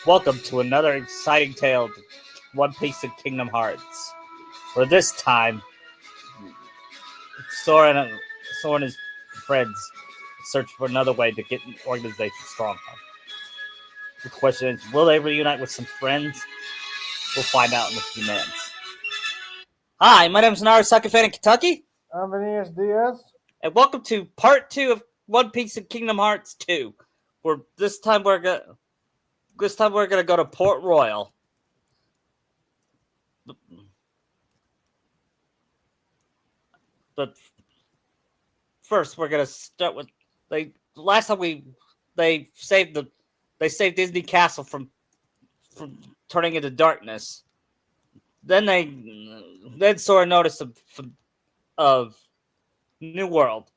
Welcome to another exciting tale of One Piece of Kingdom Hearts. Where this time, Sora and his friends search for another way to get an organization stronger. The question is, will they reunite with some friends? We'll find out in a few minutes. Hi, my name is Narasaka Fan in Kentucky, I'm Aeneas Diaz. and welcome to part 2 of One Piece of Kingdom Hearts 2. Where this time we're gonna go to Port Royal. But first, we're gonna start with last time they saved Disney Castle from turning into darkness. Then Sora noticed of New World.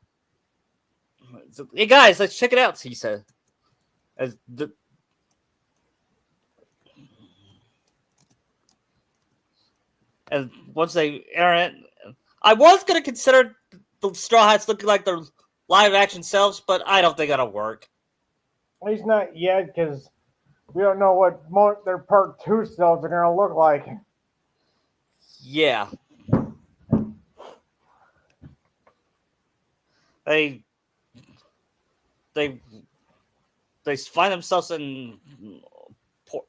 So, hey guys, let's check it out. He said, as the and once they enter it, I was gonna consider the Straw Hats looking like their live action selves, but I don't think that'll work. At least not yet, because we don't know what their part 2 selves are going to look like. Yeah, they they they find themselves port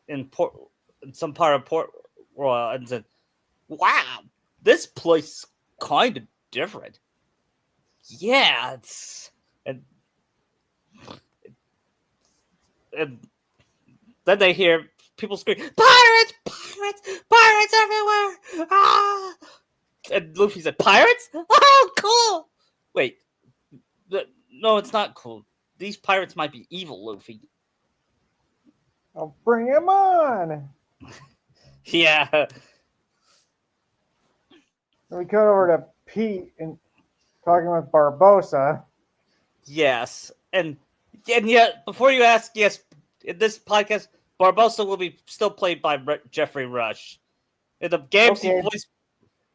in port in some part of Port Royal and said, "Wow, this place is kind of different." Yeah, and then they hear people scream, "Pirates! Pirates! Pirates everywhere!" Ah! And Luffy said, "Pirates? Oh, cool!" Wait, no, it's not cool. These pirates might be evil, Luffy. I'll bring him on. Yeah, And we cut over to Pete and talking with Barbosa. yes, and yet before you ask, yes, in this podcast, Barbosa will be still played by Jeffrey Rush. In the games, Okay.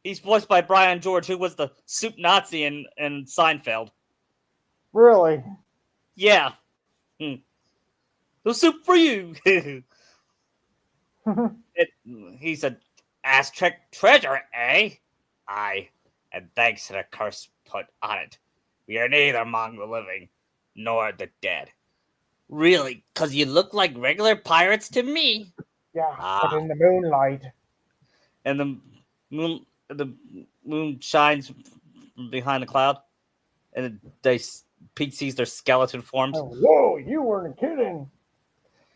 he's voiced by Brian George, who was the soup Nazi in Seinfeld. Really? Yeah, the soup for you. He said, "Aztec treasure, eh? Aye, and thanks to the curse put on it, we are neither among the living nor the dead." Really? Because you look like regular pirates to me. Yeah, Ah, but in the moonlight. and the moon shines from behind the cloud, and Pete sees their skeleton forms. Oh, whoa, you weren't kidding.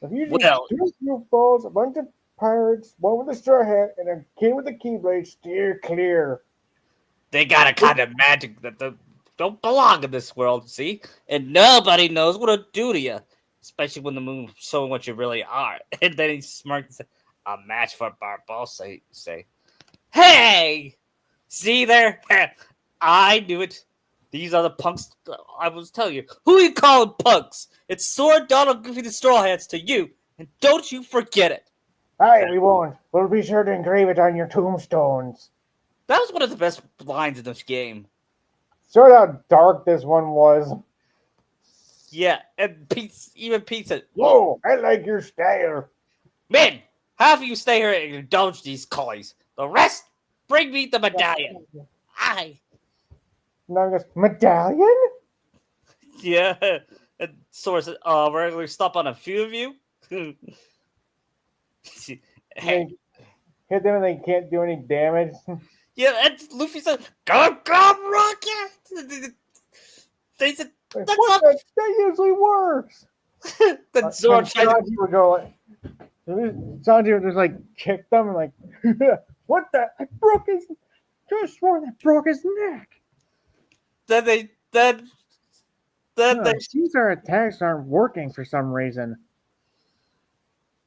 If you just Well, two goofballs, a bunch of pirates, one with a straw hat, and a king with a keyblade, steer clear. they got a kind of magic that don't belong in this world, see? And nobody knows what to do to you, especially when the moon's showing what you really are. And then he smirked and said, "A match for Barbosa, say. Hey! See there? I knew it. These are the punks I was telling you. Who you calling punks? It's Sword Donald Goofy the Straw Hats to you, and don't you forget it." Aye, we won't. We'll be sure to engrave it on your tombstones. That was one of the best lines in this game. Sort how dark this one was. Yeah, and even Pete said, Whoa, I like your style. "Men, half of you stay here and indulge these collies. The rest, bring me the medallion." Aye. Now he goes, medallion? Yeah. And Sora said, we're going to stop on a few of you. Hey. Hit them and they can't do any damage. Yeah, and Luffy said, "Go, go, Rocket!" They said, Like, "That's what not." that usually works. Then Zoro And tries to. Sanji would go like, Sanji would just like kick them and like, what the? I broke his, just swore that broke his neck. Then they. These our attacks aren't working for some reason.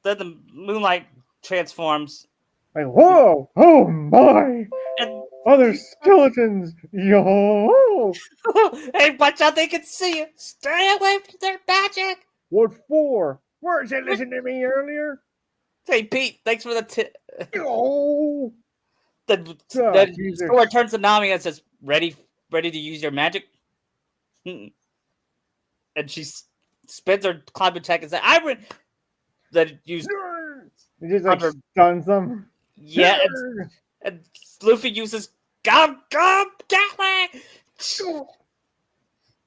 Then the moonlight transforms. Like, whoa, oh my, And other skeletons, yo. hey, watch out! They can see you. Stay away from their magic. What for? Weren't you listening to me earlier? Hey, Pete, thanks for the tip. Oh, Then Jesus. Sora turns to Nami and says, ready to use your magic?" And she's spins her climb attack and says, that used He just like Under- stuns them. yeah, and Luffy uses Gum Gatling,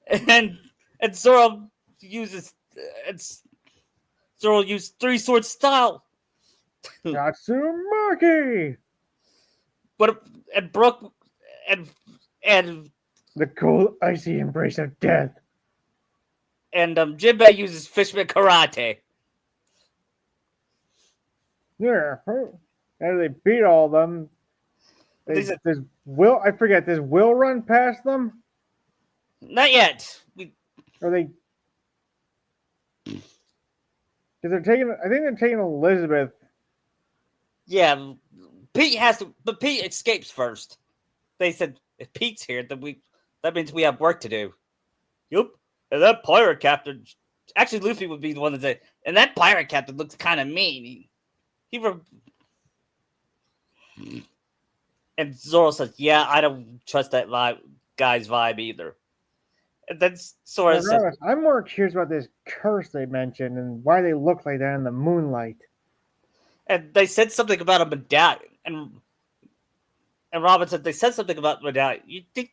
and Zoro uses Zoro used 3-sword style. Tatsumaki! But and Brooke and The cold, icy embrace of death. Jinbei uses Fishman Karate. Yeah. And they beat all of them. These are- Does Will, I forget, does Will run past them? Not yet. Or they. Because they're taking, I think they're taking Elizabeth. Yeah, Pete has to, but Pete escapes first. They said if Pete's here, then that means we have work to do. Yup. And that pirate captain, actually Luffy would be the one that said, and that pirate captain looks kind of mean. And Zoro says, "Yeah, I don't trust that guy's vibe either." And then Sora says, I'm more curious about this curse they mentioned and why they look like that in the moonlight. and they said something about a medallion, and Robin said they said something about medallion. You think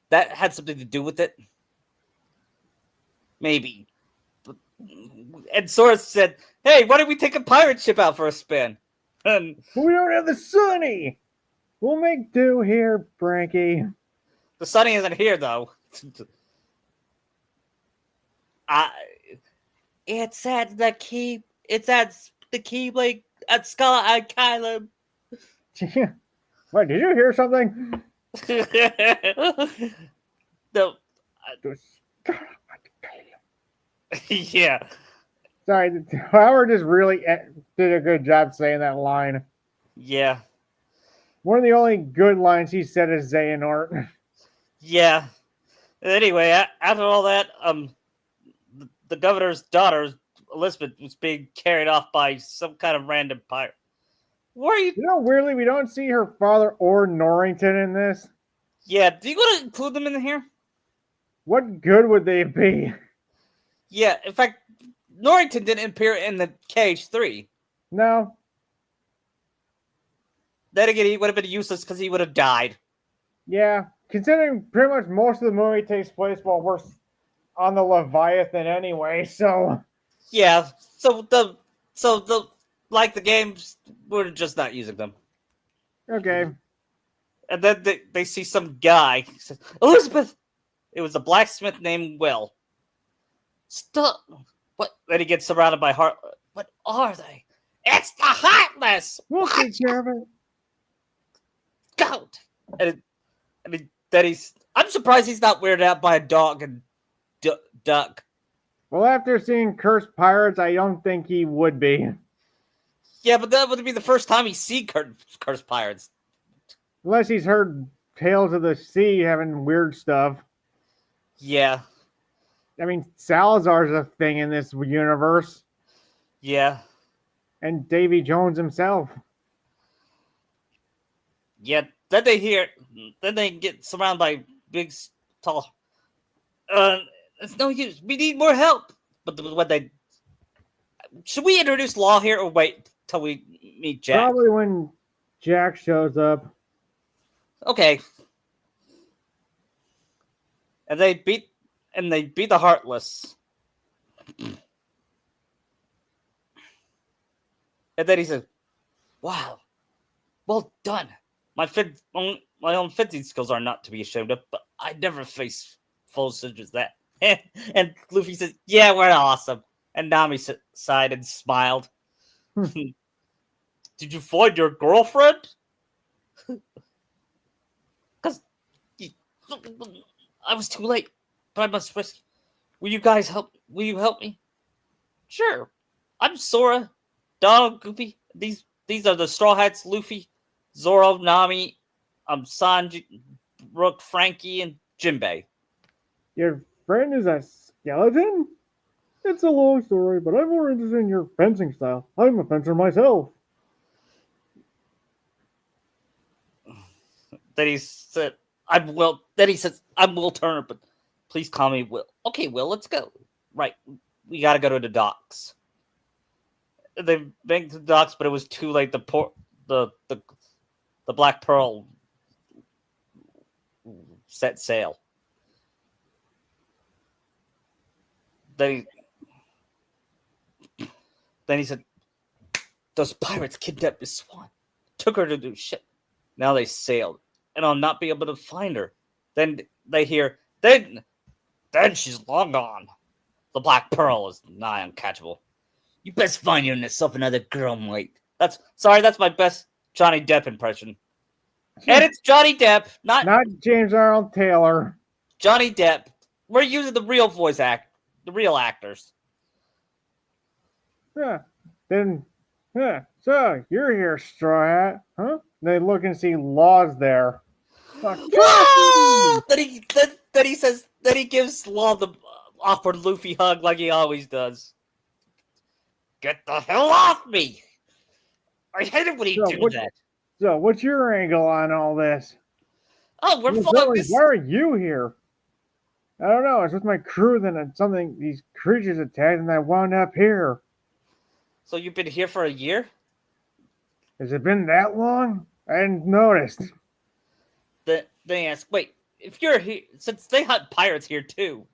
that had something to do with it? Maybe. And Sora said, "Hey, why don't we take a pirate ship out for a spin?" And But we don't have the Sunny! We'll make do here, Frankie. the Sunny isn't here though. It's at the key. It's at the Keyblade at Skull Island. Wait, did you hear something? No, The yeah, Sorry, Howard just really did a good job saying that line. yeah, One of the only good lines he said is Xehanort. yeah. Anyway, after all that, the governor's daughter Elizabeth was being carried off by some kind of random pirate. Where are you? You know, weirdly, we don't see her father or Norrington in this. Yeah, do you want to include them in here? What good would they be? Yeah, in fact, Norrington didn't appear in the KH3. No. Then again, he would have been useless because he would have died. Yeah. Considering pretty much most of the movie takes place while we're on the Leviathan anyway, so. Yeah, so the like the games, we're just not using them. Okay. And then they see some guy. He says, Elizabeth! It was a blacksmith named Will. Stop! What? Then he gets surrounded by heart. What are they? It's the Heartless! We'll Watch take care of it. out! Then he's. I'm surprised he's not weirded out by a dog and duck. Well, after seeing Cursed Pirates, I don't think he would be. Yeah, but that would be the first time he's seen Cursed Pirates. Unless he's heard Tales of the Sea having weird stuff. Yeah, I mean, Salazar's a thing in this universe. yeah, And Davy Jones himself. yeah. Then they get surrounded by big, tall. It's no use. We need more help. But should we introduce Law here or wait till we meet Jack? Probably when Jack shows up. Okay. And they beat the Heartless. And then he said, "Wow, well done. My own fencing skills are not to be ashamed of, but I never faced foes such as that." And Luffy says, "Yeah, we're awesome." And Nami sighed and smiled. Did you find your girlfriend? Because I was too late, but I must risk. Will you guys help? Will you help me? Sure. I'm Sora, Donald, Goofy. These are the Straw Hats: Luffy, Zoro, Nami, Sanji, Rook, Frankie, and Jinbei. Your friend is a skeleton? It's a long story, but I'm more interested in your fencing style. I'm a fencer myself. Then he said, "I'm Will." Then he says, "I'm Will Turner, but please call me Will." Okay, Will, let's go. Right. we got to go to the docks. They went to the docks, but it was too late. The Black Pearl set sail. Then he said, "Those pirates kidnapped Miss Swan, took her to do shit. Now they sailed, and I'll not be able to find her." Then they hear, then she's long gone. The Black Pearl is nigh uncatchable. You best find yourself another girl, mate. That's my best Johnny Depp impression. And it's Johnny Depp, not James Arnold Taylor. Johnny Depp. We're using the real the real actors. Yeah. Then, so you're here, Straw Hat, huh? They look and see Law's there. Then he gives Law the awkward Luffy hug like he always does. Get the hell off me! I hate it when he do that. So, what's your angle on all this? Oh, we're following this. Why are you here? I don't know. It's with my crew. Then these creatures attacked, and I wound up here. So you've been here for a year? Has it been that long? I hadn't noticed. They ask, wait, if you're here, since they hunt pirates here too,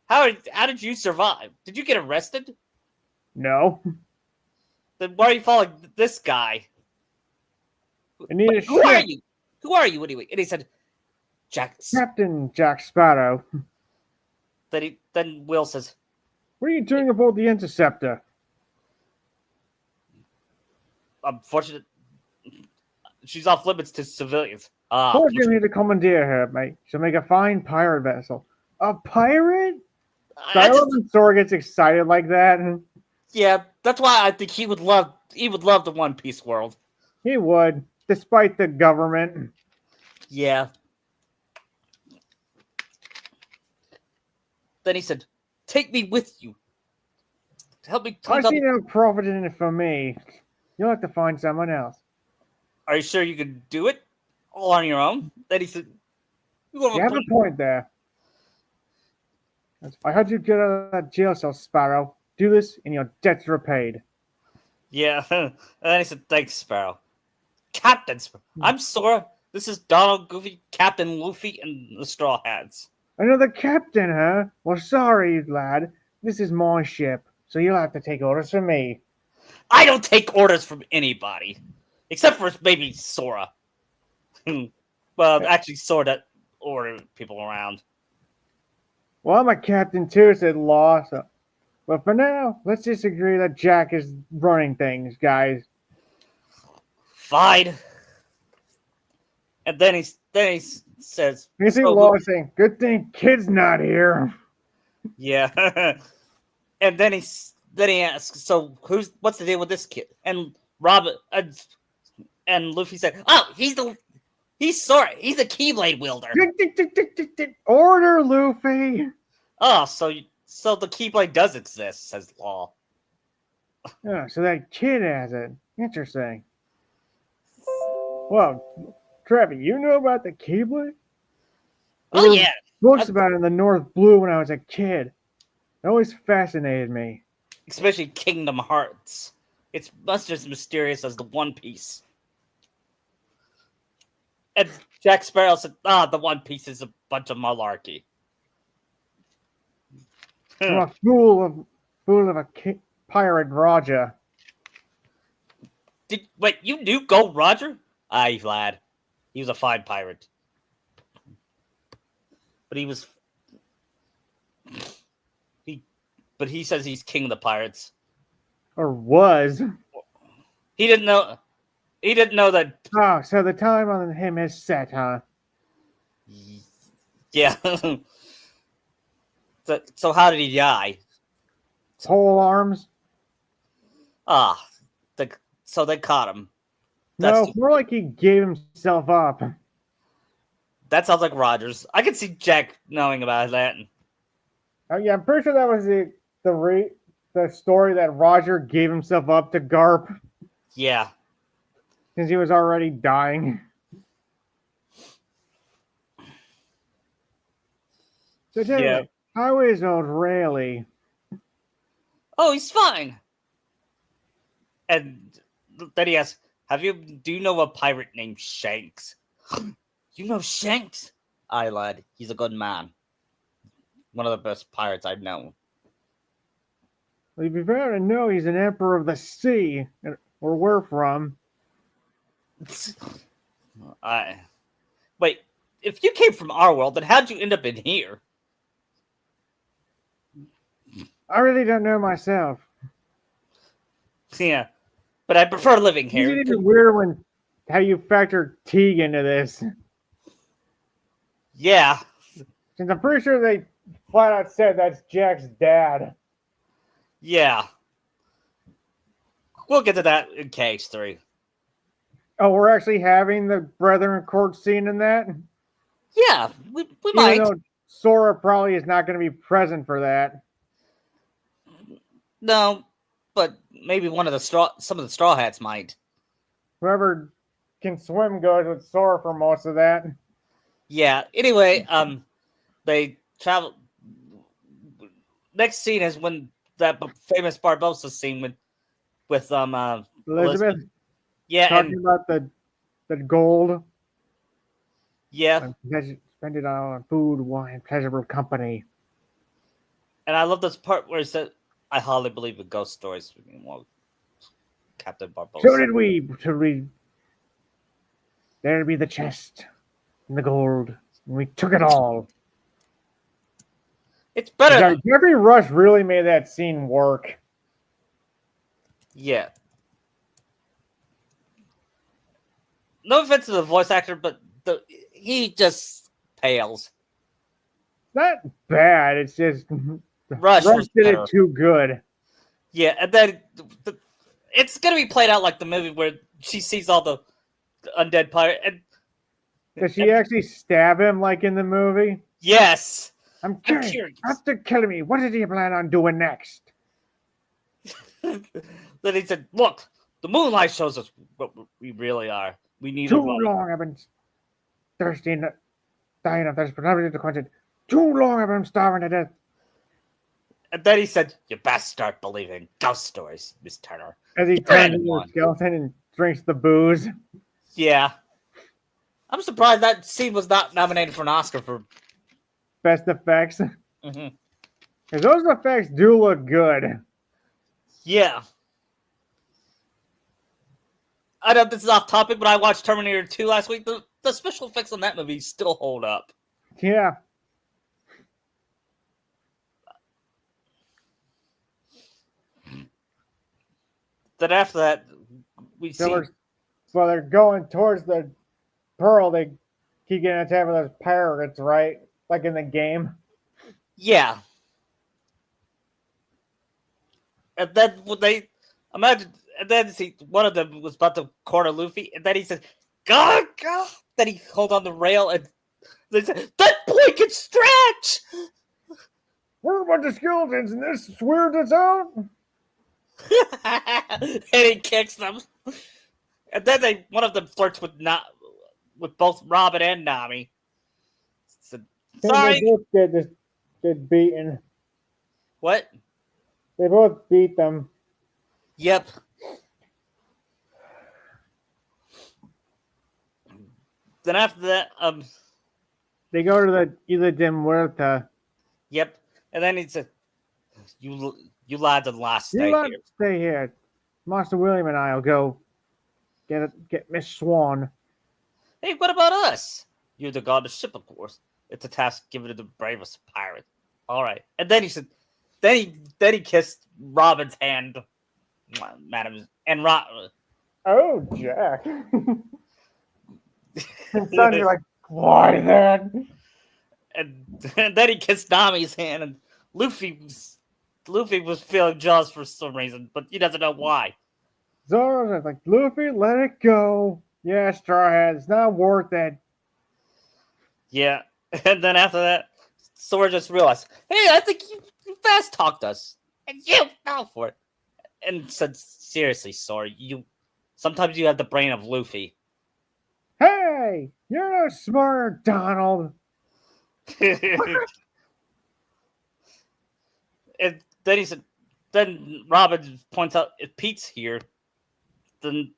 how did you survive? Did you get arrested? No. Then why are you following this guy? I need a ship. Who are you? Who are you anyway? And he said, Captain Jack Sparrow. Then Will says, what are you doing aboard the Interceptor? Unfortunately, she's off limits to civilians. Fortunately, to commandeer her, mate. She'll make a fine pirate vessel. A pirate? When Sora gets excited like that. Yeah, that's why I think he would love the One Piece world. He would, despite the government. Yeah. Then he said, "Take me with you. Help me." I see no profit in it for me. You'll have to find someone else. Are you sure you can do it all on your own? Then he said, "You have a point there. I heard you get out of that jail cell, Sparrow. Do this, and your debts repaid." Yeah. And then he said, "Thanks, Sparrow." Captain Sparrow. I'm Sora. This is Donald, Goofy, Captain Luffy, and the Straw Hats. Another captain, huh? Well, sorry, lad. This is my ship, so you'll have to take orders from me. I don't take orders from anybody, except for maybe Sora. Well, actually, Sora order people around. Well, I'm a captain too, said Law. But for now, let's just agree that Jack is running things, guys. Fine. And then he says, You see Law saying, "Good thing Kid's not here." Yeah. And then he asks, "So what's the deal with this kid?" And Robin and Luffy said, "Oh, he's Sora. He's a Keyblade wielder." Order, Luffy. Oh, so the Keyblade does exist, says Law. Oh, so that kid has it. Interesting. Well, Trevor, you know about the Keyblade? Oh, yeah. Books about it in the North Blue when I was a kid. It always fascinated me. Especially Kingdom Hearts. It's just as mysterious as the One Piece. And Jack Sparrow said, the One Piece is a bunch of malarkey. I'm a fool of a pirate Roger. Wait, you knew Gold Roger? Aye, lad. He was a fine pirate. But he says he's king of the pirates. Or was. He didn't know that. Oh, so the time on him is set, huh? Yeah. So how did he die? Pole arms? So they caught him. More like he gave himself up. That sounds like Rogers. I could see Jack knowing about that. Yeah, I'm pretty sure that was the story that Roger gave himself up to Garp. Yeah. Since he was already dying. So tell me, how is old Rayleigh? "Oh, he's fine." And then he asks, do you know a pirate named Shanks? You know Shanks? Aye, lad, he's a good man. One of the best pirates I've known. Well, you'd be better to know he's an emperor of the sea, where we're from. Wait, if you came from our world, then how'd you end up in here? I really don't know myself. Yeah, but I prefer living It's here. even weird when how you factor Teague into this. Yeah, Since I'm pretty sure they flat out said that's Jack's dad. yeah. We'll get to that in KH3. Oh, we're actually having the Brethren Court scene in that? Yeah, we Even might. though Sora probably is not going to be present for that. No, but maybe some of the Straw Hats might. Whoever can swim goes with Sora for most of that. Yeah. Anyway, they travel. Next scene is when that famous Barbossa scene with Elizabeth Yeah, talking and about the gold. yeah, Spend it on food, wine, pleasurable company. and I love this part where it said, "I hardly believe in ghost stories." Well, Captain Barbossa. So did we to read. There'd be the chest and the gold, and we took it all. It's better. Jeffrey Rush really made that scene work. Yeah. No offense to the voice actor, but he just pales. Not bad. It's just Rush did better. it too good. Yeah, and then it's gonna be played out like the movie where she sees all the undead pirate. Does she actually stab him like in the movie? Yes. I'm curious. After killing me, what did he plan on doing next? Then he said, "Look, the moonlight shows us what we really are. We need Too a run." long I've been thirsty and dying of thirst, but never to quench it. Too long I've been starving to death. And then he said, "You best start believing ghost stories, Miss Turner." As he turns into a skeleton and drinks the booze. Yeah. I'm surprised that scene was not nominated for an Oscar for Best effects. Mm-hmm. Because those effects do look good. Yeah. I know this is off topic, but I watched Terminator 2 last week. The special effects on that movie still hold up. Yeah. Then after that, we see... Well, they're going towards the Pearl. They keep getting attacked with those pirates, right? Like in the game. Yeah. And then when they... Imagine... And then see, one of them was about to corner Luffy, and then he said, "Go, go!" Then he hold on the rail, and they said, "That boy can stretch!" We're a bunch of skeletons, and this weirds us out. And he kicks them. And then one of them flirts with both Robin and Nami. So, sorry. They both get beaten. What? They both beat them. Yep. Then after that, they go to the Isla de Muerta. Yep. And then he said, "You lads are last stay You here. Stay here. Master William and I'll go get Miss Swan." Hey, what about us? You're the god of ship, of course. It's a task given to the bravest pirate. All right. And then he said, then he kissed Robin's hand, madam, and Oh, Jack. And son, you're like, why that? And then he kissed Nami's hand, and Luffy was feeling jealous for some reason, but he doesn't know why. Zoro's like, Luffy, let it go. Yeah, Straw Hat, it's not worth it. Yeah, and then after that, Sora just realized, "Hey, I think you fast talked us, and you fell for it." And said, "Seriously, Sora, sometimes you have the brain of Luffy." Hey, you're no smarter, Donald. And then he said, then Robin points out if Pete's here, then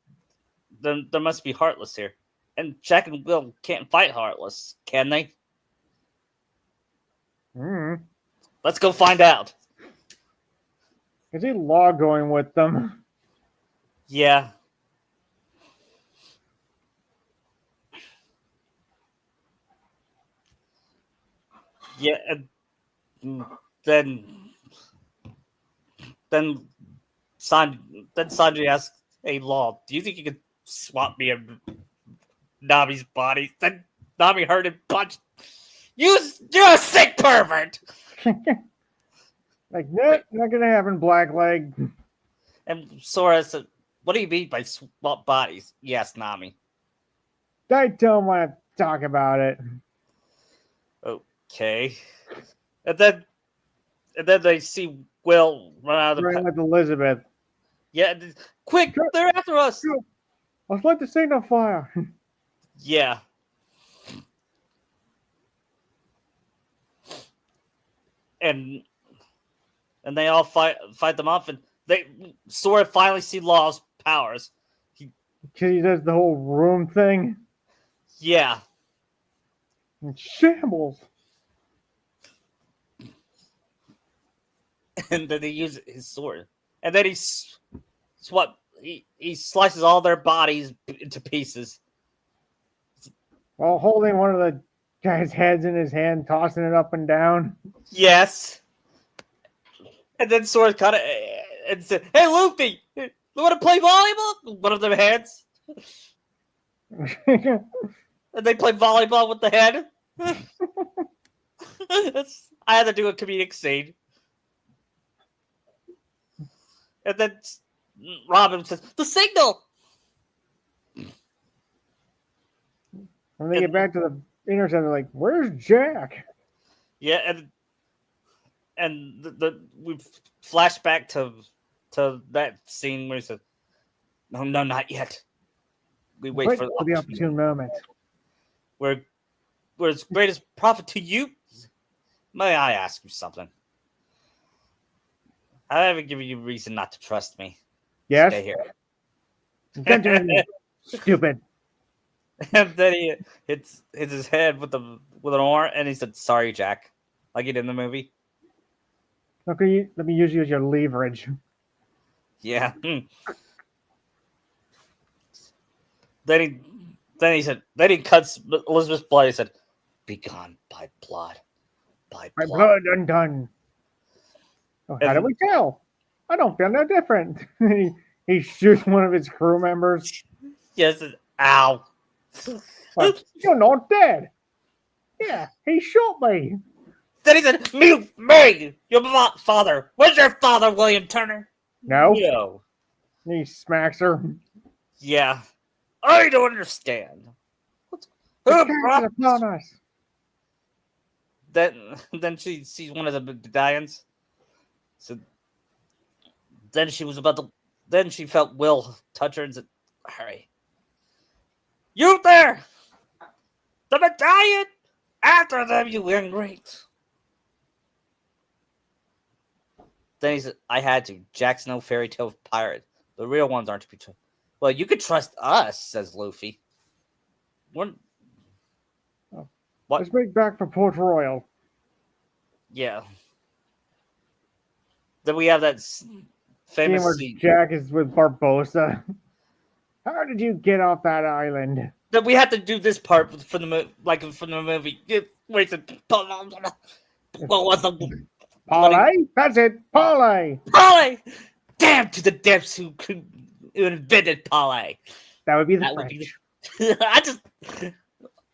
there must be Heartless here. And Jack and Will can't fight Heartless, can they? Let's go find out. Is he Law going with them? Yeah. Yeah, and then Sanji asks, "Hey, Law, do you think you could swap me and Nami's body?" Then Nami heard him punch. You're a sick pervert. Like, no, not gonna happen, Blackleg. And Sora said, "What do you mean by swap bodies?" Yes, Nami. I don't want to talk about it. Okay. And then they see Will run out of Right with Elizabeth. Yeah, quick! They're after us. Let's light the signal fire. Yeah. And they all fight them off, and Sora finally see Law's powers. He does the whole room thing. Yeah. In shambles. And then he uses his sword, and then he slices all their bodies into pieces while holding one of the guy's heads in his hand, tossing it up and down. Yes. And then Sora cut it and said, "Hey, Luffy, you want to play volleyball?" One of their heads. And they play volleyball with the head. I had to do a comedic scene. And then Robin says, "The signal!" When they get back to the intersection, they're like, "Where's Jack?" Yeah, and we flash back to that scene where he said, "No, not yet. We wait for the opportune moment. We're as great as prophet to you. May I ask you something? I haven't given you reason not to trust me. Yes. Stay here." Stupid. And then he hits his head with an oar, and he said, "Sorry, Jack," like he did in the movie. Okay, let me use you as your leverage. Yeah. Then he cuts Elizabeth's blood. He said, "Be gone by blood, by blood undone." Oh, how do we tell? I don't feel no different. he shoots one of his crew members. Yes, ow. Like, "You're not dead." Yeah, he shot me. Then he said, "Me, your father. Where's your father, William Turner?" No. He smacks her. Yeah. I don't understand. Upon us. Then she sees one of the medallions. So then she was about to. Then she felt Will touch her and said, "Hurry. You there! The medallion! After them, you ingrates." Then he said, "I had to. Jack's no fairy tale pirate. The real ones aren't to be trusted." "Well, you could trust us," says Luffy. What? Let's make back for Port Royal. Yeah. Then we have that famous scene. Jack is with Barbossa. How did you get off that island? Then we have to do this part from the movie. Wait, what was the Parlay? That's it. Parlay. Parlay? Damn to the depths who invented parlay. That would be the French.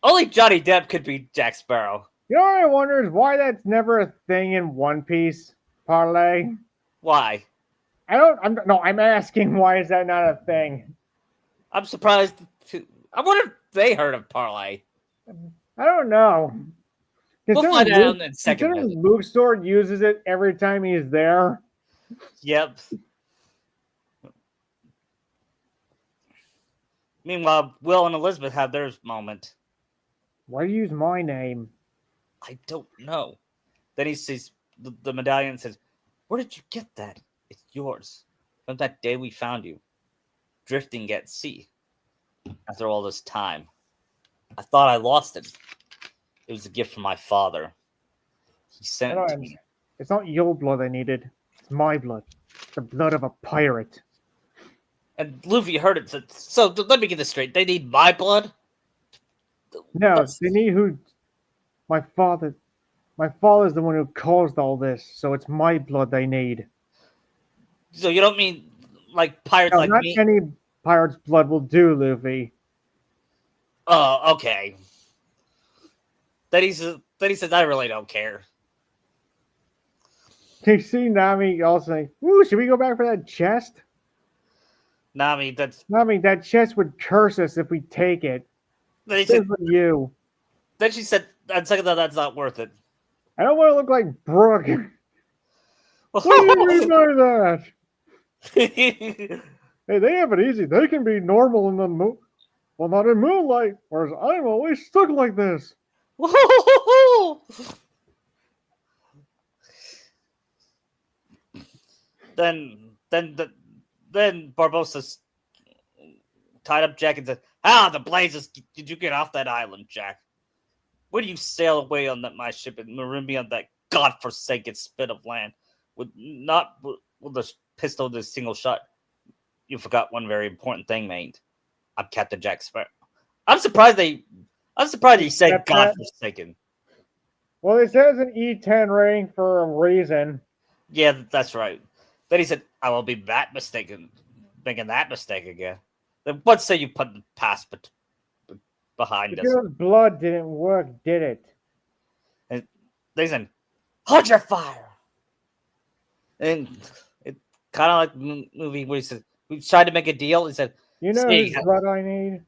Only Johnny Depp could be Jack Sparrow. You know what I wonder is why that's never a thing in One Piece. Parlay. Why? I'm asking why is that not a thing? I'm surprised. I wonder if they heard of parlay. I don't know. We'll find out in the second movie. Luke Sword uses it every time he's there. Yep. Meanwhile, Will and Elizabeth have their moment. Why do you use my name? I don't know. Then he sees the medallion and says, "Where did you get that?" It's yours. From that day we found you, drifting at sea. After all this time, I thought I lost it. It was a gift from my father. He sent it to me. It's not your blood I needed. It's my blood. The blood of a pirate. And Luffy heard it. So let me get this straight. They need my blood? No, That's- they need who. My father. My father's the one who caused all this, so it's my blood they need. So you don't mean like pirates No, like not me? any pirate's blood will do, Luffy. Oh, okay. Then he says, I really don't care. You see Nami all saying, "Ooh, should we go back for that chest?" Nami, Nami, that chest would curse us if we take it. then he Good said, for you. then she said, on second thought, that's not worth it. I don't want to look like Brooke. What do you mean by that? Hey, they have it easy. They can be normal in the well, not in moonlight, whereas I'm always stuck like this. Then Barbossa tied up Jack and said, "Ah, the blazes! Did you get off that island, Jack? When you sail away on my ship and maroon me on that godforsaken spit of land with the pistol to a single shot? You forgot one very important thing, mate. I'm Captain Jack Sparrow." I'm surprised he said godforsaken. Well, it says an E10 rating for a reason. Yeah, that's right. Then he said, "I will be that mistaken, making that mistake again." Then what say you put the past behind us? Because blood didn't work, did it? And they said, "Hold your fire." And it kind of like the movie where he said, "We tried to make a deal." He said, You know "See, whose blood I need?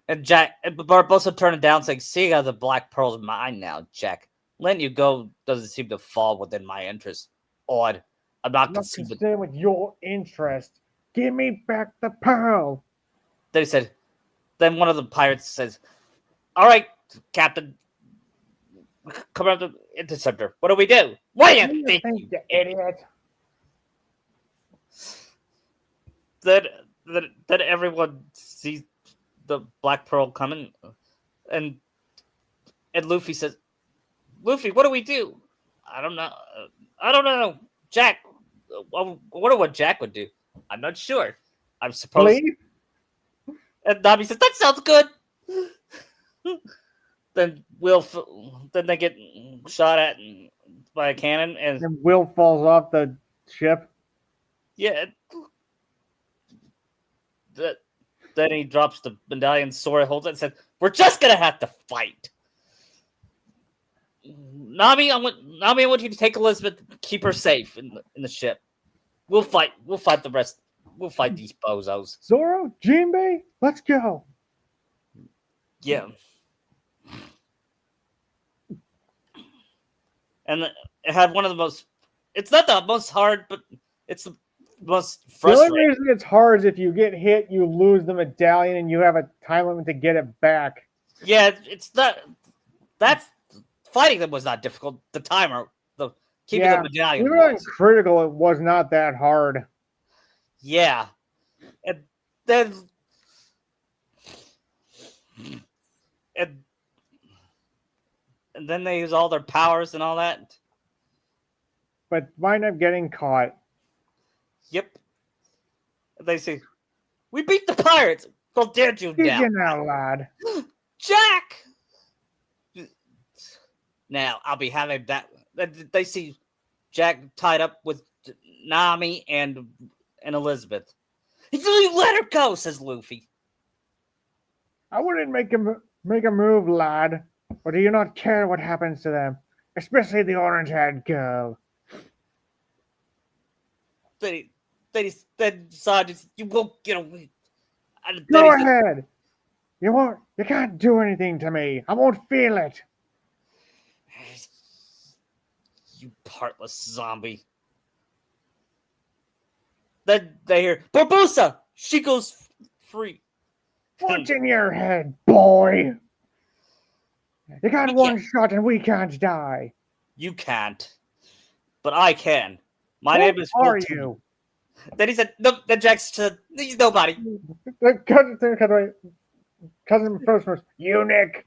and Barbossa turned it down, saying, "Seeing how the Black Pearl's mine now, Jack. Letting you go doesn't seem to fall within my interest. Odd. I'm not concerned with your interest. Give me back the pearl." Then he said, then one of the pirates says, "All right, Captain, come up to interceptor. What do we do? What do you think, you idiot? Then everyone sees the Black Pearl coming, and Luffy says, "Luffy, what do we do?" I don't know. Jack, I wonder what Jack would do. I'm not sure. I'm supposed. Leave? And Nami says, "That sounds good." Then then they get shot at by a cannon, and And Will falls off the ship. yeah, then he drops the medallion. Sora holds it and said, "We're just gonna have to fight." Nami, I want you to take Elizabeth, keep her safe in the ship. We'll fight the rest. We'll fight these bozos. Zoro, Jinbei, let's go. Yeah. And it had one of the most. It's not the most hard, but it's the most The only frustrating. reason it's hard is if you get hit, you lose the medallion and you have a time limit to get it back. Yeah, it's not. That's fighting them was not difficult. The timer, keeping the medallion. Even on critical, it was not that hard. Yeah, and then and then they use all their powers and all that. But wind up getting caught. Yep. They say, "We beat the pirates." Well, dared you Did now, you now, lad? Jack? Now I'll be having that. They see Jack tied up with Nami and Elizabeth. "You let her go," says Luffy. I wouldn't make a move, lad. Or do you not care what happens to them? Especially the orange-haired girl. Then Sergeant, "You won't get away." Go ahead. You can't do anything to me. I won't feel it. "You heartless zombie." Then they hear, "Barbossa!" She goes free. What's in your head, boy? You got We one shot and we can't die. You can't. but I can. My Who name is are Will Turner." you? Then he said, "No." Then Jack said, "He's nobody." Cousin Christmas, eunuch.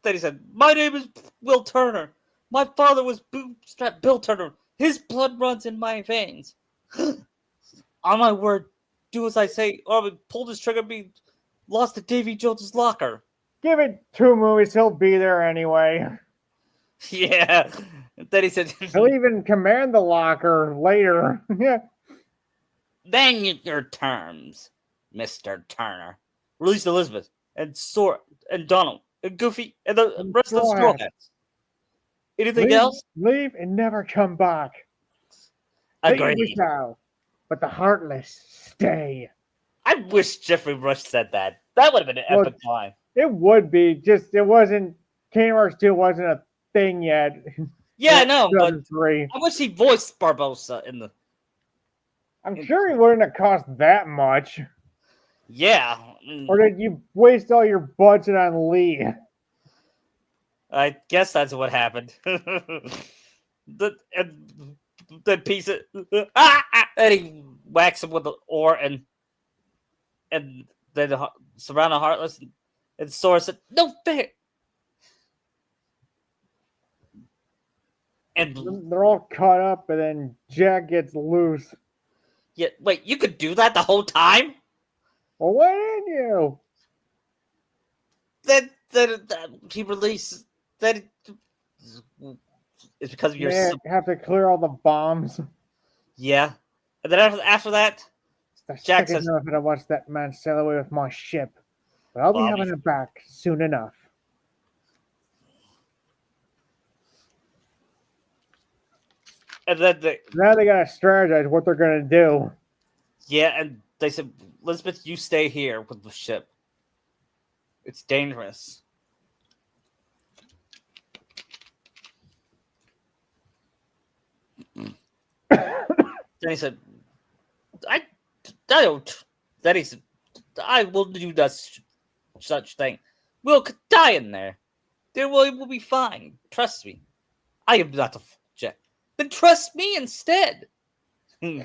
Then he said, "My name is Will Turner. My father was Bootstrap Bill Turner. His blood runs in my veins. On my word, do as I say, or I would pull this trigger and be lost to Davy Jones's locker." Give it 2 movies, he'll be there anyway. Yeah. Then he said, He'll even command the locker later. Yeah. "Then your terms, Mr. Turner. Release Elizabeth and Sora and Donald and Goofy and the rest of the Straw Hats. Anything Leave, else?" leave and never come back. Leave we Agreed. shall, but the heartless stay. I wish Jeffrey Rush said that. That would have been an Well, epic line. It would be, just it wasn't. Kingdom Hearts 2 wasn't a thing yet. Yeah, I know, but 2003. I wish he voiced Barbosa in the. I'm sure it wouldn't have cost that much. Yeah. Or did you waste all your budget on Lee? I guess that's what happened. The piece of and he whacks him with the oar and then surround the Heartless and Sora said, "No fair." And They're all caught up, and then Jack gets loose. yeah, wait, you could do that the whole time? Well, why didn't you? Then he releases that it's because of your Yeah, have to clear all the bombs. yeah. And then after that, Jack Jack says, says, "Enough to watch that man sail away with my ship, but I'll be having it back soon enough." and then Now they gotta strategize what they're gonna do. yeah, and they said, "Elizabeth, you stay here with the ship. It's dangerous." Then he said, I don't. Then he said, "I will do that such thing. We'll die in there. We'll be fine. Trust me. I am not a Jack. Then trust me instead." And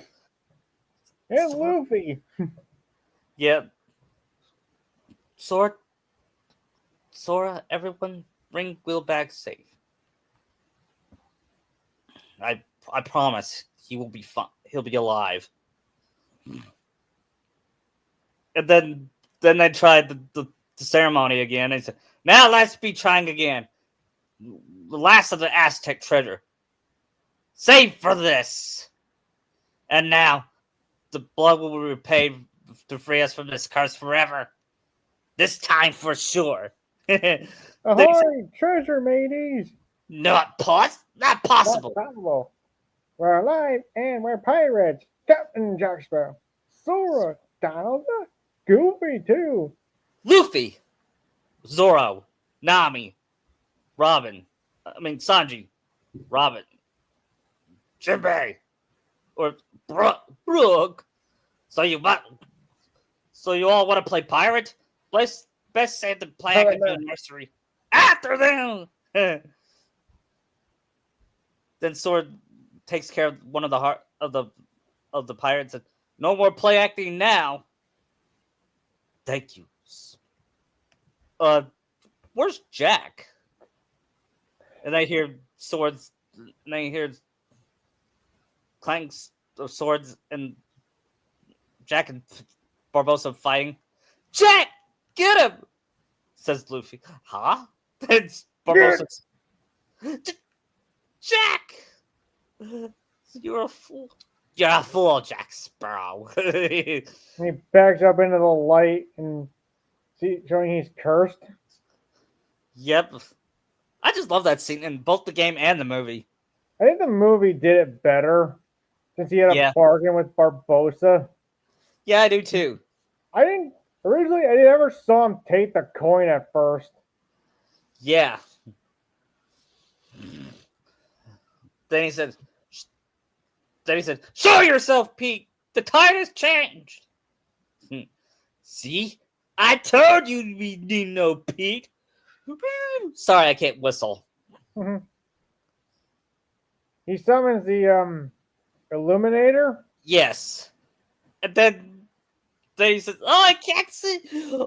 Luffy. Yeah. Sora, everyone bring Will back safe. I promise he will be fine. He'll be alive. And then they tried the ceremony again. They said, "Now let's be trying again. The last of the Aztec treasure. Save for this. And now the blood will be repaid to free us from this curse forever. This time for sure." Ahoy, treasure mateys! Not possible. Not possible. We're alive and we're pirates. Captain Jack Sparrow, Sora, Donald, Goofy too. Luffy, Zoro, Nami, Sanji, Robin, Jinbei, or Brook. So you all want to play pirate? Best save the plague in the nursery. After them. Then Sword takes care of one of the heart of the pirates. And, "No more play acting now." Thank you. Where's Jack? And I hear swords. And I hear clanks of swords and Jack and Barbosa fighting. "Jack, get him!" says Luffy. "Huh?" Then Barbosa. "Jack, you're a fool. You're a fool, Jack Sparrow." He backs up into the light and showing he's cursed. Yep. I just love that scene in both the game and the movie. I think the movie did it better since he had a bargain with Barbosa. Yeah, I do too. I never saw him take the coin at first. Yeah. Then he said, "Show yourself, Pete. The tide has changed." "See? I told you we need no Pete." Sorry, I can't whistle. Mm-hmm. He summons the Illuminator. Yes. And then he says, "Oh, I can't see.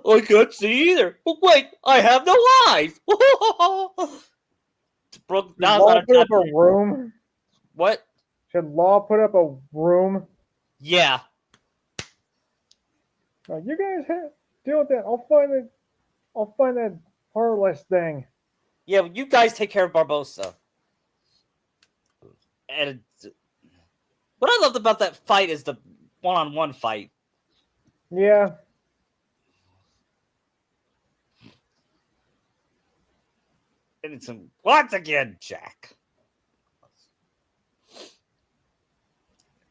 I can't see either. But wait, I have no eyes." Brooke, Should now's Law not a put time up a for room? what? Should Law put up a room? Yeah. Like, you guys deal with that. I'll find that Heartless thing. Yeah, you guys take care of Barbosa. And what I loved about that fight is the one-on-one fight. Yeah. And it's once again Jack.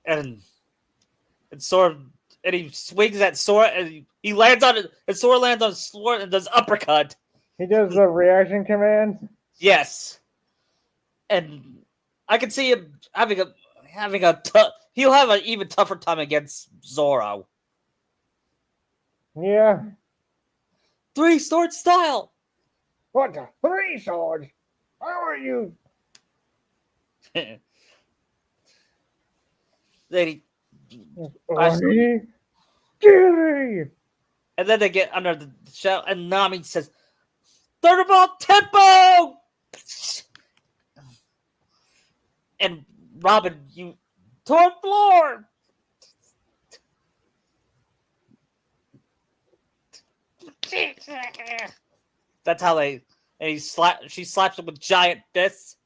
And Sora, and he swings at Sora, and he lands on it, and Sora lands on Sora and does uppercut. He does the reaction commands. Yes. And I can see him having a tough. He'll have an even tougher time against Zoro. Yeah. 3-sword style. What the 3 swords? How are you? Then he, Gilly! and then they get under the shell, and Nami says, "Thunderbolt tempo!" And Robin, you torn floor. That's how they. And she slaps him with giant fists.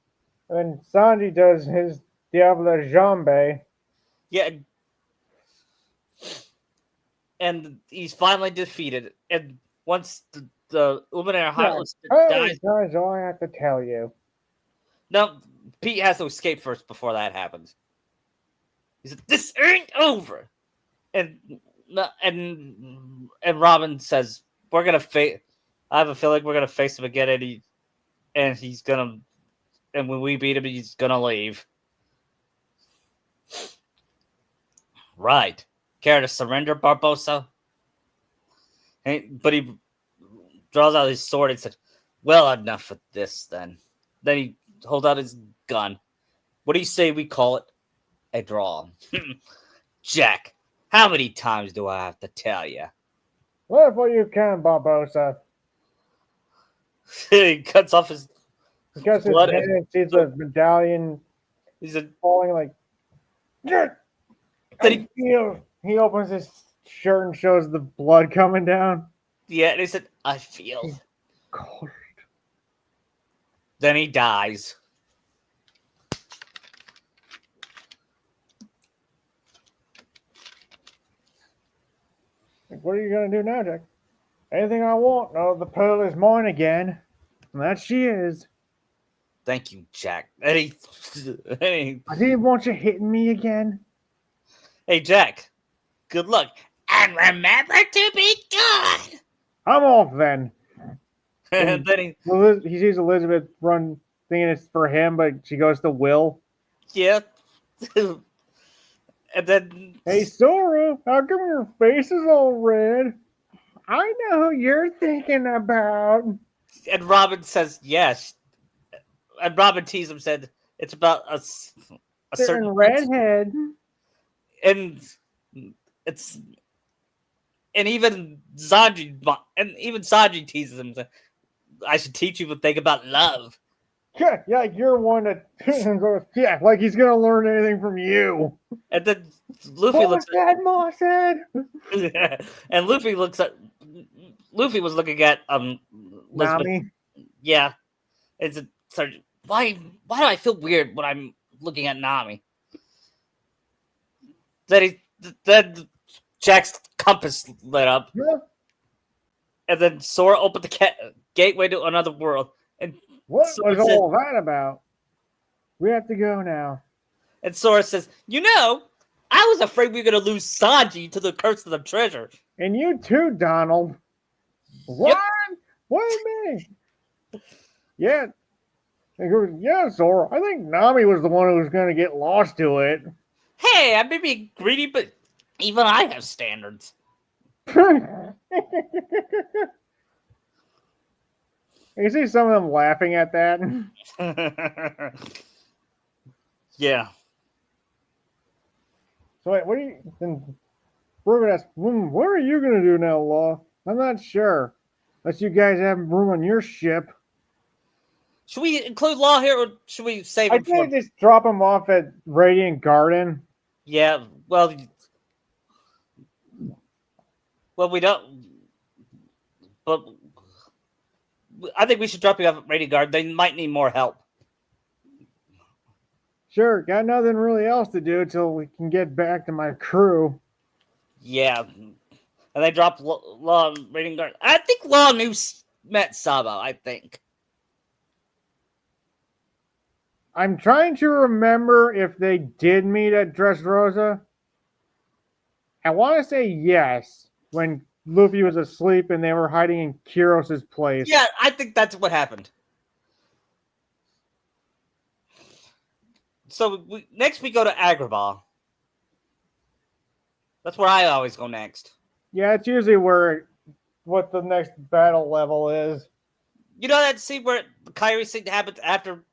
And Sanji does his Diablo Jambe. Yeah. And he's finally defeated. And once the Illuminator Heartless dies. That's all I have to tell you. No, Pete has to escape first before that happens. He said, "This ain't over." And Robin says, "We're gonna face. I have a feeling we're gonna face him again, and he's gonna. And when we beat him, he's gonna leave." Right. Care to surrender, Barbosa? But he draws out his sword and said, "Well, enough of this, then." Then he holds out his gun. "What do you say we call it a draw?" Jack, how many times do I have to tell you? Whatever you can, Barbosa. He cuts off his Because his blood hand sees the medallion He's a, falling like. He opens his shirt and shows the blood coming down. yeah, and he said, "I feel." Cold. Then he dies. What are you gonna do now, Jack? Anything I want. No, the pearl is mine again. And that she is. Thank you, Jack. And I didn't want you hitting me again. Hey, Jack. Good luck. And remember to be good. I'm off then. And then he sees Elizabeth run, thinking it's for him, but she goes to Will. yeah. And then, "Hey, Sora, how come your face is all red? I know who you're thinking about." and Robin says yes. And Robin teased him, said it's about a certain redhead. And it's and even Sanji teases him. "I should teach you a thing about love." Yeah, you're one that yeah, like he's gonna learn anything from you. And then Luffy looks at Moss said. And Luffy was looking at Elizabeth. Nami. Yeah. It's why do I feel weird when I'm looking at Nami? Then Jack's compass lit up. Yeah. And then Sora opened the gateway to another world. And what Sora was said, all that about? We have to go now. And Sora says, I was afraid we were going to lose Sanji to the Curse of the Treasure. And you too, Donald. What? Yep. What do you mean? Yeah. He goes, yeah, Sora. I think Nami was the one who was going to get lost to it. Hey, I may be greedy, but even I have standards. You see some of them laughing at that. Yeah. So wait, what are you? Then Brogan asks, "What are you gonna do now, Law? I'm not sure. Unless you guys have room on your ship." Should we include Law here, or should we save I him for? think just drop him off at Radiant Garden. Yeah. Well, we don't. But I think we should drop you off at Radiant Guard. They might need more help. Sure, got nothing really else to do till we can get back to my crew. Yeah. And they dropped Law and Radiant Guard. I think Law met Sabo. I think. I'm trying to remember if they did meet at Dressrosa. I want to say yes, when Luffy was asleep and they were hiding in Kiros's place. Yeah, I think that's what happened. So next we go to Agrabah. That's where I always go next. Yeah, it's usually what the next battle level is. You know that scene where the Kyrie scene happens after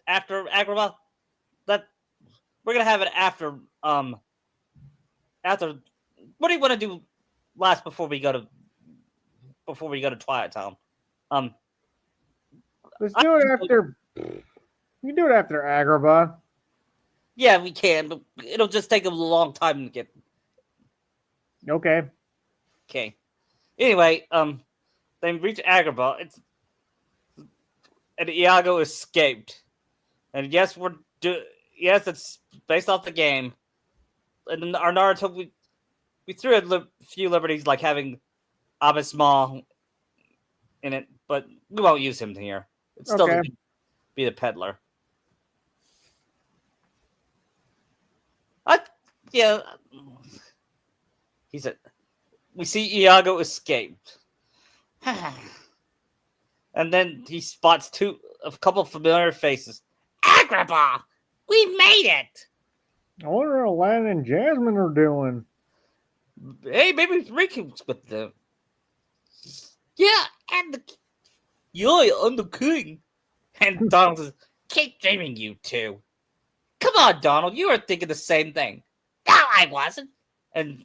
Agrabah? That we're gonna have it after. What do you want to do last before we go to Twilight Town? Let's do it after. You can do it after Agrabah. Yeah, we can, but it'll just take a long time to get. Okay. Okay. Anyway, they reach Agrabah. And Iago escaped. And yes, yes, it's based off the game. And in our Naruto, we threw a few liberties, like having Abbas Maul in it, but we won't use him here. It's still Okay. to be the peddler. Yeah. He said, we see Iago escaped. And then he spots a couple of familiar faces. Agrabah! We made it! I wonder how Lan and Jasmine are doing. Hey, maybe Ricky's with them. Yeah, and I'm the king. And Donald says, keep dreaming, you two. Come on, Donald, you are thinking the same thing. No, I wasn't. And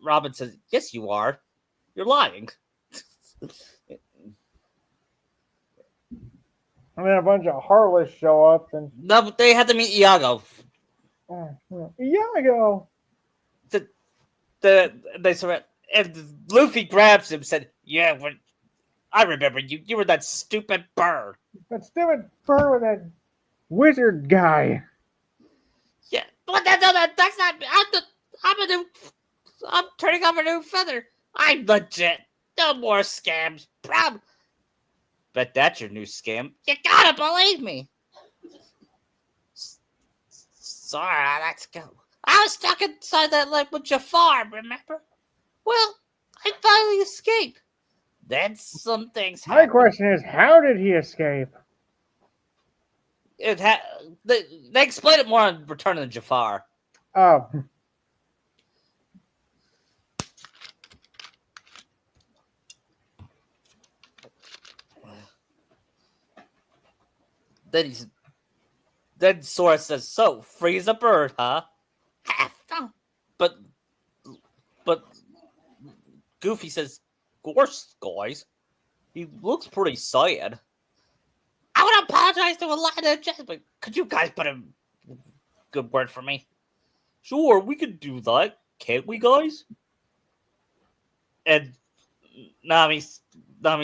Robin says, yes, you are. You're lying. And then a bunch of Heartless show up and No, but they had to meet Iago. Iago. They surround, and Luffy grabs him and said, yeah, I remember you. You were that stupid bird. That stupid bird with that wizard guy. Yeah, but that's not. I'm turning off a new feather. I'm legit. No more scams. Bet that's your new scam. You gotta believe me. Sorry, let's go. I was stuck inside that lake with Jafar, remember? Well, I finally escaped. Then some things My happened. question is, how did he escape? They explain it more on Return of the Jafar. Oh. Then Sora says, so, freeze a bird, huh? Have fun. But Goofy says, course, guys. He looks pretty sad. I want to apologize to Alana and Jasmine. Could you guys put a good word for me? Sure, we could do that. Can't we, guys? And Nami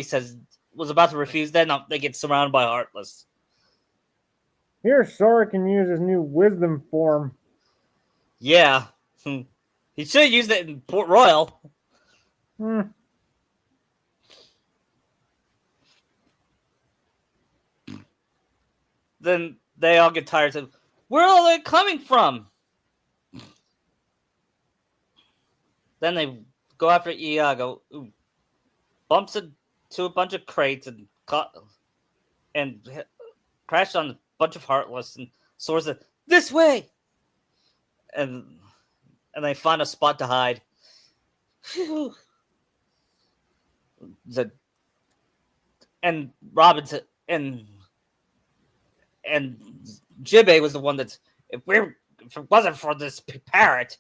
says, was about to refuse. Then they get surrounded by Heartless. Here, Sora can use his new wisdom form. Yeah. He should have used it in Port Royal. Then they all get tired. Of, where are they coming from? Then they go after Iago, who bumps into a bunch of crates and crashed on a bunch of Heartless. And Sora said, "This way!" And they find a spot to hide. And Robin said, and Jibe was the one that's If it wasn't for this parrot,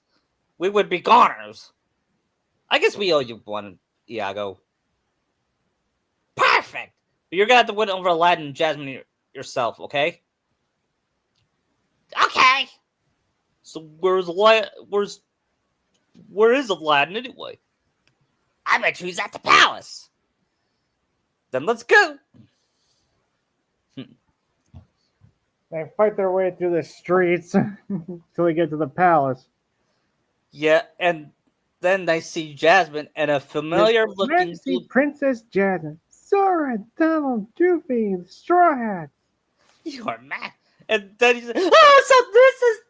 we would be goners. I guess we owe you one, Iago. Perfect. But you're gonna have to win over Aladdin and Jasmine yourself, okay? Okay. So where is Aladdin anyway? I bet you he's at the palace. Then let's go. They fight their way through the streets until they get to the palace. Yeah, and then they see Jasmine and a familiar-looking See Princess Jasmine, Sora, Donald, Goofy, the Straw Hats. You are mad. And then he said, "Oh, so this is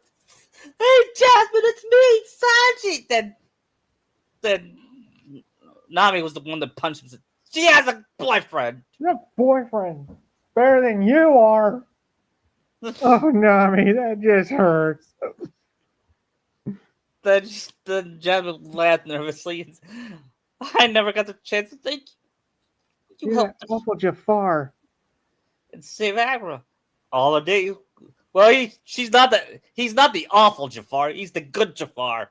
hey Jasmine, it's me, Sanji." Then Nami was the one that punched him. She has a boyfriend. Your boyfriend, better than you are. Oh, Nami, that just hurts. Then Jasmine laughed nervously. I never got the chance to thank you. You helped Uncle Jafar and save Agra. All a day. Well, he's not the awful Jafar. He's the good Jafar.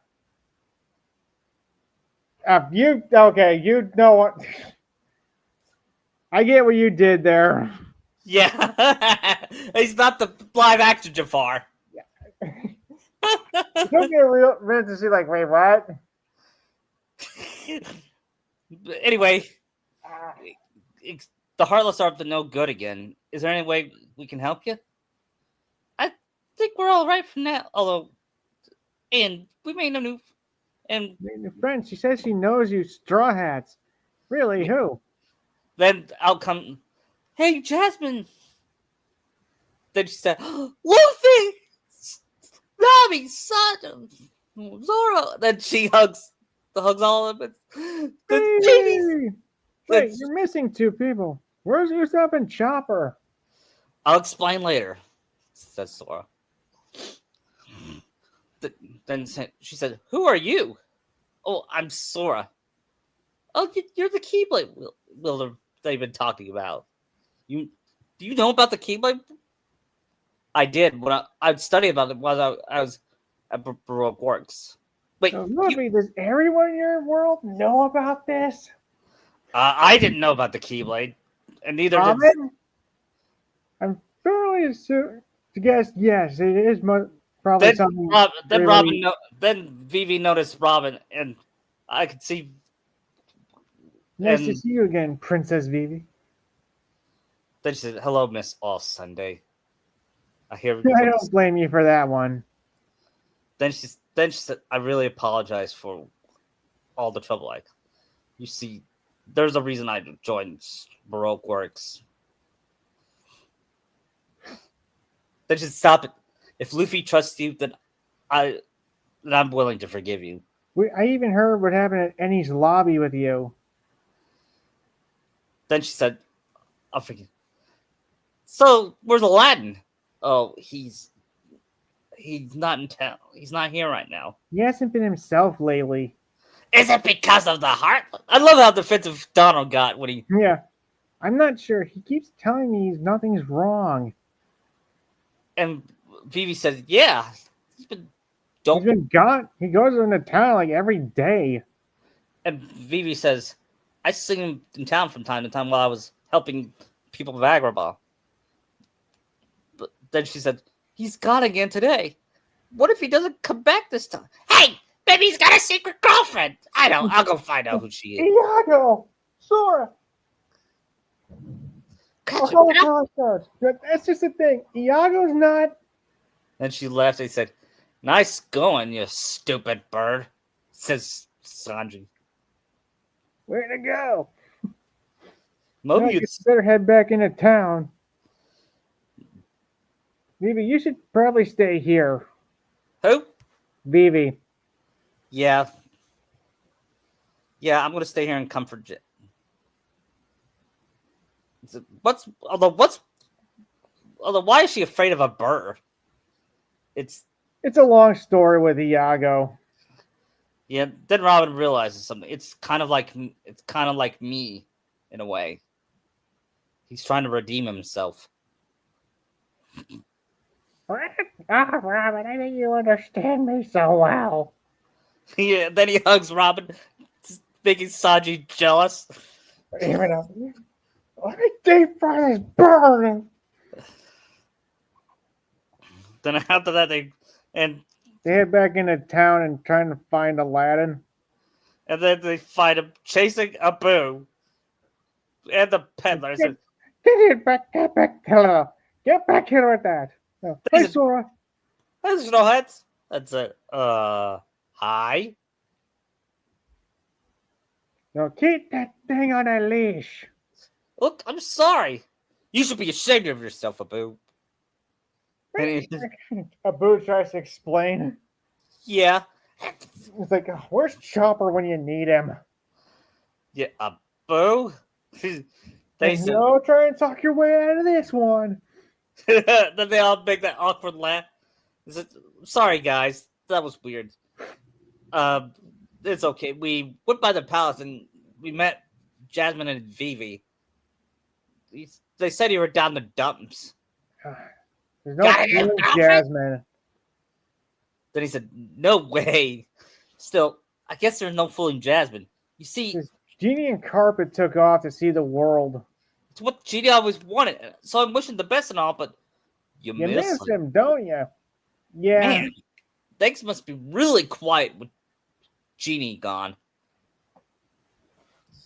You know what? I get what you did there. Yeah, he's not the live action Jafar. Don't get real to see like, wait, what? Anyway, the Heartless are up to no good again. Is there any way we can help you? I think we're all right for now. Although, and we made a new friend. She says she knows you, Straw Hats. Really? Who? Then out come, hey Jasmine. Then she said, Luffy, Nami, Sodom, Zoro. Then she hugs all of them. Hey! Wait, you're missing two people. Where's Usopp and Chopper? I'll explain later, says Sora. Then she said, "Who are you?" "Oh, I'm Sora." "Oh, you're the Keyblade wielder they've been talking about. Do you know about the Keyblade?" I did when I'd study about it while I was at Baroque Works. Wait, so, Luffy, does everyone in your world know about this? I didn't know about the Keyblade, and neither Robin? did. I'm fairly to guess yes, it is probably something. Then Robin, then Vivi noticed Robin, and I could see. Nice to see you again, Princess Vivi. Then she said, "Hello, Miss All Sunday. I hear." I don't blame you for that one. Then she said, "I really apologize for all the trouble. Like, you see, there's a reason I joined Baroque Works." Then she said, "Stop it. If Luffy trusts you, then I'm willing to forgive you." I even heard what happened at Ennie's lobby with you. Then she said, "I'll forgive." So where's Aladdin? Oh, he's not in town. He's not here right now. He hasn't been himself lately. Is it because of the heart? I love how defensive Donald got when he. Yeah, I'm not sure. He keeps telling me nothing's wrong. And Vivi says, "Yeah, he's been gone. He goes into town like every day." And Vivi says, "I see him in town from time to time while I was helping people with Agrabah." But then she said, "He's gone again today. What if he doesn't come back this time?" Hey, maybe he's got a secret girlfriend. I don't. I'll go find out who she is. Iago, Sora. That's just the thing. Iago's not. Then she laughed and said, "Nice going, you stupid bird," says Sanji. Way to go. Mobius better head back into town. Vivi, you should probably stay here. Who? Vivi. Yeah, I'm gonna stay here and comfort Jet. Although why is she afraid of a bird? It's a long story with Iago. Yeah, then Robin realizes something. It's kind of like me in a way. He's trying to redeem himself. Ah, Robin, I think you understand me so well. Yeah, then he hugs Robin, making Sanji jealous. Even though, let me deep fry this burger. Then after that, they head back into town and trying to find Aladdin. and then they find him chasing Abu and the peddler. Get back here. Get back here with that. Hey, Sora. There's no heads. That's it. Hi. No, keep that thing on a leash. Look, I'm sorry. You should be ashamed of yourself, Abu. Abu tries to explain. Yeah. It's like, where's Chopper when you need him? Yeah, Abu. No, try and talk your way out of this one. Then they all make that awkward laugh. Sorry, guys. That was weird. It's okay. We went by the palace and we met Jasmine and Vivi. They said you were down the dumps. There's no Jasmine. Then he said, no way. Still, I guess there's no fooling Jasmine. You see, Genie and Carpet took off to see the world. It's what Genie always wanted. So I'm wishing the best and all, but you miss him, don't you? Yeah. Man, things must be really quiet with Genie gone.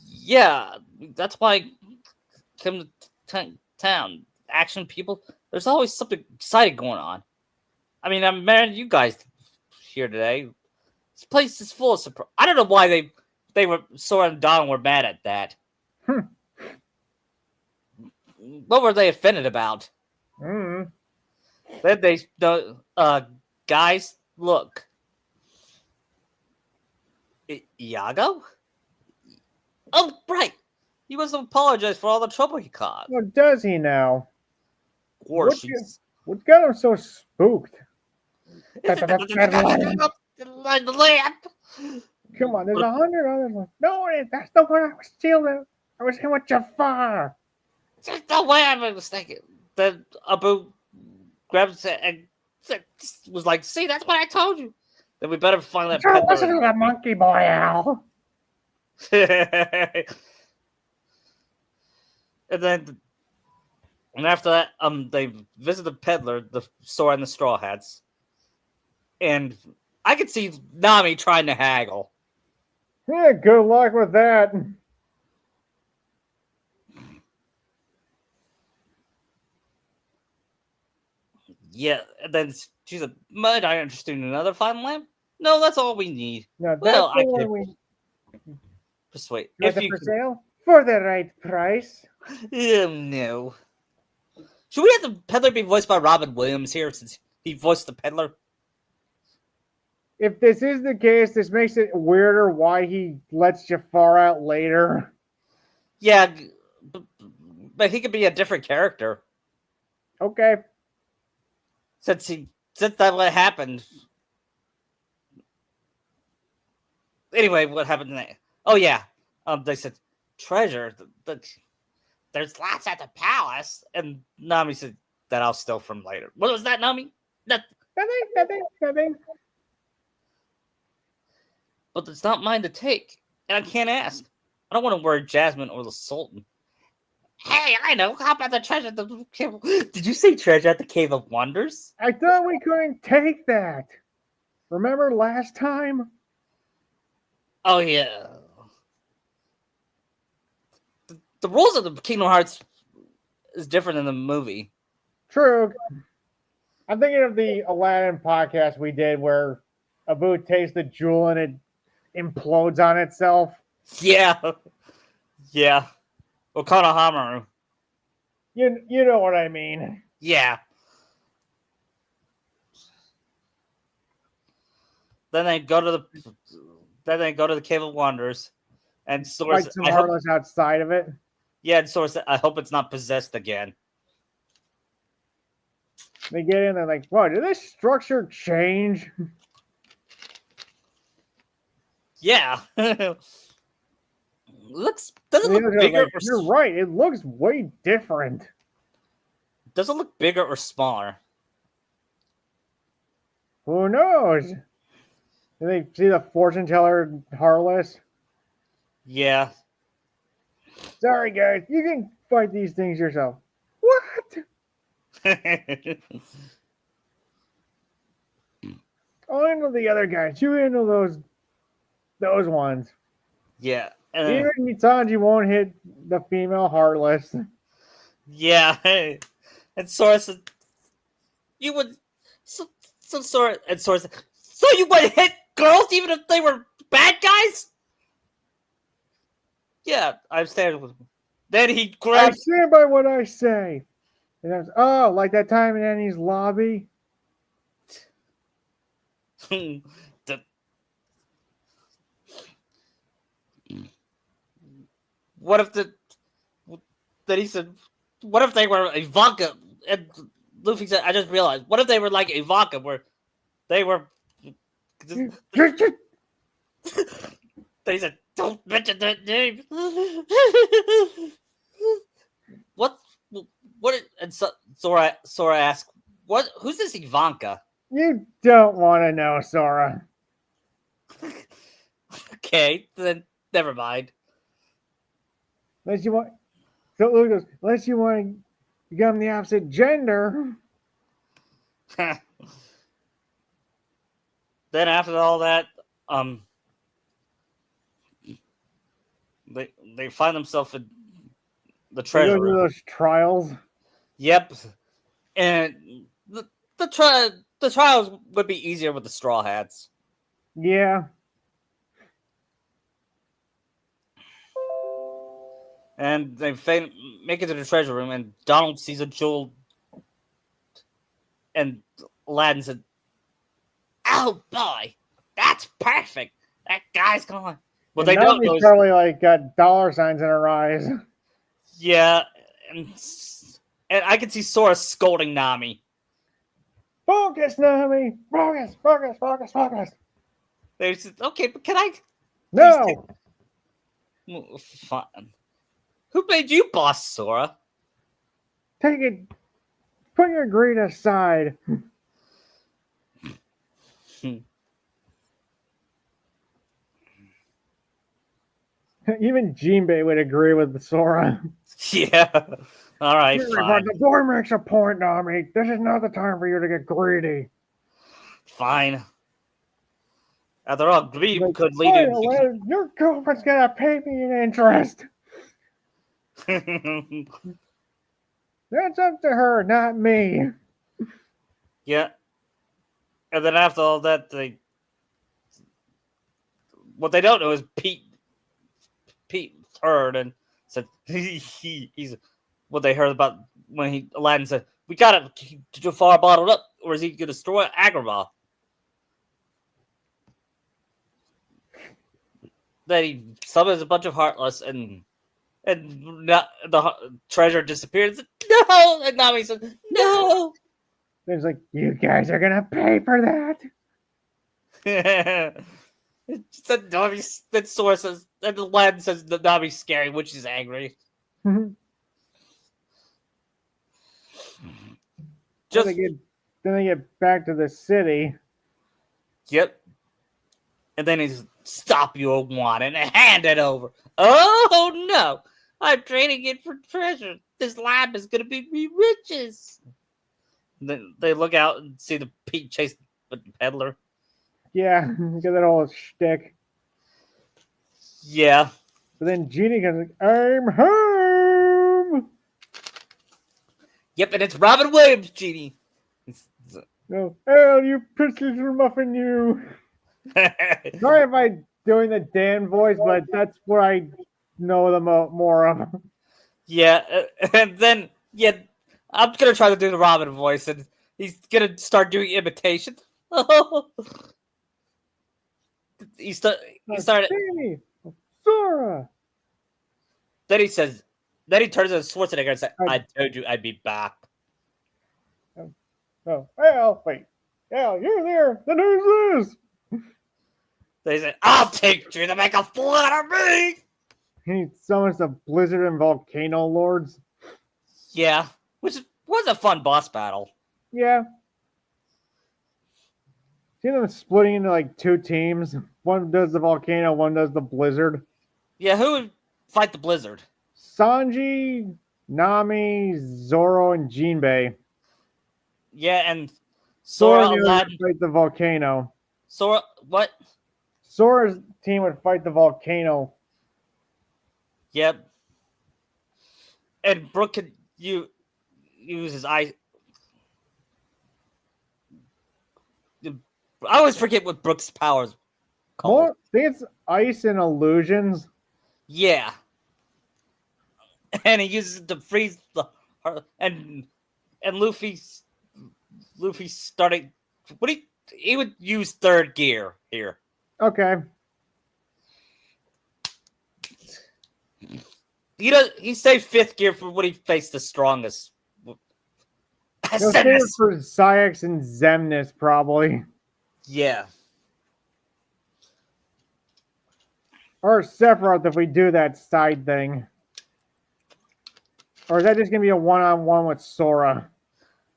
Yeah, that's why I came to town. Action people, there's always something exciting going on. I mean, I'm mad at you guys here today. This place is full of surprise. I don't know why they were Sora and Don were mad at that. What were they offended about? Then guys, look. Iago? Oh, right. He must apologize for all the trouble he caused. Well, does he now? Of course. What got him so spooked? Come on, there's 100 others. No, that's the one I was stealing. I was here with Jafar. There's no way I'm mistaken. Then Abu grabbed it and was like, see, that's what I told you. Then we better find that peddler. Listen to the monkey boy, Al. And after that, they visit the peddler, the Sora and the Straw Hats. And I could see Nami trying to haggle. Yeah, good luck with that. Yeah, and then she said, might I interest in another fine lamp? No, that's all we need. No, well, I can persuade. If you for sale? For the right price. No. Should we have the peddler be voiced by Robin Williams here since he voiced the peddler? If this is the case, this makes it weirder why he lets Jafar out later. Yeah, but he could be a different character. Okay. Since that what happened. Anyway, what happened next? Oh yeah, they said treasure. There's lots at the palace, and Nami said that I'll steal from later. What was that, Nami? Nothing. But it's not mine to take, and I can't ask. I don't want to worry Jasmine or the Sultan. Hey, I know. How about the treasure at the cave? Did you say treasure at the Cave of Wonders? I thought we couldn't take that. Remember last time? Oh, yeah. The rules of the Kingdom Hearts is different than the movie. True. I'm thinking of the Aladdin podcast we did where Abu takes the jewel and it implodes on itself. Yeah. Yeah. Okanohamaru. You know what I mean. Yeah. Then they go to the Cave of Wonders, and Sora says, Marla's outside of it. Yeah, and Sora said, I hope it's not possessed again. They get in, they're like, whoa, did this structure change? Yeah. Doesn't look bigger. Like, you're right. It looks way different. Does it look bigger or smaller? Who knows? Did they see the fortune teller Heartless? Yeah. Sorry, guys. You can fight these things yourself. What? I'll handle the other guys. You handle those ones. Yeah. Even Mitsanji won't hit the female Heartless. Yeah. And Sora said, you would. So Sora. And Sora said, so you would hit girls even if they were bad guys? Yeah, I'm standing with him. Then he I grabbed. stand by what I say. And I was, like that time in Annie's lobby. the, what if the. Then he said, what if they were Ivanka? And Luffy said, I just realized, what if they were like Ivanka, where they were. Then he said, don't mention that name. What? And Sora asked, "What? Who's this Ivanka?" You don't want to know, Sora. Okay, then never mind. Unless you want. So Luke goes, unless you want to become the opposite gender. Then after all that, they find themselves in the They treasure go through room. those trials. Yep, and the trials would be easier with the Straw Hats. Yeah. And they make it to the treasure room, and Donald sees a jewel, and Aladdin said, "Oh boy, that's perfect. That guy's gone." What they don't know Nami's is, probably like got dollar signs in her eyes. yeah, and I can see Sora scolding Nami. Focus, Nami! Focus, focus, focus, focus! They said, "Okay, but can I?" No! Fine. Who made you boss, Sora? Take it. Put your greed aside. Even Jinbei would agree with the Sora. Yeah. All right, But fine. the boy makes a point, Nami. This is not the time for you to get greedy. Fine. After all, greed Like, could lead you. Aladdin, your girlfriend's gonna pay me in interest. That's up to her, not me. Yeah. And then after all that, what they don't know is Pete heard and said he's what they heard about when Aladdin said, "We got it too far bottled up, or is he going to destroy Agrabah?" Then he summons a bunch of Heartless, and the treasure disappears. No, and Nami says, "No." It's like, you guys are gonna pay for that. Then Sora says, and Aladdin says that Nami's scary, which is angry. Just then they get back to the city. Yep. And then he's stop your wand and hand it over. Oh no! I'm trading it for treasure. This lab is gonna be me riches. Then they look out and see the Pete chase the peddler. Yeah, get that whole shtick. Yeah. But then Genie comes like, I'm home! Yep, and it's Robin Williams, Genie. No, hell, you princess muffin, you. Sorry if I'm doing the Dan voice, but that's what I know the more of. Yeah, and then, yeah, I'm going to try to do the Robin voice, and he's going to start doing imitations. he started. Genie, Sora. Then he says, then he turns to Schwarzenegger and says, I told you I'd be back. Oh, well, wait. Hell, you're there. Then who's this? Then he said, I'll take you to make a fool out of me. He summons the Blizzard and Volcano Lords. Yeah, which was a fun boss battle. Yeah. See them splitting into like two teams. One does the volcano, one does the blizzard. Yeah, who would fight the blizzard? Sanji, Nami, Zoro, and Jinbei. Yeah, and Sora Sora, and the others Aladdin. would fight the volcano. Sora, what? Sora's team would fight the volcano. Yep. And Brook could use his eye. I always forget what Brook's powers called. More, I think it's ice and illusions. Yeah. And he uses it to freeze the and Luffy's starting. What he would use third gear here. Okay. He saved fifth gear for when he faced the strongest. He'll save it for Syx and Xemnas, probably. Yeah. Or Sephiroth if we do that side thing. Or is that just going to be a one-on-one with Sora?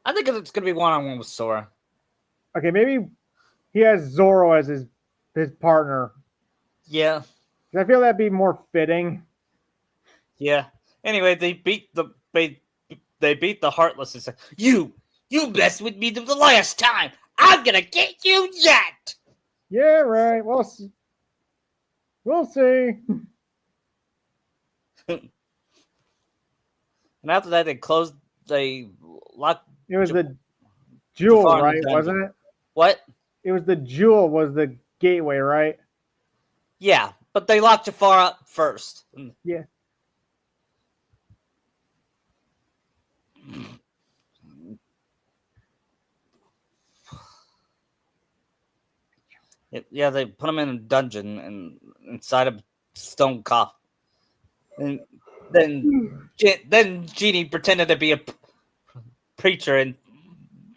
I think it's going to be one-on-one with Sora. Okay, maybe he has Zoro as his partner. Yeah. I feel that'd be more fitting. Yeah. Anyway, they beat the Heartless and said, You messed with me the last time. I'm gonna get you yet. Yeah, right. We'll see. And after that, they locked. It was the jewel, Jafar in the right? dungeon. Wasn't it? What? It was the jewel was the gateway, right? Yeah, but they locked Jafar up first. Yeah. Yeah, they put him in a dungeon and inside a stone coffin. And then Genie pretended to be a preacher and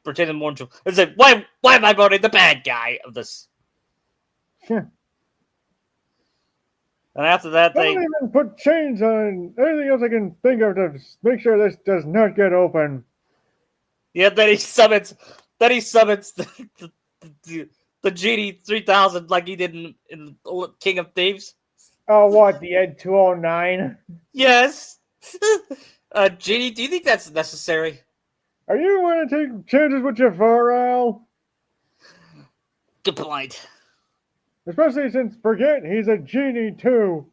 pretended more to. And said, "Why am I voting the bad guy of this?" And after that, Don't even put chains on anything else I can think of to make sure this does not get open. Yeah, then he summons the Genie 3000 like he did in King of Thieves. Oh, what? The Ed 209? Yes. Genie, do you think that's necessary? Are you going to take chances with Jafar, Al? Good point. Especially since, forget, he's a genie, too.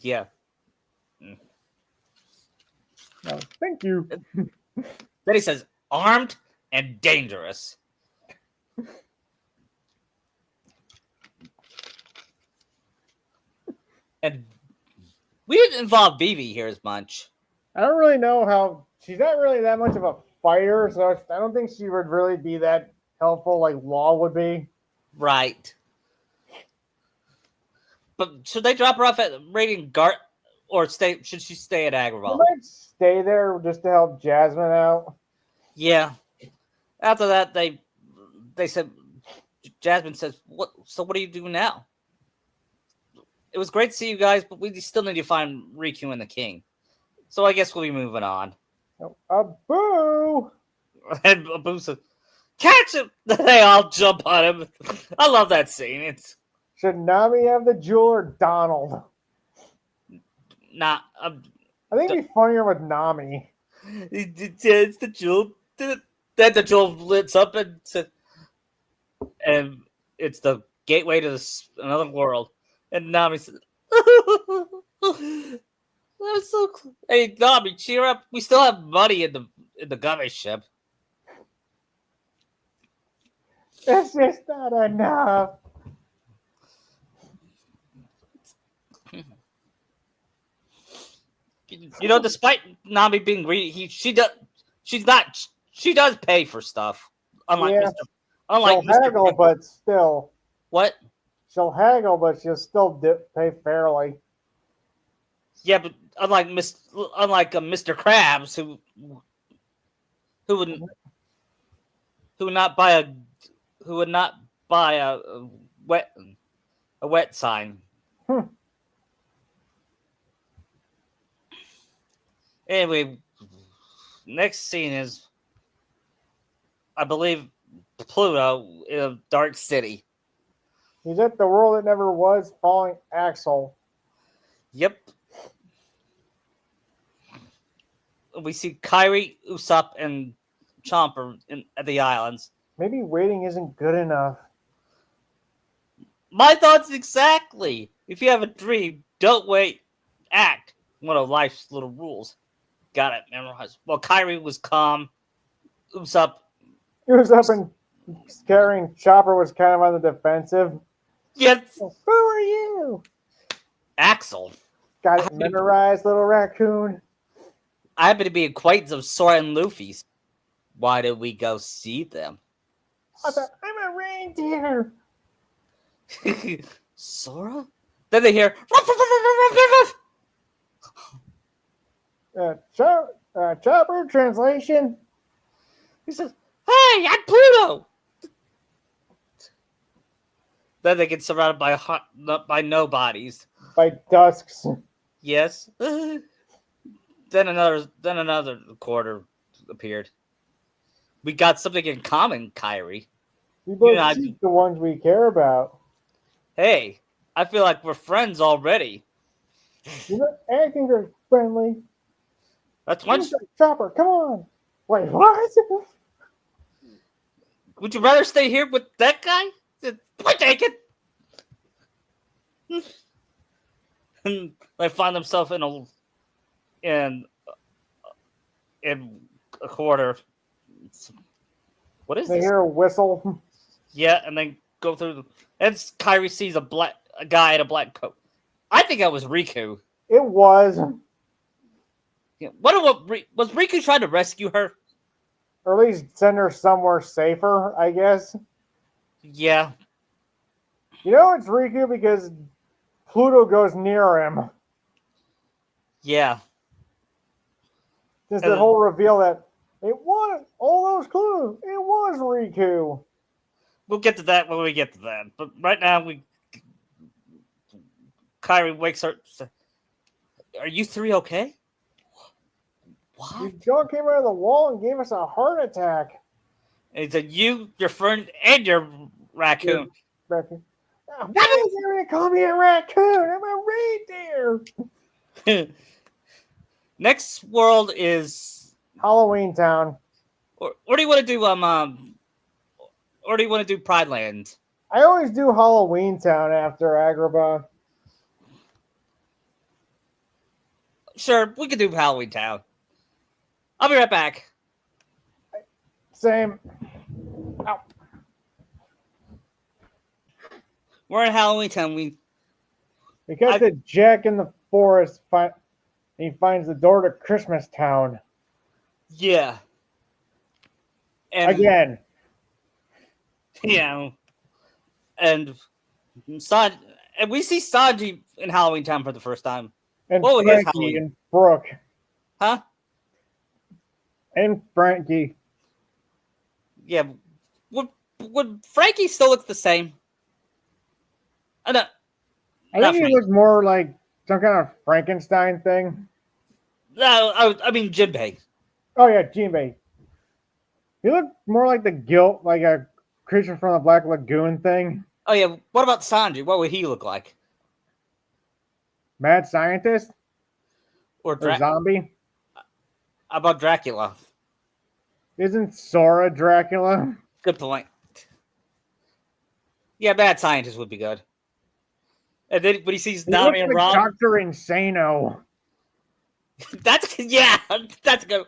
Yeah. No, thank you. Then he says, armed and dangerous. And we didn't involve Vivi here as much. I don't really know how... She's not really that much of a fighter, so I don't think she would really be that helpful like Law would be. Right. But should they drop her off at Radiant Guard, or should she stay at She Agrabah? might stay there just to help Jasmine out. Yeah. After that, they said, Jasmine says, "What? So what do you do now? It was great to see you guys, but we still need to find Riku and the King. So I guess we'll be moving on." Boo! And Abu says, "Catch him!" They all jump on him. I love that scene. Should Nami have the jewel or Donald? Not. I think it'd be funnier with Nami. It's the jewel. Then the jewel lights up and it's the gateway to another world. And Nami says, "That's so cool. Hey, Nami, cheer up. We still have money in the gummy ship." It's just not enough. You know, despite Nami being greedy, she does pay for stuff. Unlike Yeah. unlike She'll haggle, but still. What? She'll haggle, but she'll still pay fairly. Yeah, but unlike Mr. Krabs, who would not buy a wet sign. Anyway, next scene is, I believe, Pluto in a dark city. He's at the world that never was, following Axel. Yep. We see Kyrie, Usopp, and Chomper at the islands. Maybe waiting isn't good enough. My thoughts exactly. If you have a dream, don't wait. Act. One of life's little rules. Got it memorized. Well, Kyrie was calm. Usopp. Usopp and carrying Chopper was kind of on the defensive. Yes. Who are you? Axel. Got it memorized, little raccoon. I happen to be acquaintance of Sora and Luffy's. Why did we go see them? I'm a reindeer. Sora? Then they hear. Chopper translation. He says, "Hey, I'm Pluto." Then they get surrounded by nobodies. By dusks. Yes. Then another quarter appeared. We got something in common, Kyrie. We both seek the ones we care about. Hey, I feel like we're friends already. You're not acting very friendly. That's one. Chopper, come on. Wait, what? Would you rather stay here with that guy? Point taken. And they find themselves in a quarter. What is They this? hear a whistle. Yeah, and then go through. And Kyrie sees a guy in a black coat. I think that was Riku. It was. Yeah. Was Riku trying to rescue her? Or at least send her somewhere safer, I guess. Yeah. You know it's Riku because Pluto goes near him. Yeah. Just the whole reveal that it was all those clues. It was Riku. We'll get to that when we get to that. But right now, Kyrie wakes her. Are you three okay? What? Your dog came out of the wall and gave us a heart attack. And he said, "You, your friend, and your raccoon." Raccoon. Why is everyone call me a raccoon? I'm a reindeer. Next world is Halloween Town. Or do you want to do or do you want to do Pride Land? I always do Halloween Town after Agrabah. Sure, we can do Halloween Town. I'll be right back. Same. Ow. We're in Halloween Town. We got the Jack in the forest. He finds the door to Christmas Town. Yeah. And, again. Yeah. And we see Sanji in Halloween Town for the first time. And oh, Frankie and Brooke. Huh? And Frankie. Yeah. Would Frankie still look the same? I think he looks more like some kind of Frankenstein thing. No, I mean Jinbei. Oh yeah, Jinbei. He looked more like the guilt, like a creature from the Black Lagoon thing. Oh yeah, what about Sanji? What would he look like? Mad scientist? Or zombie? How about Dracula? Isn't Sora Dracula? Good point. Yeah, mad scientist would be good. And then when he sees Nami and Rob, Dr. Insano. That's good.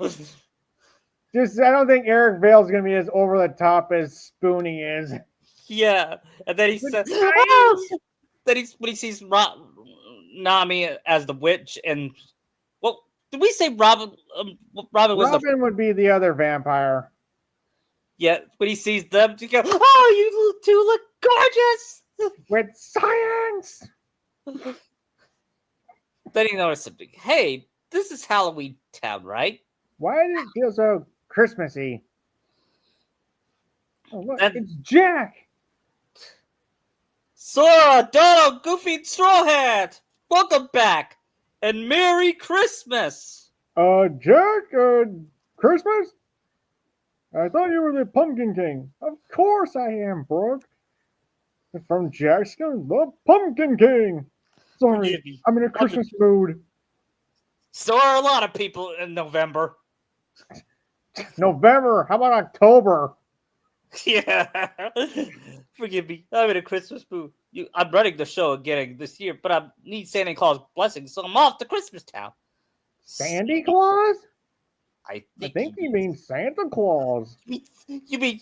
Just, I don't think Eric Vale's gonna be as over the top as Spoonie is. Yeah, and then he says, when he sees Nami as the witch, and did we say Robin? Robin would be the other vampire. Yeah, when he sees them, he goes, "Oh, you two look gorgeous with science." Then he noticed something. Hey, this is Halloween Town, right? Why does it feel so Christmassy? Oh, look, it's Jack. Sora, Donald, Goofy, and Straw Hat. Welcome back, and Merry Christmas. Jack, Christmas? I thought you were the Pumpkin King. Of course I am, Brooke. From Jackson, the Pumpkin King. Sorry, Forgive me. I'm in a Christmas mood. So are a lot of people in November. November, how about October? Yeah. Forgive me. I'm in a Christmas mood. I'm running the show again this year, but I need Santa Claus blessings, so I'm off to Christmas Town. Sandy Claus? I I think, think you mean Santa Claus. you mean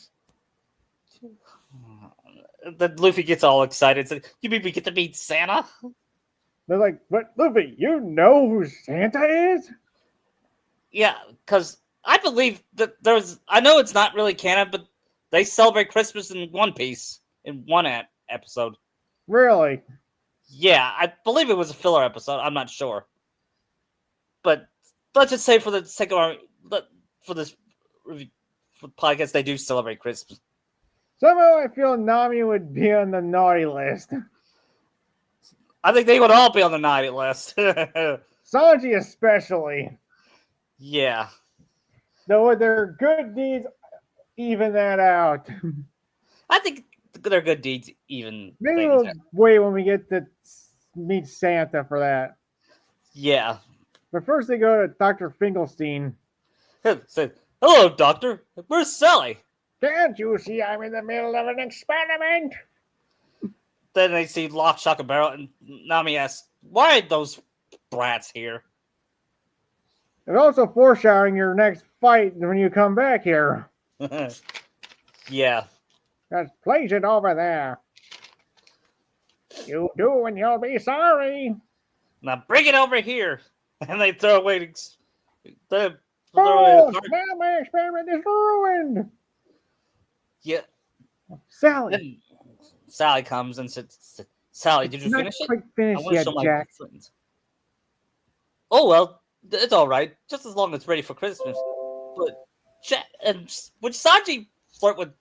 then Luffy gets all excited. Said, "You mean we get to meet Santa?" They're like, but Luffy, you know who Santa is? Yeah, because I believe that there's. I know it's not really canon, but they celebrate Christmas in One Piece in one episode. Really? Yeah, I believe it was a filler episode. I'm not sure, but let's just say for the sake of for this podcast, they do celebrate Christmas. Somehow I feel Nami would be on the naughty list. I think they would all be on the naughty list. Sanji especially. Yeah. Though their good deeds even that out. I think their good deeds even. Maybe we'll out. wait when we get to meet Santa for that. Yeah. But first they go to Dr. Finkelstein. Said, "Hello, Doctor. Where's Sally?" Can't you see I'm in the middle of an experiment? Then they see Lock, Shock, and Barrel, and Nami asks, "Why are those brats here?" It's also foreshadowing your next fight when you come back here. Yeah. Just place it over there. You do and you'll be sorry. Now bring it over here. And they throw away the Oh, now my experiment is ruined. Yeah. Sally. Then Sally comes and says, "Sally, did you Not finish it?" quite finished wanna yet, show my Jack. friends." "Oh, well, it's all right. Just as long as it's ready for Christmas." But would Sanji flirt with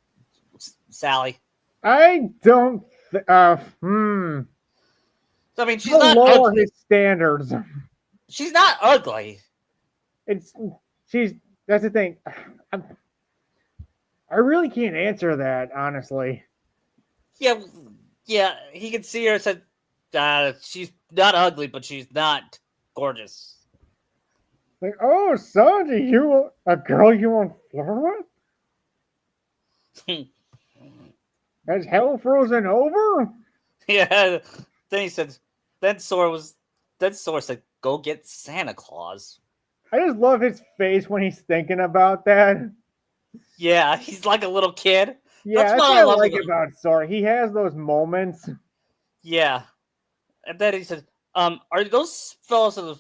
Sally? I don't. I mean, she's not lower ugly. his standards. She's not ugly. That's the thing. I really can't answer that honestly. Yeah, he could see her and said, she's not ugly, but she's not gorgeous. Like, oh, Sanji, a girl you won't flirt with? Has hell frozen over? Yeah. Then Sora said, "Go get Santa Claus." I just love his face when he's thinking about that. Yeah, he's like a little kid. Yeah, that's what what I love like about- about Sora. He has those moments. Yeah. And then he said, "Are those fellows in the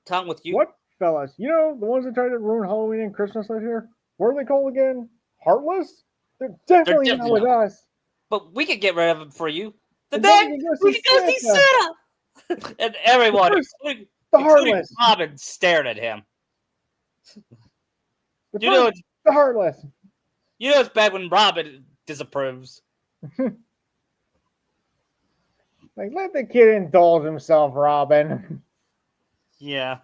town with you?" What fellas? You know, the ones that tried to ruin Halloween and Christmas last year? What are they called again? Heartless? They're definitely not definitely with us. But we could get rid of them for you. And Then then we we could go see Santa. And everyone, including Heartless. Robin, stared at him. The You know, Heartless. it's bad when Robin disapproves. Like, let the kid indulge himself, Robin. Yeah.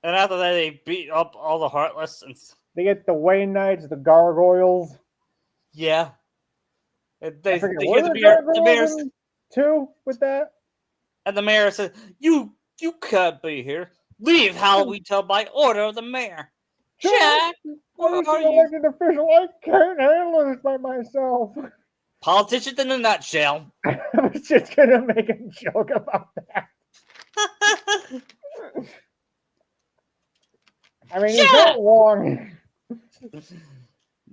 And after that, they beat up all the Heartless. And They get the Wayne Knights, the Gargoyles. yeah. And they I forget, hear were the there mayor, Gargoyles too with that? and the mayor says, You can't be here. Leave Halloween Town by order of the mayor. Jack, where I'm are an you? elected official. I can't handle this by myself. Politicians in a nutshell. I was just gonna make a joke about that. I mean, he's not wrong.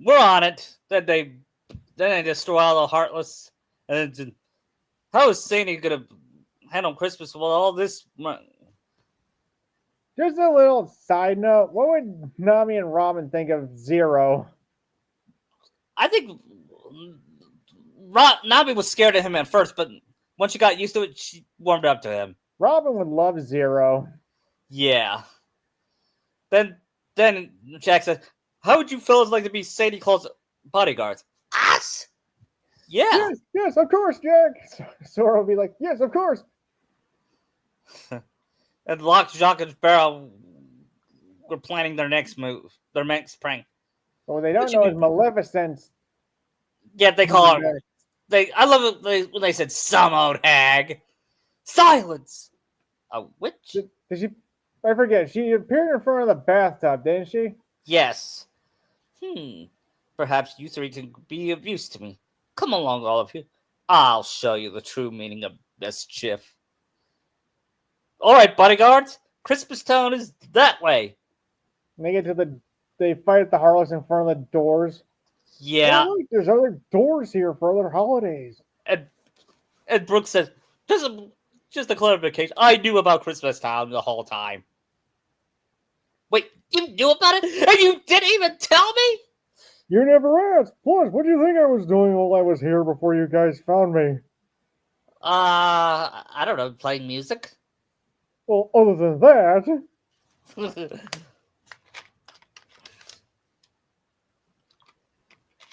We're on it. Then they destroy all the Heartless. And then, how is Santa gonna handle Christmas with all this? Just a little side note. What would Nami and Robin think of Zero? I think Nami was scared of him at first, but once she got used to it, she warmed up to him. Robin would love Zero. Yeah. Then Jack said, "How would you fellas like to be Santa Claus bodyguards?" Us? Yeah. Yes, of course, Jack. Sora will be like, yes, of course. And Lock, Jock, and Sparrow were planning their next move, their next prank. But what they don't Which know you is Maleficent's Yeah, they call her. I love it when they said some old hag. Silence. A witch? Did she? I forget. She appeared in front of the bathtub, didn't she? Yes. Perhaps you three can be of use to me. Come along, all of you. I'll show you the true meaning of mischief. All right, bodyguards. Christmas Town is that way. And they get to they fight the Harlots in front of the doors. Yeah. Oh, look, there's other doors here for other holidays. And Brooks says, just a clarification. I knew about Christmas Town the whole time. Wait, you knew about it? And you didn't even tell me? You never asked. Plus, what do you think I was doing while I was here before you guys found me? I don't know, playing music? Well, other than that...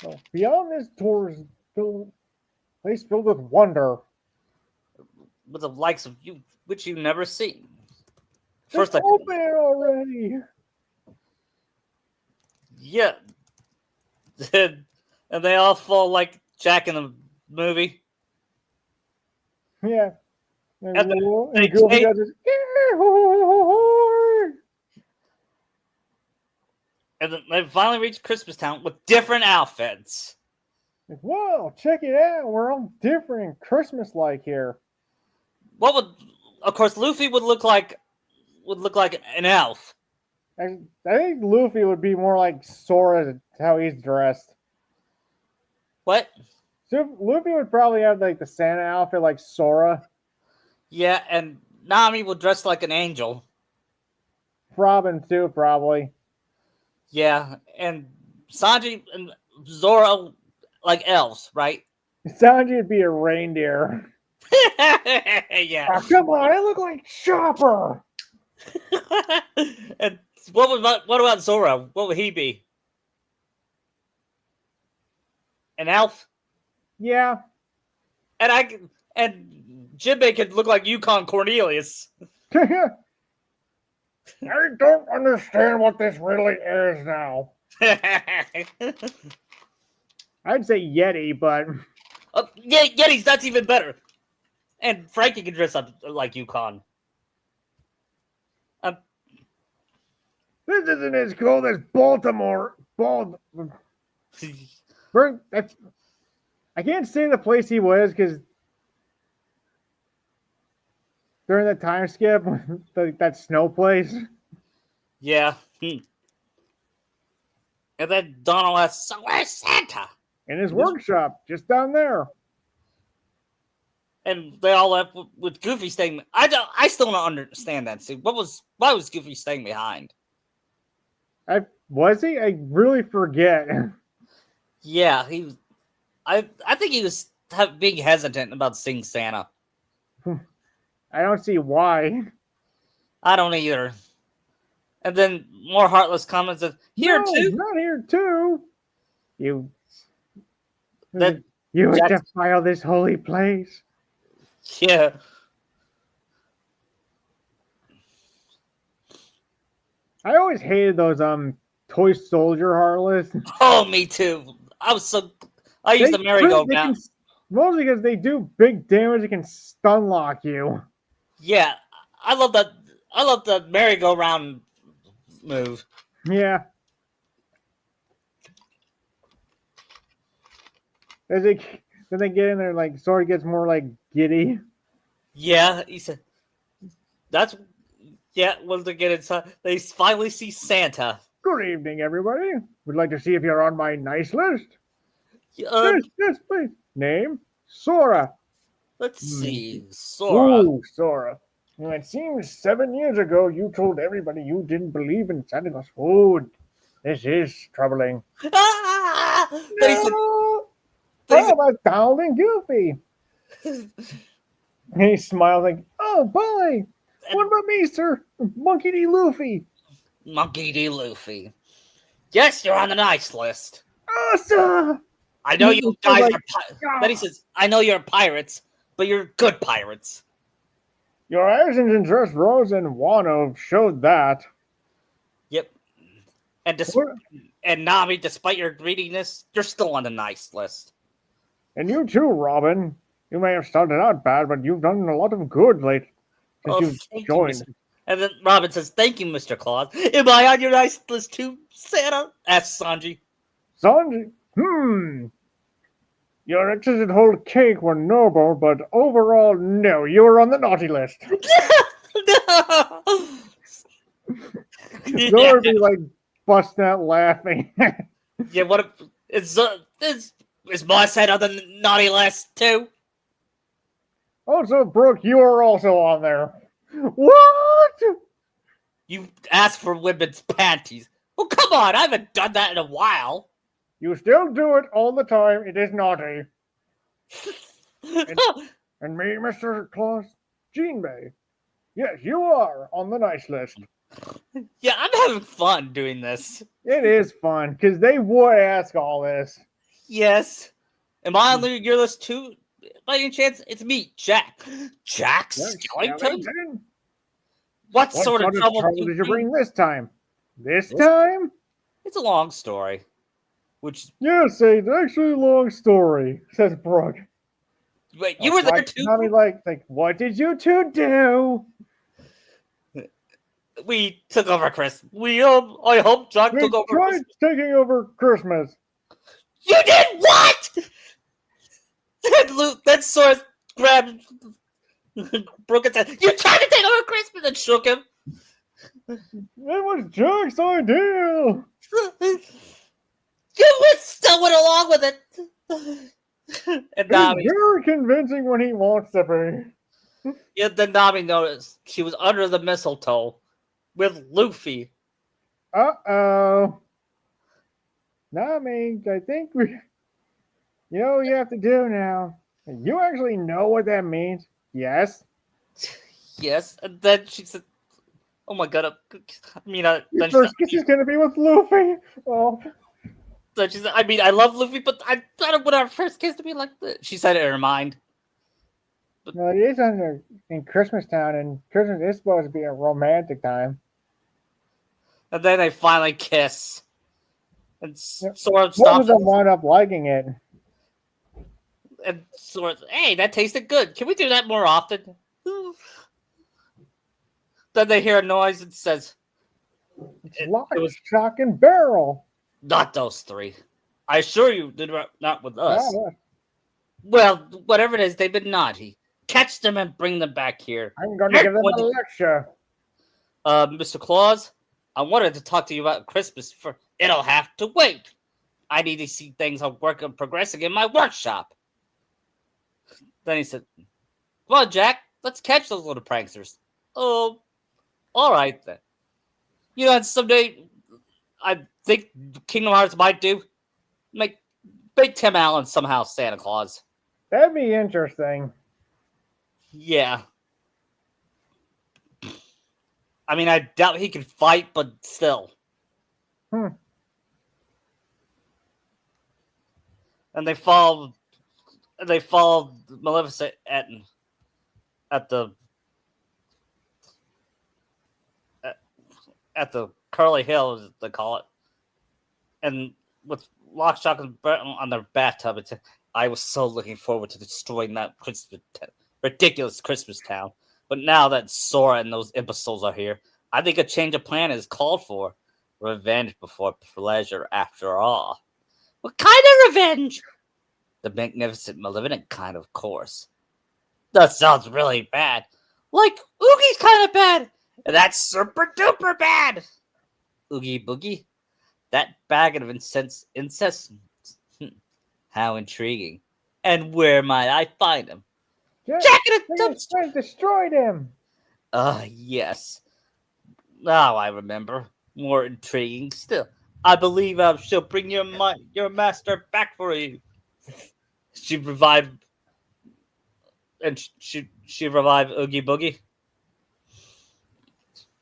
Well, beyond this door is a place filled with wonder. With the likes of you, which you never see. First, open it already. Yeah. And they all fall like Jack in the movie. Yeah. And they Goofy does this. And then they finally reach Christmas Town with different outfits. Like, whoa, check it out. We're all different and Christmas-like here. What would, of course, Luffy would look like an elf. I think Luffy would be more like Sora, how he's dressed. What? So Luffy would probably have like the Santa outfit like Sora. Yeah, and Nami would dress like an angel. Robin too, probably. Yeah, and Sanji and Zoro like elves, right? Sanji would be a reindeer. Yeah. Oh, come on, I look like Chopper. And what about Zoro? What would he be? An elf? Yeah. And Jinbei could look like Yukon Cornelius. I don't understand what this really is now. I'd say Yeti, but Yeti's that's even better. And Frankie can dress up like Yukon. This isn't as cold as Baltimore. I can't say the place he was because during the time skip, that snow place. Yeah. And then Donald asks, "So where's Santa?" In his workshop, just down there. And they all left with Goofy staying. I still don't understand that. See, why was Goofy staying behind? Was he? I really forget. Yeah, he was. I think he was being hesitant about seeing Santa. I don't see why. I don't either. And then more heartless comments of here too. Not here too. You would defile this holy place. Yeah. I always hated those toy soldier heartless. Oh, me too. I used the merry-go-round. Mostly because they do big damage. They can stun lock you. Yeah, I love that. I love the merry-go-round move. Yeah. Then they get in there, like, sort of gets more, like, giddy. Yeah, he said, once they get inside, they finally see Santa. Good evening, everybody. Would like to see if you're on my nice list. Yes, please. Name? Sora. Let's see. Sora. Ooh, Sora. Well, it seems 7 years ago you told everybody you didn't believe in Santa Claus. Oh, this is troubling. Ah! No! How about Donald and Goofy? And he smiles like, oh, boy. What about me, sir? Monkey D. Luffy. Monkey D. Luffy. Yes, you're on the nice list. Awesome. I know you guys are Then he says, I know you're pirates, but you're good pirates. Your actions in Dressrosa and Wano showed that. Yep. And Nami, despite your greediness, you're still on the nice list. And you too, Robin. You may have started out bad, but you've done a lot of good since Oh, you've thank you, joined. Mr. And then Robin says, "Thank you, Mr. Claus. Am I on your nice list too, Santa?" asks Sanji. Sanji, your exes at Whole Cake were noble, but overall, no, you were on the naughty list. No. Zora would be like busting out laughing. Yeah, what is my side on the naughty list too? Also, Brooke, you are also on there. What? You asked for women's panties. Oh, come on, I haven't done that in a while. You still do it all the time. It is naughty. And me, Mr. Claus, Jean Bay. Yes, you are on the nice list. Yeah, I'm having fun doing this. It is fun because they would ask all this. Yes. Am I on your list too? By any chance, it's me, Jack. Jack Skellington? What sort of trouble did you bring this time? This time? It's a long story. Which yes, it's actually a long story, says Brooke. Wait, you were there too? Tommy, like, what did you two do? We took over Christmas. I hope Jack took over Christmas. Taking over Christmas. You did what? Then Sora grabbed Brooke and said, "You tried to take over Christmas," and shook him. That was Jack's idea. You still went along with it. And Nami, he's very convincing when he wants to be. Yeah, then Nami noticed she was under the mistletoe with Luffy. Uh-oh. Nami, I think you know what you have to do now. You actually know what that means? Yes. Yes, and then she said, "Oh my god!" Your first kiss is gonna be with Luffy. Oh. So she said, I love Luffy, but I don't want our first kiss to be like this." She said it in her mind. No, it is in Christmas Town, and Christmas is supposed to be a romantic time. And then they finally kiss. And Sora stops. Most of them wind up liking it. And Sora, "Hey, that tasted good. Can we do that more often?" Then they hear a noise and says, "It's Lock, Shock, and Barrel." "Not those three. I assure you, they're not with us." Yeah. Well, whatever it is, they've been naughty. Catch them and bring them back here. I'm going to give them a lecture. Mr. Claus, I wanted to talk to you about Christmas. It'll have to wait. I need to see things are working progressing in my workshop. Then he said, "Come on, Jack. Let's catch those little pranksters." "Oh, all right then. You know, someday I think Kingdom Hearts might do. Make Tim Allen somehow Santa Claus." That'd be interesting. Yeah. I doubt he can fight, but still. And they follow Maleficent at the Curly Hill, as they call it, and with Lock, Shock, and Barrel on their bathtub. I was so looking forward to destroying that ridiculous Christmas town. But now that Sora and those imbeciles are here, I think a change of plan is called for. Revenge before pleasure, after all. What kind of revenge? The magnificent, malevolent kind, of course. That sounds really bad. Like Oogie's kind of bad. And that's super duper bad. Oogie Boogie? That bag of incest. How intriguing. And where might I find him? Jack in a dumpster! Destroyed him! Yes. Now I remember. More intriguing still. I believe I shall bring your master back for you. She revived. And she revived Oogie Boogie.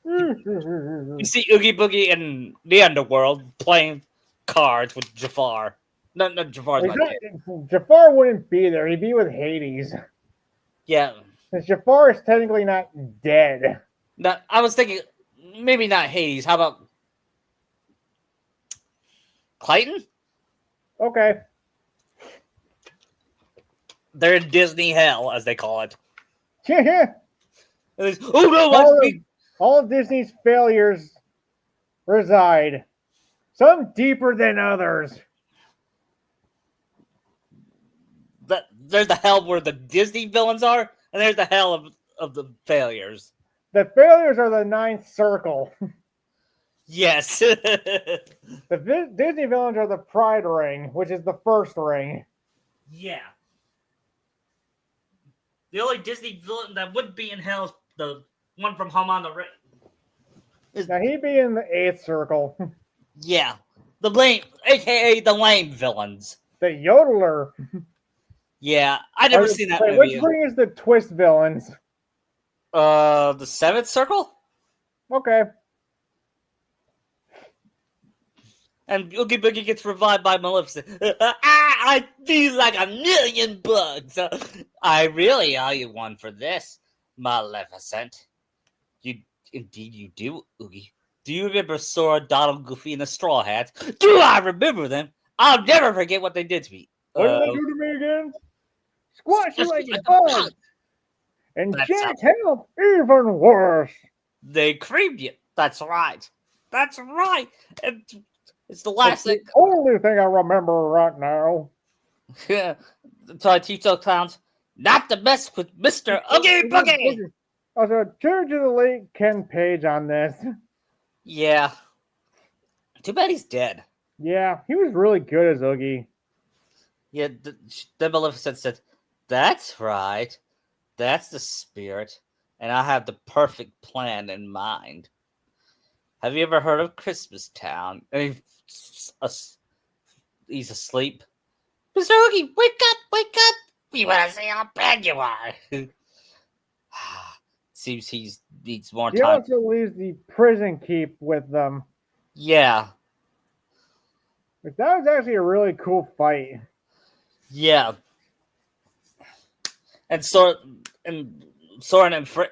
You see Oogie Boogie in the underworld playing cards with Jafar. No, Jafar's not dead. Jafar wouldn't be there. He'd be with Hades. Yeah. Since Jafar is technically not dead. No, I was thinking maybe not Hades. How about Clayton? Okay. They're in Disney hell, as they call it. Yeah. Oh no! All of Disney's failures reside, some deeper than others. There's the hell where the Disney villains are, and there's the hell of the failures. The failures are the ninth circle. Yes. The Disney villains are the Pride Ring, which is the first ring. Yeah. The only Disney villain that would be in hell is the one from Home on the Range. Now he'd be in the eighth circle. Yeah. The lame, aka the lame villains. The Yodeler. Yeah, I never seen that movie. Which ring is the twist villains? The seventh circle? Okay. And Oogie Boogie gets revived by Maleficent. I feel like $1,000,000. I really owe you one for this, Maleficent. Indeed you do, Oogie. Do you remember Sora, Donald, Goofy, and the Straw Hat? Do I remember them? I'll never forget what they did to me. What did they do to me again? Squash you like a bug. And Jack Hell, even worse. They creamed you. That's right. That's right. And it's the last thing. The only thing I remember right now. Yeah. So I teach those clowns not to mess with Mr. Oogie Boogie. Also, cheers to the late Ken Page on this. Yeah. Too bad he's dead. Yeah, he was really good as Oogie. Yeah, the Maleficent said, "That's right. That's the spirit. And I have the perfect plan in mind. Have you ever heard of Christmas Town?" And he's asleep. Mr. Oogie, wake up, wake up. We want to see how bad you are. Seems he needs more time. He also leaves the prison keep with them. Yeah. But that was actually a really cool fight. Yeah. And Soren and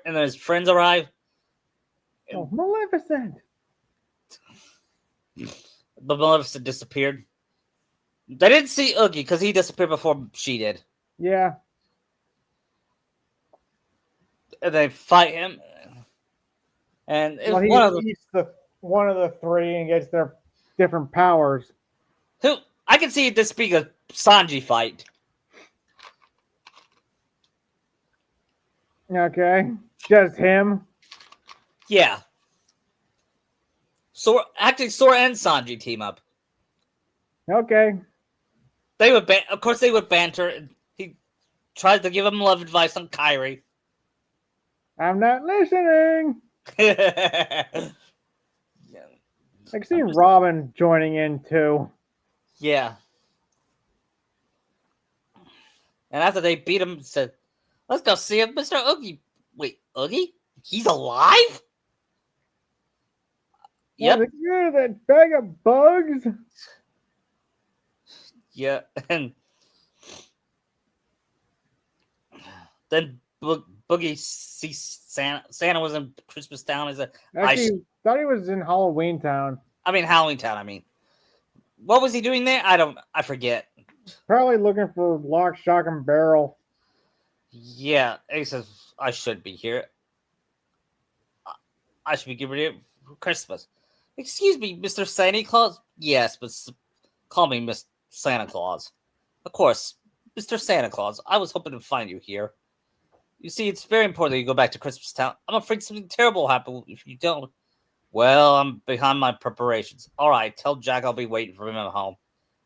his friends arrive. Oh, Maleficent! But Maleficent disappeared. They didn't see Oogie because he disappeared before she did. Yeah. And they fight him. And well, he eats one of the three and gets their different powers. I can see this being a Sanji fight. Okay. Just him? Yeah. Sora and Sanji team up. Okay. Of course they would banter. He tries to give him love advice on Kairi. I'm not listening. Yeah. I can see Robin joining in too. Yeah. And after they beat him, said, "Let's go see if Mr. Oogie." Wait, Oogie? He's alive? Yep. Yeah, that bag of bugs. Yeah, and then Boogie sees Santa. Santa was in Christmas Town. Actually, thought he was in Halloween Town. Halloween Town. What was he doing there? I forget. Probably looking for Lock, Shock, and Barrel. Yeah, he says, "I should be here. I should be getting ready for Christmas." "Excuse me, Mr. Santa Claus?" "Yes, but call me Miss Santa Claus." "Of course, Mr. Santa Claus. I was hoping to find you here. You see, it's very important that you go back to Christmas Town. I'm afraid something terrible will happen if you don't." "Well, I'm behind my preparations." "All right, tell Jack I'll be waiting for him at home.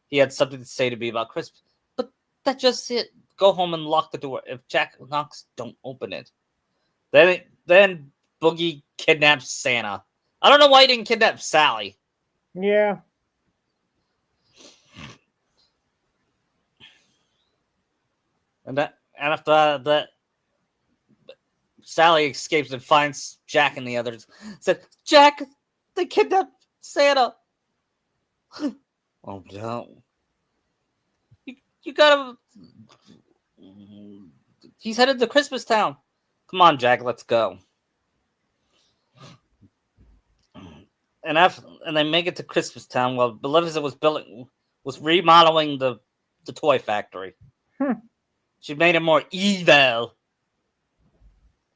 He had something to say to me about Christmas." "But that's just it. Go home and lock the door. If Jack knocks, don't open it." Then Boogie kidnaps Santa. I don't know why he didn't kidnap Sally. Yeah. And after that, Sally escapes and finds Jack and the others. Said, "Jack, they kidnapped Santa." "Oh no. You gotta. He's headed to Christmas Town. Come on, Jack, let's go." And they make it to Christmas Town while Maleficent was remodeling the toy factory. She made him more evil.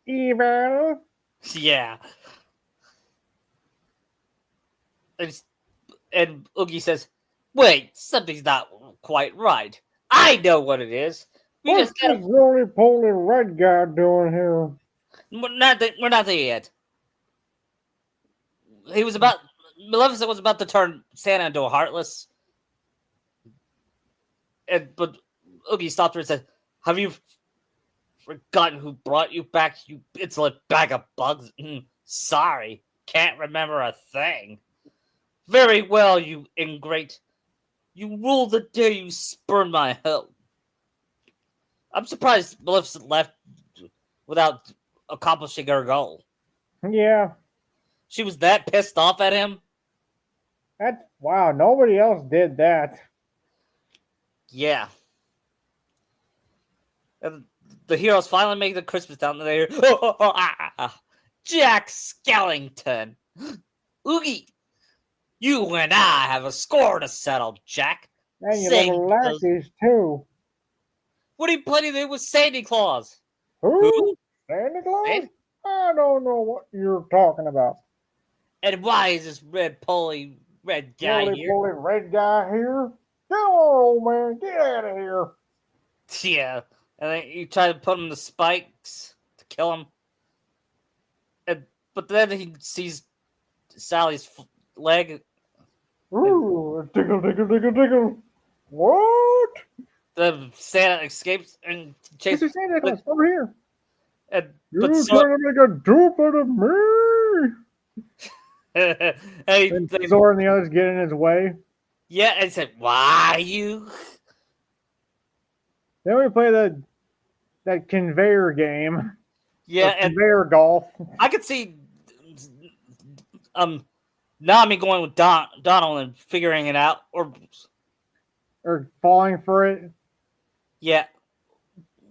Evil. Yeah. And Oogie says, "Wait, something's not quite right. I know what it is. We What's just gotta. this roly-poly red guy doing here? We're not there yet. He was about. Maleficent was about to turn Santa into a heartless, but Oogie stopped her and said, "Have you forgotten who brought you back? You insolent bag of bugs. Sorry, can't remember a thing. Very well, you ingrate. You rule the day you spurn my help." I'm surprised Maleficent left without accomplishing her goal. Yeah, She was that pissed off at him. that's wow. Nobody else did that. Yeah. And the heroes finally make the Christmas down there. Jack Skellington. Oogie, you and I have a score to settle, Jack. And you Sing little those- lackeys too. What are you planning to do with Santa Claus? Who? Santa Claus? Santa? I don't know what you're talking about. And why is this red guy here? Roly-poly red guy here? Come on, old man, get out of here. Yeah. And then you try to put him the spikes to kill him. But then he sees Sally's leg. Ooh, tickle, tickle, tickle, tickle. What? The Santa escapes and chases. Mr. Santa Claus, over here. But You're so, trying to make a dupe out of me. And and Zora and the others get in his way. yeah, and said, "Why you?" Then we play that conveyor game. Yeah, Or and conveyor golf. I could see Nami going with Donald and figuring it out, or Or falling for it. yeah,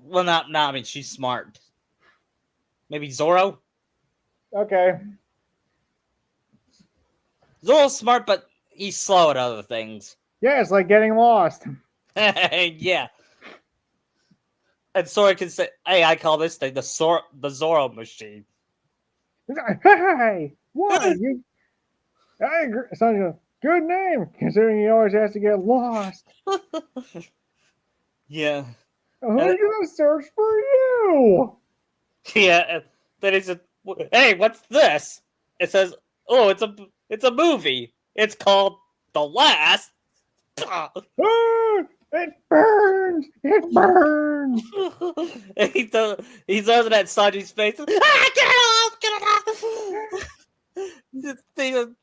well, not Nami. She's smart. Maybe Zoro. Okay. Zoro's smart, but he's slow at other things. Yeah, it's like getting lost. Yeah. And Sora can say, "Hey, I call this thing the Zoro machine." Hey, what? You? I agree. Sounds like a good name, considering he always has to get lost. Yeah. Who's gonna search for you? Yeah. And then he said, "Hey, what's this?" It says, "Oh, it's a movie. It's called The Last." Ah, it burns! It burns! And he throws it at Sanji's face. Ah, get off! Get off! This thing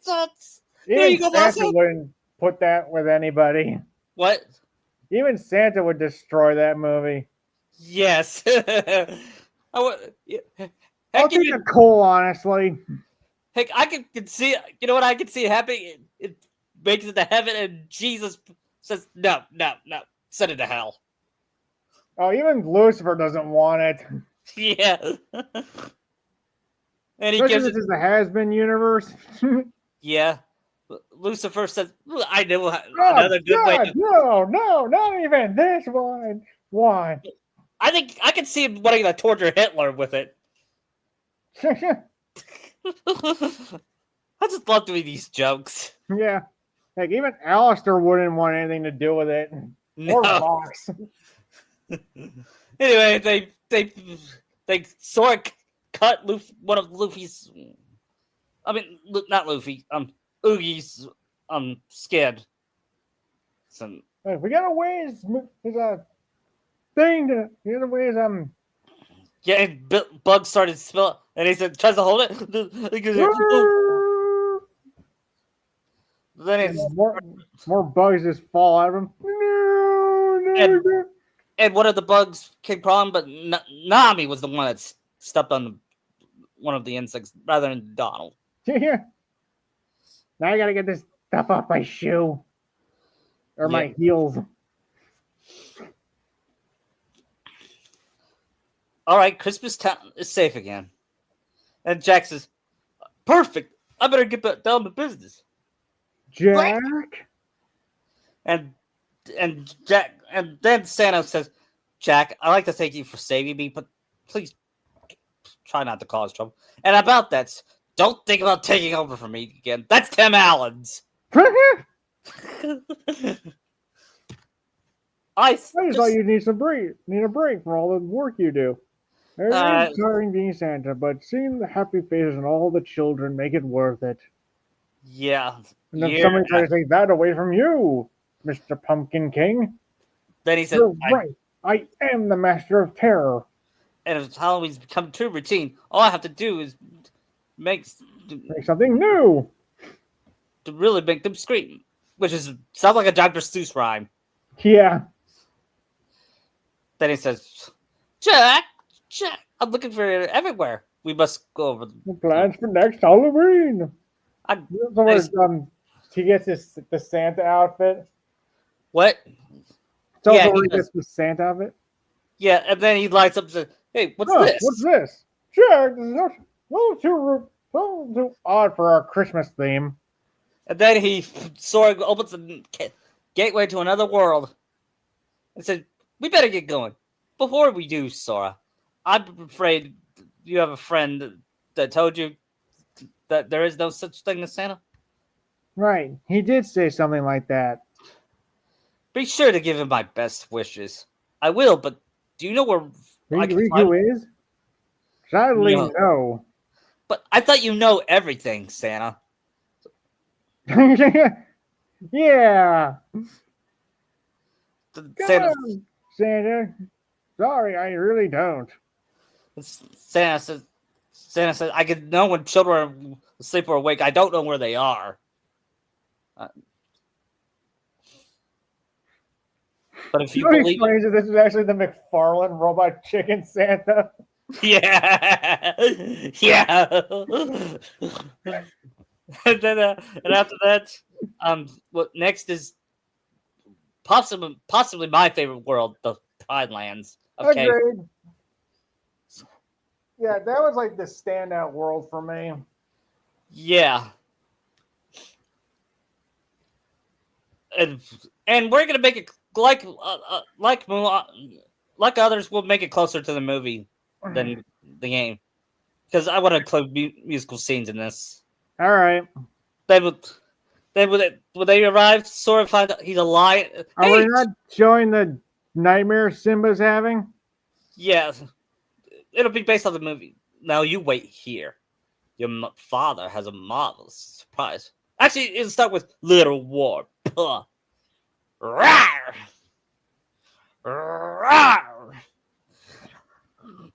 sucks. There you Even go, Santa Marcel. wouldn't put that with anybody. What? Even Santa would destroy that movie. Yes. Yeah. I'll Heck, take a coal, honestly. heck, I can see. You know what? I can see it happening. It makes it to heaven, and Jesus says, "No, no, no, send it to hell." Oh, even Lucifer doesn't want it. Yeah. And he Especially gives this it. is the has-been universe. Yeah. Lucifer says, "I know Oh, another good way." God, no, not even this one. Why? I think I can see him wanting to torture Hitler with it. I just love doing these jokes. Yeah. Like, even Alistair wouldn't want anything to do with it. Or No. Fox. Anyway, they sort of cut one of Luffy's. I mean, not Luffy. Oogie's skin. Some Like, we gotta ways. There's a thing to. The other ways, yeah, and Bug started to spill, and he said, tries to hold it. Then it's more bugs just fall out of him. No. and one of the bugs came problem, but Nami was the one that stepped on one of the insects rather than Donald. Yeah. Now I gotta get this stuff off my shoe. Or my heels. All right, Christmas Town is safe again. And Jack says, "Perfect. I better get down to business." Jack? And Jack, and then Santa says, Jack, I'd like to thank you for saving me, but please try not to cause trouble. And about that, don't think about taking over for me again. That's Tim Allen's. I I just thought you need a break from all the work you do. It is tiring being Santa, but seeing the happy faces on all the children make it worth it. Yeah. And then somebody tried to take that away from you, Mr. Pumpkin King. Then he said, "You're right. I am the master of terror." And if Halloween's become too routine, all I have to do is make something new to really make them scream, which sounds like a Dr. Seuss rhyme. Yeah. Then he says, Jack, I'm looking for it everywhere. We must go over the plans for next Halloween. He gets the Santa outfit. What? So yeah, he gets the Santa outfit. Yeah, and then he lights up and says, "Hey, what's this? What's this? Jack, this is a little too odd for our Christmas theme." And then Sora opens the gateway to another world and said, "We better get going. Before we do, Sora, I'm afraid you have a friend that told you that there is no such thing as Santa." Right. He did say something like that. Be sure to give him my best wishes. I will, but do you know where Riku is? Sadly, no. But I thought you know everything, Santa. Yeah. Santa. Sorry, I really don't. Santa says, I can know when children are asleep or awake. I don't know where they are. But if you believe it, this is actually the McFarlane Robot Chicken Santa. Yeah. Yeah. And then, and after that, what next is possibly my favorite world, the Pride Lands. Okay. Agreed. Yeah, that was like the standout world for me. Yeah. And we're gonna make it like others. We'll make it closer to the movie than the game, because I want to include musical scenes in this. All right. Then when they arrive, Sora finds out he's a lion. Are we not showing the nightmare Simba's having? Yeah, it'll be based on the movie. Now you wait here. Your father has a marvelous surprise. Actually, it'll start with Little War. Puh. Rawr! Rawr!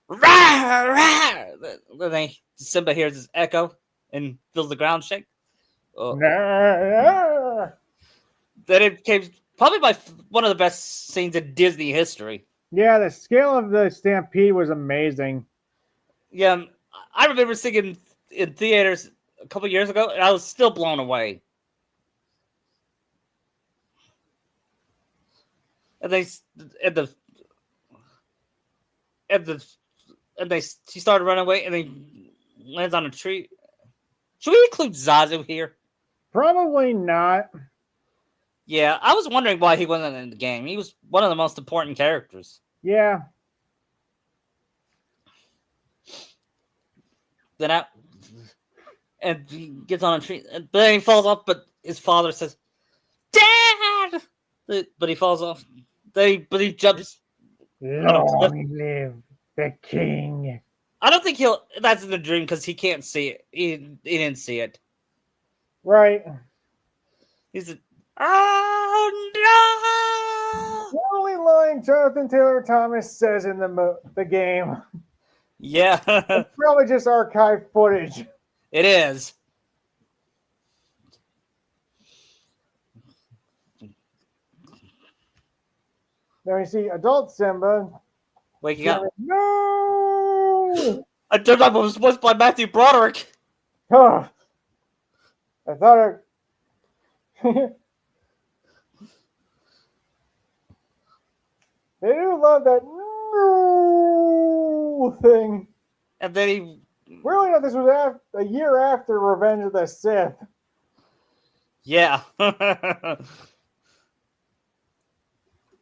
Rawr! Then Simba hears his echo and feels the ground shake. Then it came probably by one of the best scenes in Disney history. Yeah, the scale of the stampede was amazing. Yeah, I remember seeing in theaters a couple years ago, and I was still blown away. And she started running away, and he lands on a tree. Should we include Zazu here? Probably not. Yeah, I was wondering why he wasn't in the game. He was one of the most important characters. Yeah. And he gets on a tree, but then he falls off. But his father says, "Dad!" But he falls off. But he jumps. Long live the king. I don't think that's in the dream because he can't see it. He didn't see it. Right. He said, "Oh no!" The only line Jonathan Taylor Thomas says in the game. Yeah. It's probably just archived footage. It is. Now you see adult Simba waking up. No! I turned up was voiced by Matthew Broderick. Oh, I thought they do love that no thing. And then he really know this was a year after Revenge of the Sith. Yeah.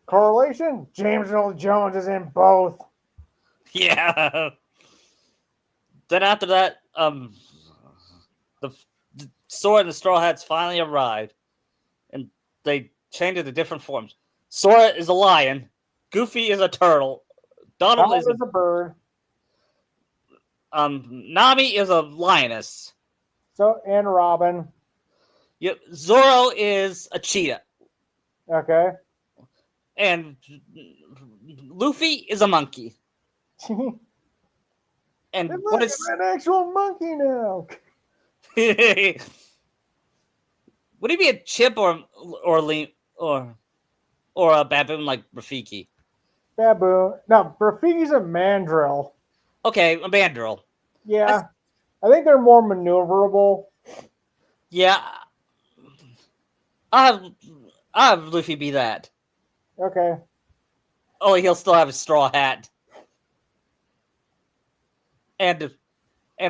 Correlation? James Earl Jones is in both. Yeah. Then after that, the Sora and the Straw Hats finally arrived, and they changed it to different forms. Sora is a lion. Goofy is a turtle. Donald Donald is is a bird. Nami is a lioness. So and Robin. Yep. Zoro is a cheetah, Okay. and Luffy is a monkey. And Look, what I'm is an actual monkey now. would he be a chip or a baboon like Rafiki? Baboon. No, Rafiki's a mandrill. Okay, a mandrill. Yeah. I think they're more maneuverable. Yeah, I'll have Luffy be that. Okay. Oh, he'll still have his straw hat. And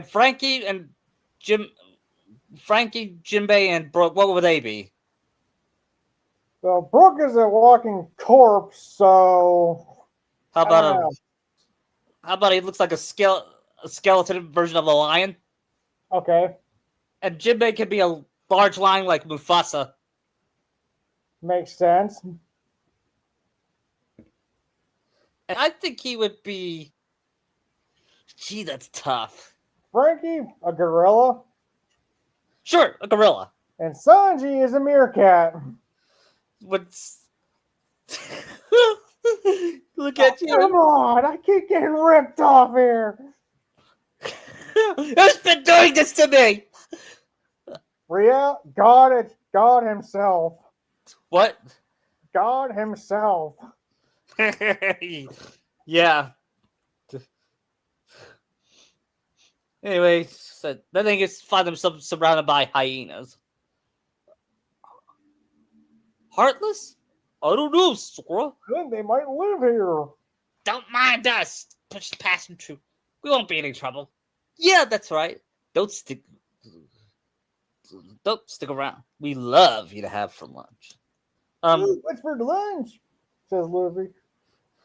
Frankie and Jinbei, and Brooke, what would they be? Well, Brooke is a walking corpse, so How I don't about know. how about he looks like a skeleton version of a lion? Okay. And Jinbei could be a large lion like Mufasa. Makes sense. And I think he would be. Gee, that's tough. Frankie, a gorilla. Sure, a gorilla. And Sanji is a meerkat. What's look at Come you? on, I keep getting ripped off here. Who's been doing this to me? God himself. What? God himself. Yeah. Anyway, so then they just find themselves surrounded by hyenas. Heartless? I don't know, Sora. Good, they might live here. Don't mind us. Just passing through. We won't be in any trouble. Yeah, that's right. Don't stick around. We love you to have for lunch. Ooh, what's for lunch? Says Luffy.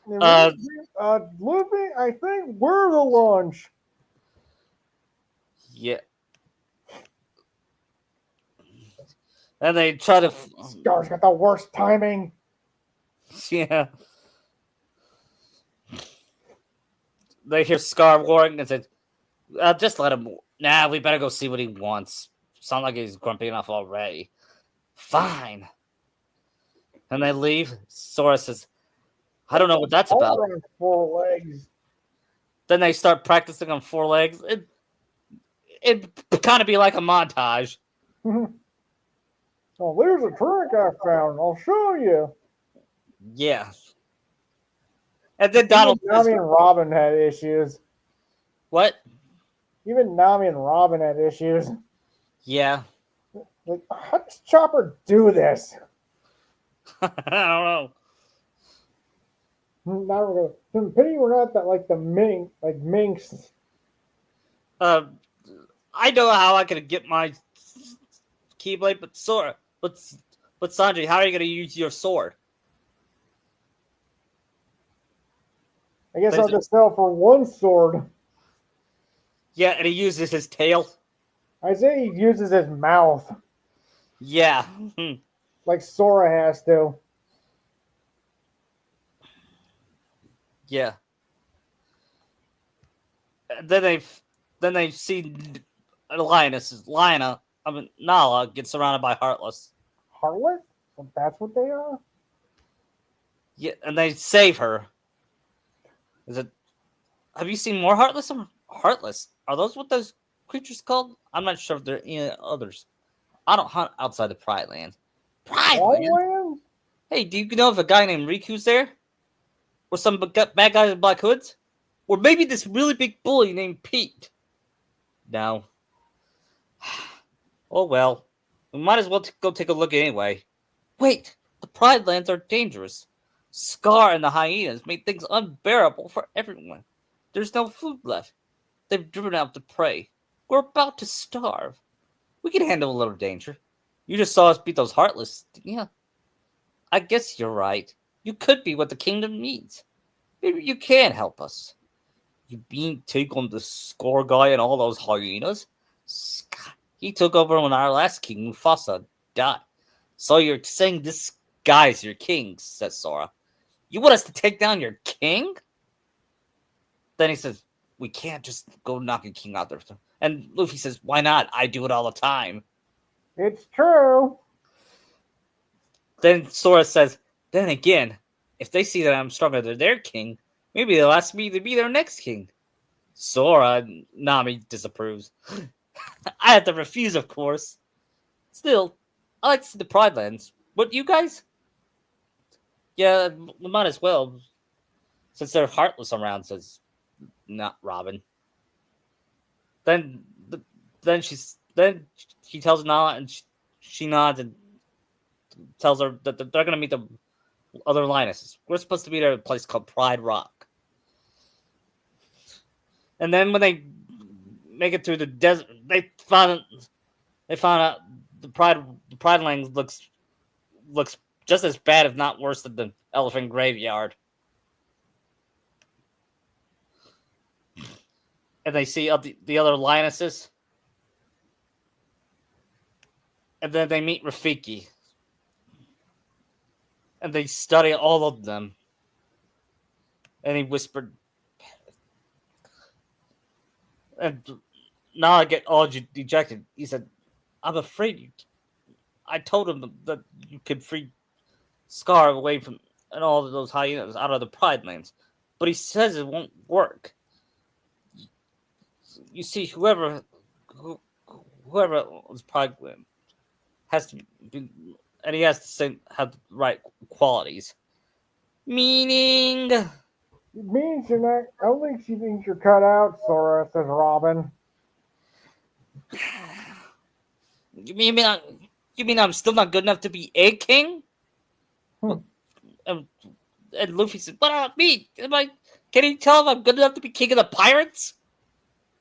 Luffy, I think we're the lunch. Yeah. And they try to. Scar's got the worst timing. Yeah. They hear Scar roaring and said, just let him. Nah, we better go see what he wants. Sound like he's grumpy enough already. Fine. And they leave. Sora says, I don't know what that's about. All on 4 legs. Then they start practicing on 4 legs. It'd kind of be like a montage. Oh, there's a trick I found. I'll show you. Yeah. And then Donald Even Nami and Robin had issues. What? Even Nami and Robin had issues. Yeah. Like, how does Chopper do this? I don't know. Pity we're not that like the minx. I know how I could get my Keyblade, but Sora, but Sanji, how are you going to use your sword? I guess I'll just sell for 1 sword. Yeah, and he uses his tail. I say he uses his mouth. Yeah. Like Sora has to. Yeah. Then they see Nala get surrounded by Heartless. Heartless? Well, that's what they are? Yeah, and they save her. Have you seen more Heartless or Heartless? Are those what those creatures called? I'm not sure if there are any others. I don't hunt outside the Pride Land. Pride Land? Hey, do you know if a guy named Riku's there? Or some bad guys in black hoods? Or maybe this really big bully named Pete? No. Oh well. We might as well go take a look anyway. Wait, the Pride Lands are dangerous. Scar and the hyenas made things unbearable for everyone. There's no food left. They've driven out the prey. We're about to starve. We can handle a little danger. You just saw us beat those Heartless. Yeah. I guess you're right. You could be what the kingdom needs. Maybe you can help us. You being take on the Scar guy and all those hyenas? He took over when our last king, Mufasa, died. So you're saying this guy's your king, says Sora. You want us to take down your king? Then he says, we can't just go knock a king out there. And Luffy says, why not? I do it all the time. It's true. Then Sora says, then again, if they see that I'm stronger than their king, maybe they'll ask me to be their next king. Sora, Nami disapproves. I have to refuse, of course. Still, I like to see the Pride Lands. What, you guys? Yeah, we might as well. Since they're heartless around, says not Robin. Then she tells Nala, and she nods and tells her that they're gonna meet the other Lionesses. We're supposed to meet at a place called Pride Rock. And then when they make it through the desert, they found out the Pride Lands looks just as bad, if not worse, than the Elephant Graveyard. And they see the other Lionesses. And then they meet Rafiki. And they study all of them. And he whispered, and now I get all dejected. He said, I'm afraid I told him that you could free Scar away from and all of those hyenas out of the Pride Lands. But he says it won't work. You see, whoever is Pride Land has to be, and he has to have the right qualities. Meaning, It means you're not. I don't think she thinks you're cut out, Sora, says Robin. you mean I'm still not good enough to be a king? And Luffy said, "What about me? Can you tell if I'm good enough to be king of the pirates?"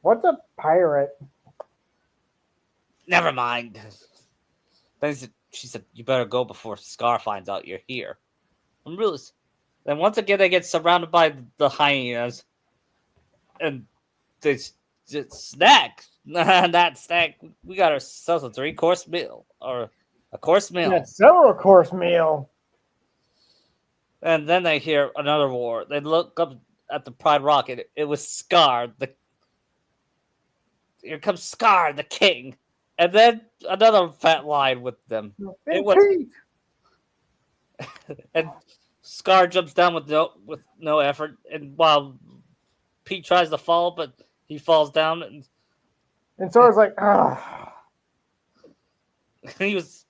What's a pirate? Never mind. Then she said, "You better go before Scar finds out you're here." I'm really. Then once again, they get surrounded by the hyenas, and they snack. That snack, we got ourselves a 3-course meal or a course meal. Yeah, several course meal. And then they hear another war. They look up at the Pride Rock, and it was Scar. Here comes Scar, the king, and then another fat lion with them. It was, and Scar jumps down with no effort, and while Pete tries to fall, but he falls down, and Sora's like, ah. he's.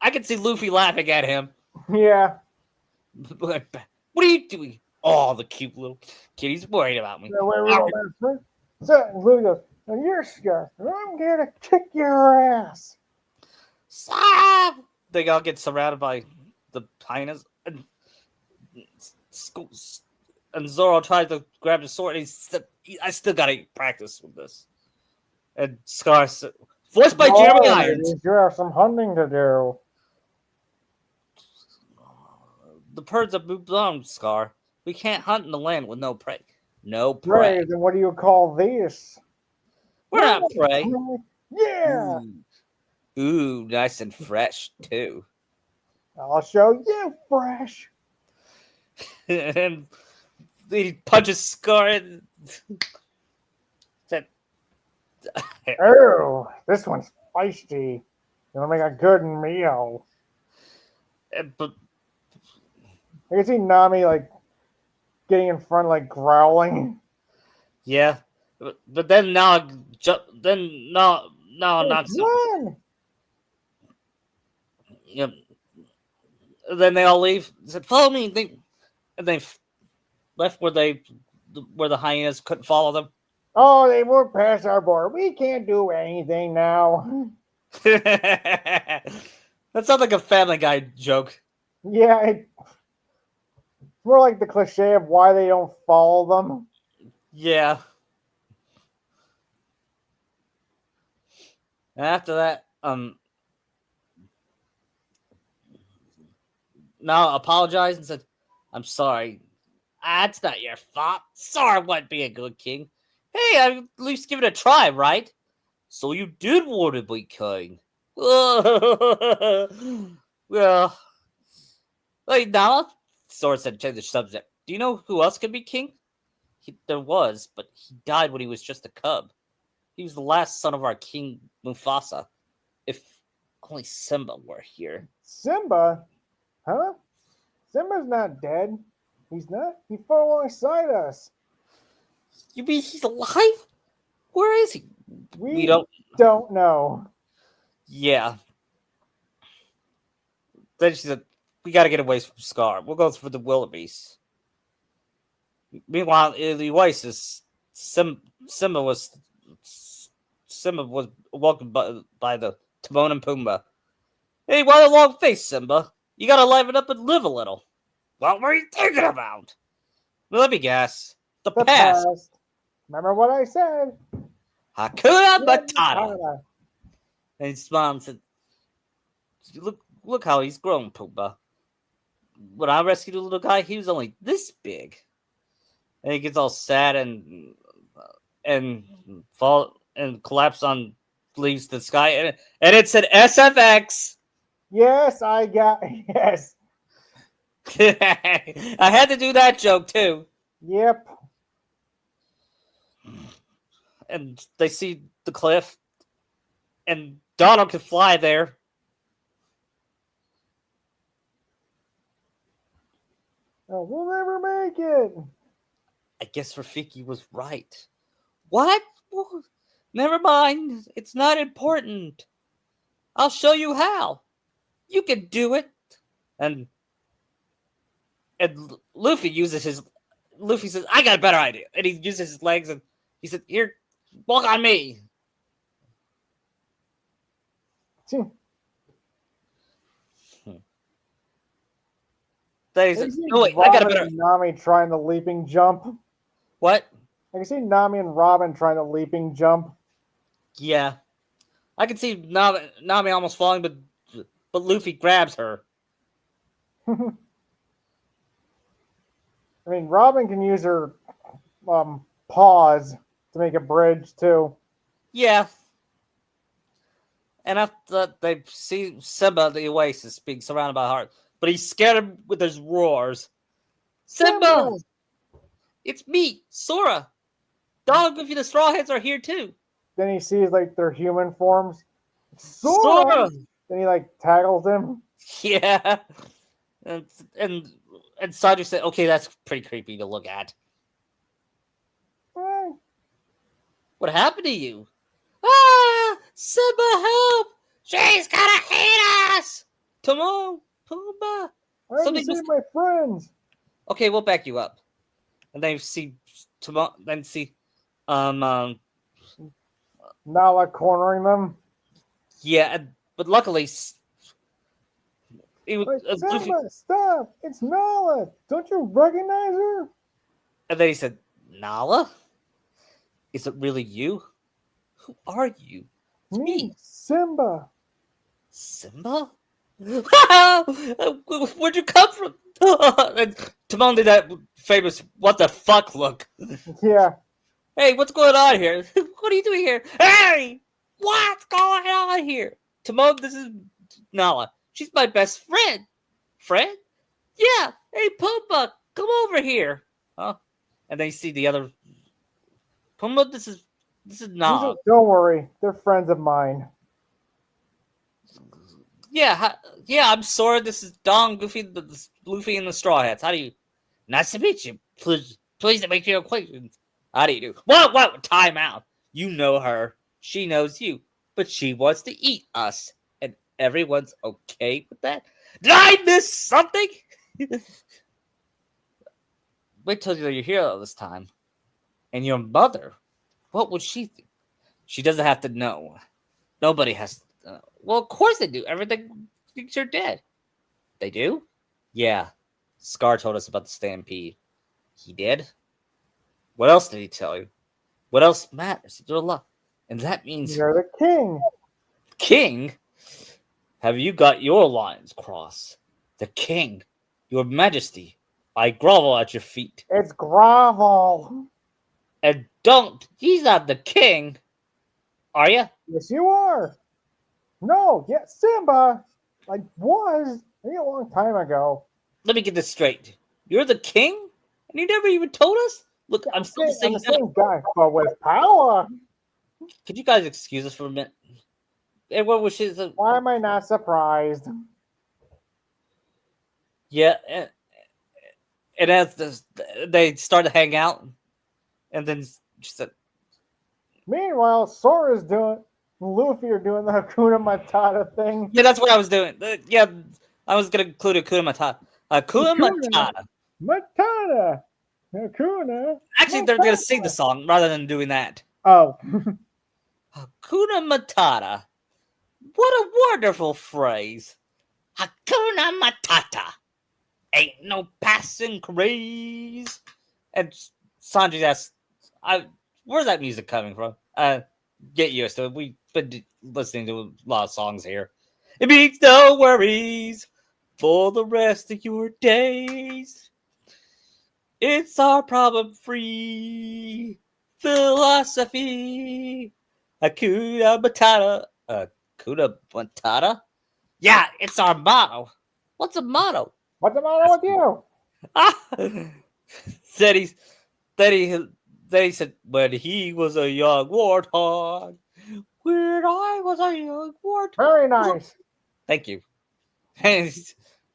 I can see Luffy laughing at him. Yeah. What are you doing? Oh, the cute little kid. He's worried about me. So Luffy goes, "And you're Scar. I'm gonna kick your ass." Stop! They all get surrounded by the hyenas, and Zoro tries to grab the sword, and he said, I still gotta practice with this. And Scar said, voiced by Jeremy Irons. You have some hunting to do. The birds have moved on, Scar. We can't hunt in the land with no prey. No prey. Then what do you call this? We're not prey. Yeah. Ooh, nice and fresh, too. I'll show you fresh. And he punches Scar and said, "Oh, this one's feisty. You want to make a good meal." But I can see Nami like getting in front, like growling. Yeah, but then now knocks him. Run! Yep. Then they all leave. They said, "Follow me." They left where the hyenas couldn't follow them. Oh, they moved past our border. We can't do anything now. That sounds like a Family Guy joke. Yeah, it's more like the cliche of why they don't follow them. Yeah. And after that, Nala apologized and said, "I'm sorry. That's not your fault. Sora wouldn't be a good king. Hey, I at least give it a try, right? So you did want to be king." Well, wait, Nala? Sora said, change the subject. Do you know who else could be king? There was, but he died when he was just a cub. He was the last son of our king Mufasa. If only Simba were here. Simba? Huh? Simba's not dead. He's not. He fought alongside us. You mean he's alive? Where is he? We don't know. Yeah. Then she said, "We gotta get away from Scar. We'll go for the wildebeest." Meanwhile, in the oasis, Simba was welcomed by the Timon and Pumbaa. "Hey, why the long face, Simba? You gotta liven up and live a little." "What were you thinking about?" "Well, let me guess. The past. Remember what I said? Hakuna Matata." And his mom said, Look how he's grown, Pumbaa. When I rescued the little guy, he was only this big." And he gets all sad and collapse on leaves the sky, and it said SFX. Yes, I got yes. I had to do that joke too. Yep. And they see the cliff, and Donald can fly there. Oh, we'll never make it. I guess Rafiki was right. What? Well, never mind. It's not important. I'll show you how. You can do it. And Luffy says, "I got a better idea." And he uses his legs and he said, "Here, walk on me." Then he said, "Oh wait, I got a better." Nami trying the leaping jump. What? I can see Nami and Robin trying the leaping jump. Yeah, I can see Nami almost falling, but Luffy grabs her. I mean, Robin can use her paws to make a bridge too. Yeah. And after they see Simba the Oasis being surrounded by hearts, but he's scared him with his roars. "Simba! It's me, Sora! Donald, Goofy, the Straw Hats are here too." Then he sees like their human forms. Sora! Then he like tackles him. Yeah. And Sanju said, "Okay, that's pretty creepy to look at." "What happened to you?" "Ah! Simba, help! She's gonna eat us!" "Timon, Pumbaa, somebody save my friends." "Okay, we'll back you up." And then you see Timon, then see Nala cornering them. Yeah, but luckily Simba, stop! It's Nala. Don't you recognize her? And then he said, "Nala? Is it really you? Who are you?" Me, Simba. "Simba? Where'd you come from?" And Timon did that famous "what the fuck" look. Yeah. "Hey, what's going on here? What are you doing here? Hey, what's going on here?" "Timon, this is Nala. She's my best friend." "Friend? Yeah. Hey, Pumbaa, come over here." Huh? And then you see the other Pumbaa. This is Nala. Don't worry, they're friends of mine. Yeah, I'm Sora. This is Don, Goofy, Luffy, and the Straw Hats. How do you? Nice to meet you. Pleased to make your acquaintance. How do you do? What? Time out. You know her. She knows you. But she wants to eat us. And everyone's okay with that? Did I miss something? Wait till you're here all this time. And your mother, what would she think? She doesn't have to know. Nobody has to know. Well, of course they do. Everything thinks you're dead. They do? Yeah. Scar told us about the stampede. He did? What else did he tell you? What else matters? There's a lot. And that means... You're the king. King? Have you got your lines crossed? The king Your Majesty, I grovel at your feet. It's grovel. And don't, he's not the king. Are you? Yes, you are. No, yeah, Simba. I was a long time ago. Let me get this straight. You're the king? And you never even told us? Look, I'm still the I'm same the guy. same guy, but with power. Could you guys excuse us for a minute? Everyone wishes. Why am I not surprised? Yeah, and as they start to hang out, and then she said, Meanwhile, Sora's doing, Luffy are doing the Hakuna Matata thing. "Yeah, that's what I was doing. Yeah, I was gonna include Hakuna Matata. Hakuna Hakuna. Matata. Matata. Hakuna. Actually, they're gonna Matata. sing the song rather than doing that. Oh. Hakuna Matata. What a wonderful phrase. Hakuna Matata. Ain't no passing craze. And Sanji asks, where's that music coming from? Get used to it. We've been listening to a lot of songs here. It means no worries for the rest of your days. It's our problem-free philosophy. Hakuna Matata. Hakuna Matata? Yeah, it's our motto. What's a motto? What's the matter with you? Then he said, when he was a young warthog. When I was a young warthog. Very nice. Thank you. And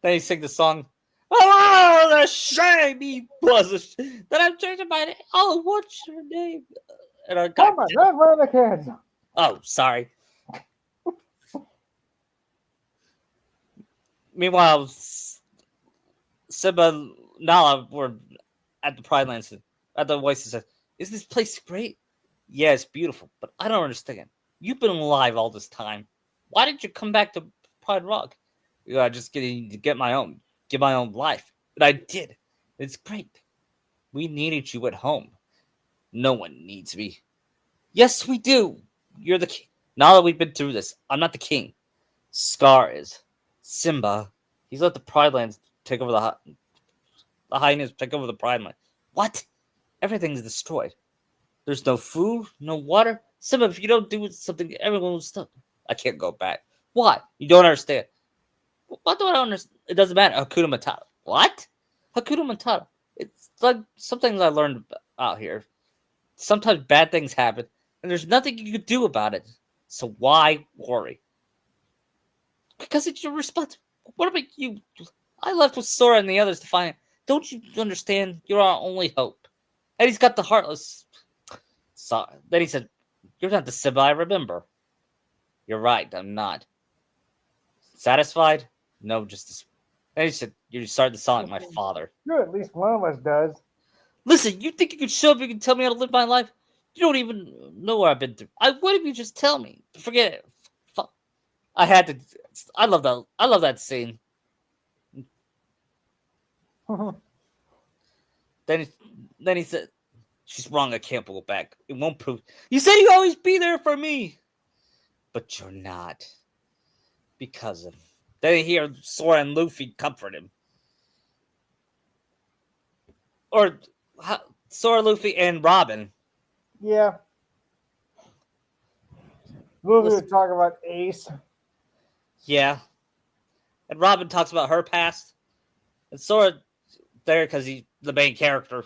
then he sang the song. Oh, the shame he was that I'm changing my name. Oh, what's your name? And I got, Come on, run for the kids. oh, sorry. Meanwhile, Simba and Nala were at the Pride Lands, at the Oasis. Said, "Is this place great? Yeah, it's beautiful, but I don't understand. You've been alive all this time. Why did you come back to Pride Rock? I just getting to get my own life, and I did. It's great. We needed you at home. No one needs me. Yes, we do. You're the king. Now that we've been through this, I'm not the king. Scar is. Simba. He's let the Pride Lands take over the Hyenas take over the Pride Land. What? Everything's destroyed. There's no food, no water. Simba, if you don't do something, everyone will stop. I can't go back. Why? You don't understand. What do I don't understand? It doesn't matter. Hakuna Matata. What? Hakuna Matata. It's like some things I learned out here. Sometimes bad things happen, and there's nothing you can do about it. So why worry? Because it's your responsibility. What about you? I left with Sora and the others to find it. Don't you understand? You're our only hope. And he's got the heartless. So then he said, "You're not the Simba I remember." You're right. I'm not. Satisfied? No, just this. And he said, "You started the song like my father." Good, at least one of us does. Listen, you think you can show up? You can tell me how to live my life? You don't even know what I've been through. What if you just tell me? Forget it. I had to. I love that. I love that scene. Then he said, "She's wrong. I can't go back. It won't prove. You said you'd always be there for me, but you're not because of." Then he hear Sora and Luffy comfort him, or Sora, Luffy, and Robin. Yeah. Luffy would talk about Ace. Yeah, and Robin talks about her past, and Sora there because he's the main character.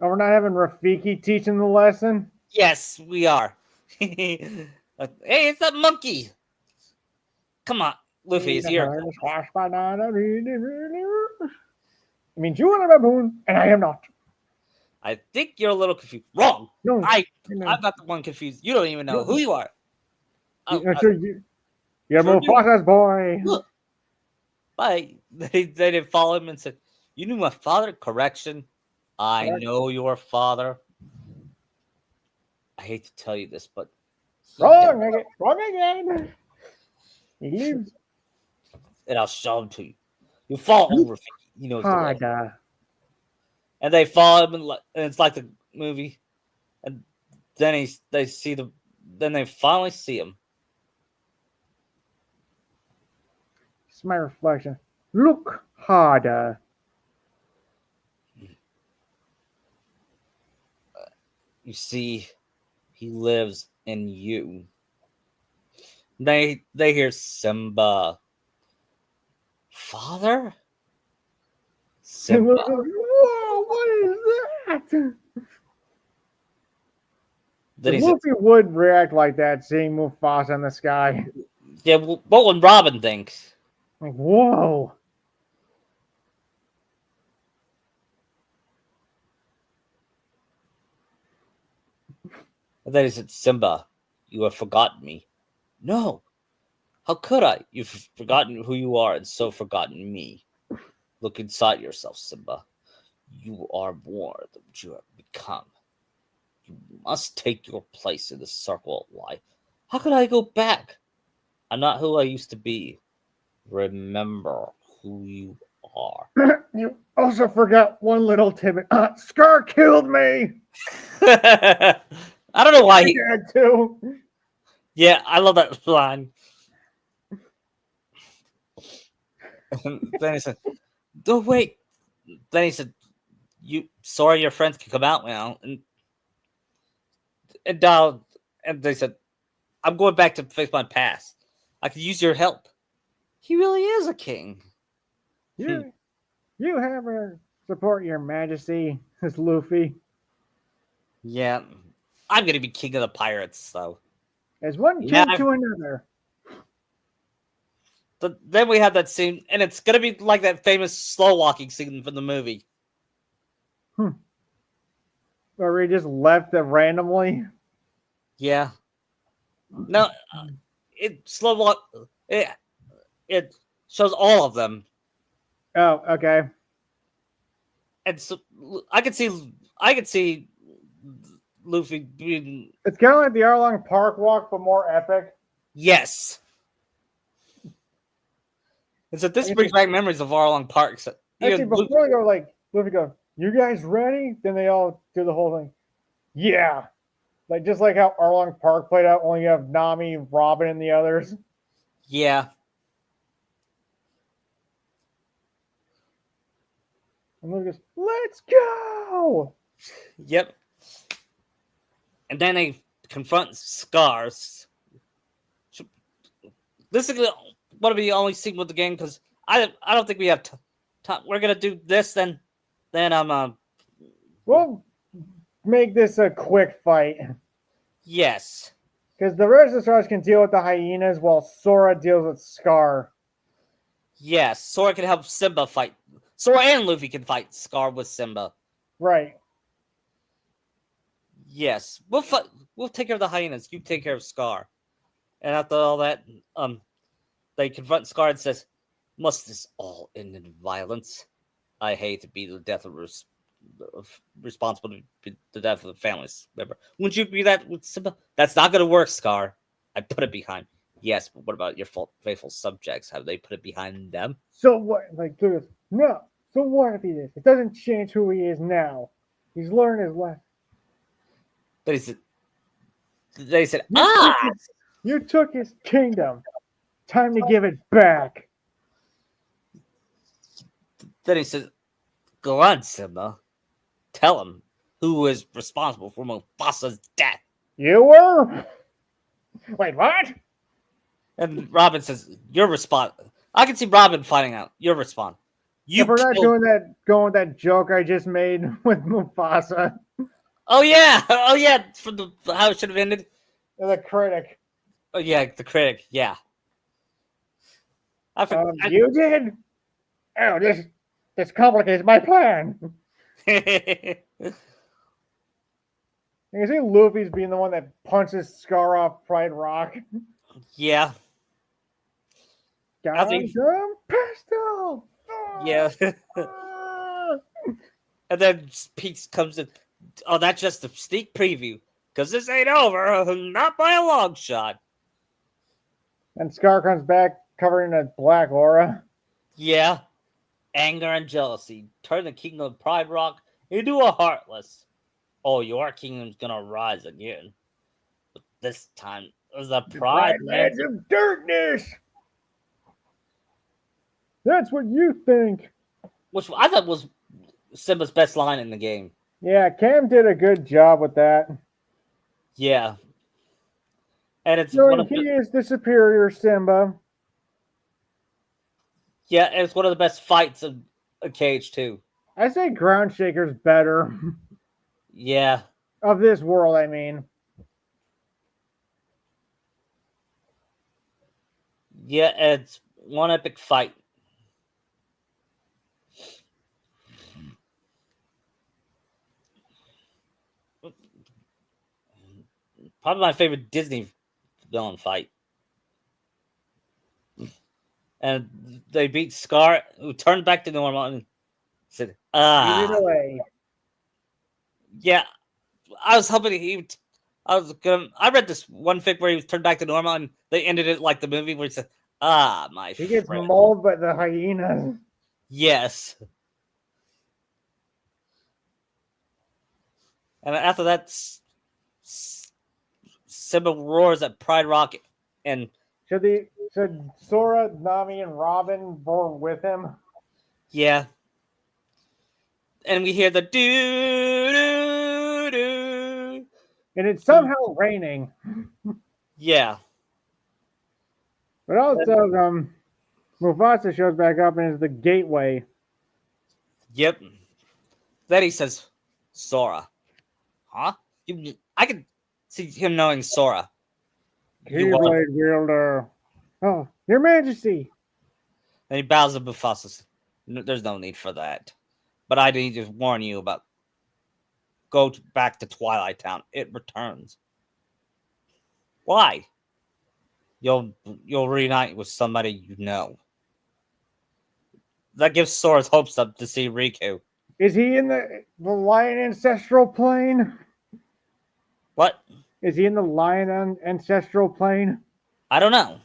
Oh, we're not having Rafiki teaching the lesson? Yes, we are. Hey, it's that monkey. Come on, Luffy is here. It means you are a baboon, and I am not. I think you're a little confused. Wrong. No, I'm not the one confused. You don't even know who you are. You're Mufasa's boy. Look. Bye. They didn't follow him and said, "You knew my father?" Correction. I know your father. I hate to tell you this, but Wrong again. Wrong again. He lives. And I'll show him to you. You fall over. He knows the way. And they follow him, and it's like the movie. And then they finally see him. It's my reflection. Look harder. You see, he lives in you. They hear Simba. Father? And Simba. Luffy goes, whoa, what is that? Then he said, Luffy would react like that seeing Mufasa in the sky. yeah, what would Robin think? Like, whoa. And then he said, Simba, you have forgotten me. No, how could I? You've forgotten who you are and so forgotten me. Look inside yourself, Simba. You are more than what you have become. You must take your place in the circle of life. How could I go back? I'm not who I used to be. Remember who you are. You also forgot one little tidbit. Scar killed me. I don't know why I he. had to. Yeah, I love that line. Then he said, "Oh wait." Then he said, "You sorry, your friends can come out now." And Donald and they said, "I'm going back to face my past. I could use your help." He really is a king. You, you have a support your majesty, says Luffy. Yeah, I'm gonna be king of the pirates, though. As one Yeah. king to another. But then we have that scene, and it's gonna be like that famous slow walking scene from the movie. Or we just left it randomly. Yeah. No, it slow walk. It shows all of them, Oh, okay. and so I could see Luffy being It's kind of like the Arlong Park walk, but more epic. yes. And so this brings back memories of Arlong Park. So Actually, before they go, like, Luffy goes, you guys ready? Then they all do the whole thing. Yeah. Like, just like how Arlong Park played out, only you have Nami, Robin, and the others. yeah, And Luffy goes, let's go! yep. And then they confront Scars. This is going to be the only scene with the game because I don't think we have time. We're gonna do this, then We'll make this a quick fight. yes, Because the rest of the stars can deal with the hyenas while Sora deals with Scar. yes. Sora can help Simba fight. Sora and Luffy can fight Scar with Simba. Right. Yes, we'll take care of the hyenas. You take care of Scar. And after all that, they confront Scar and says, "Must this all end in violence? I hate to be the death of responsible to the death of the families member. Wouldn't you agree that with Simba? That's not going to work, Scar. I put it behind. Yes, but what about your faithful subjects? Have they put it behind them? So what? Like, Luffy goes, no. So what if he is? It doesn't change who he is now. He's learned his lesson. But they said, ah! You took his kingdom. Time to give it back. Then he says, go on, Simba. Tell him who is responsible for Mufasa's death. You were? Wait, what? And Robin says, you're responsible. I can see Robin finding out. You're responsible. You We're not killed- going with that joke I just made with Mufasa. Oh yeah, oh yeah, from the how it should have ended. The critic. Oh yeah, the critic. Yeah. You did? Oh, this complicates my plan. You can see Luffy's being the one that punches Scar off Pride Rock. yeah. Got think- some pistol. Yeah. And then Pete comes in. Oh, that's just a sneak preview. Because this ain't over. Not by a long shot. And Scar comes back covered in a black aura. Yeah. Anger and jealousy turn the kingdom of Pride Rock into a heartless. Oh, your kingdom's gonna rise again. But this time, it was the Pride Lands of darkness. That's what you think. which I thought was Simba's best line in the game. Yeah, Cam did a good job with that. Yeah, and it's So one of he is the superior Simba. it's one of the best fights of a cage too. I say Ground Shaker's better. Yeah, Of this world, I mean. yeah, it's one epic fight. Probably my favorite Disney villain fight. And they beat Scar, who turned back to normal and said, Give it "Ah, away. yeah." I was hoping I read this one fic where he was turned back to normal, and they ended it like the movie where he said, "Ah, my He gets friend." mauled by the hyenas. Yes. And after that, Simba roars at Pride Rock, and Should Sora, Nami, and Robin born with him? yeah, and we hear the doo doo doo. And it's somehow raining. Yeah, But also, Mufasa shows back up and is the gateway. yep. Then he says, "Sora, huh? I can see him knowing Sora. You are." Keyblade wielder. Oh, Your Majesty. And he bows to Mufasa. There's no need for that. But I need to warn you about. Back to Twilight Town. It returns. Why? You'll reunite with somebody you know. That gives Sora's hopes up to see Riku. Is he in the lion ancestral plane? What? Is he in the lion ancestral plane? I don't know.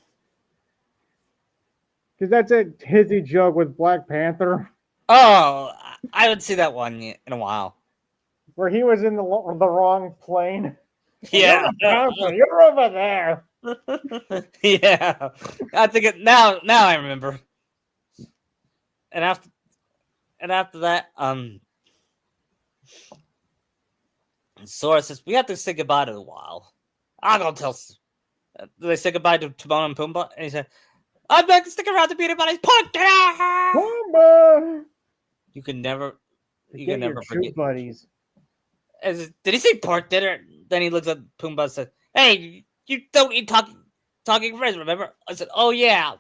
Because that's a hizzy joke with Black Panther, Oh, I haven't seen that one in a while. where he was in the wrong plane. Yeah. You're over there. Yeah. I think it now I remember. And after that, Sora says, "We have to say goodbye to the wild." I'm gonna tell. They say goodbye to Timon and Pumbaa, and he said, "I'm back to stick around to beat anybody's point." Pumbaa! You can never Get your true forget. buddies. Did he say pork dinner? Then he looks at Pumbaa and says, "Hey, you don't eat talking friends, remember?" I said, "Oh yeah."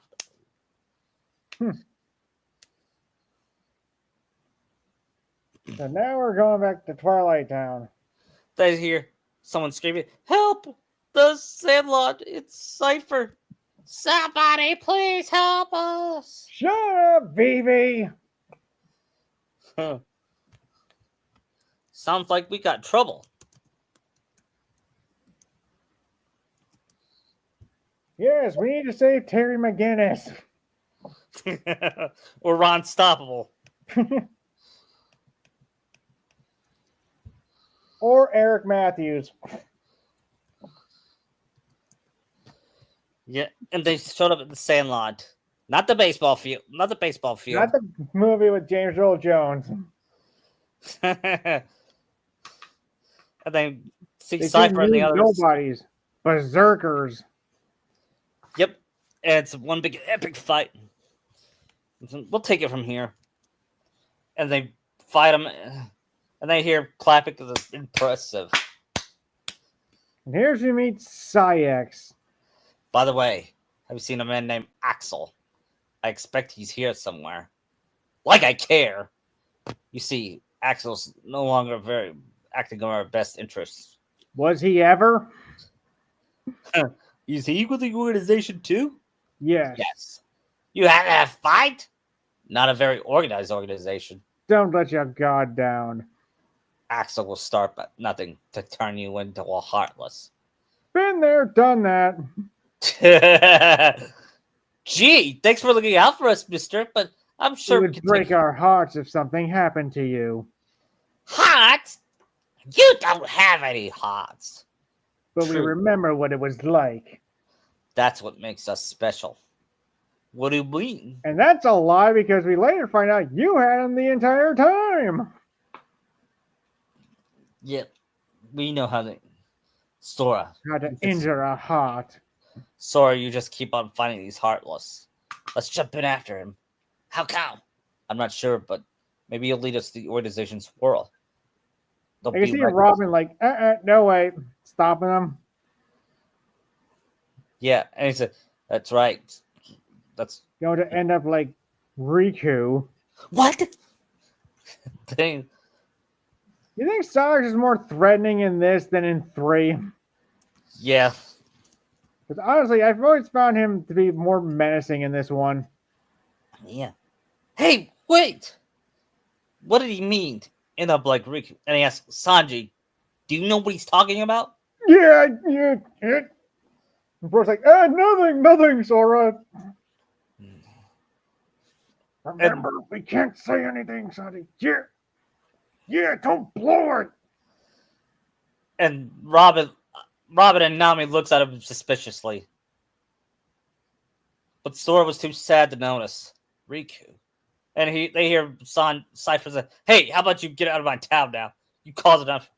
So now we're going back to Twilight Town. They hear someone screaming, "Help! The Sandlot! It's Cypher! Somebody please help us!" Shut up, Vivi! Sounds like we got trouble. Yes, we need to save Terry McGinnis. Or Ron Stoppable. Or Eric Matthews. Yeah, and they showed up at the Sandlot. Not the baseball field. Not the baseball field. Not the movie with James Earl Jones. And they see They Cypher and the see others. nobodies. Berserkers. Yep. And it's one big epic fight. We'll take it from here. And they fight them. And they hear clapping because it's impressive. And here's you meet Saïx. By the way, have you seen a man named Axel? I expect he's here somewhere. Like I care. You see, Axel's no longer acting on our best interests. Was he ever? Is he with the organization too? Yes. Yes. You had a fight? Not a very organized organization. Don't let your guard down. Axel will start but nothing to turn you into a heartless. Been there, done that. Gee, thanks for looking out for us, mister, but I'm It sure we would can break take... our hearts if something happened to you. Hearts? You don't have any hearts. But we True. remember what it was like. That's what makes us special. What do you mean? And that's a lie because we later find out you had him the entire time. Yeah, we know how to. Sora. How to injure a heart. Sora, you just keep on finding these heartless. Let's jump in after him. How come? I'm not sure, but maybe he'll lead us to the organization's world. I can see Robin like, no way, stopping him. Yeah, and he said, that's right. That's going to end up like Riku. What? Dang. You think Sonic is more threatening in this than in 3? Yeah. Because honestly, I've always found him to be more menacing in this one. Yeah. Hey, wait! What did he mean? End up like Riku. And he asked Sanji, do you know what he's talking about? Yeah. And Bro's like, nothing, Sora. Remember, we can't say anything, Sanji. Yeah, don't blow it. And Robin and Nami looks at him suspiciously. But Sora was too sad to notice. Riku. And they hear Cypher say, hey, how about you get out of my town now? You caused enough.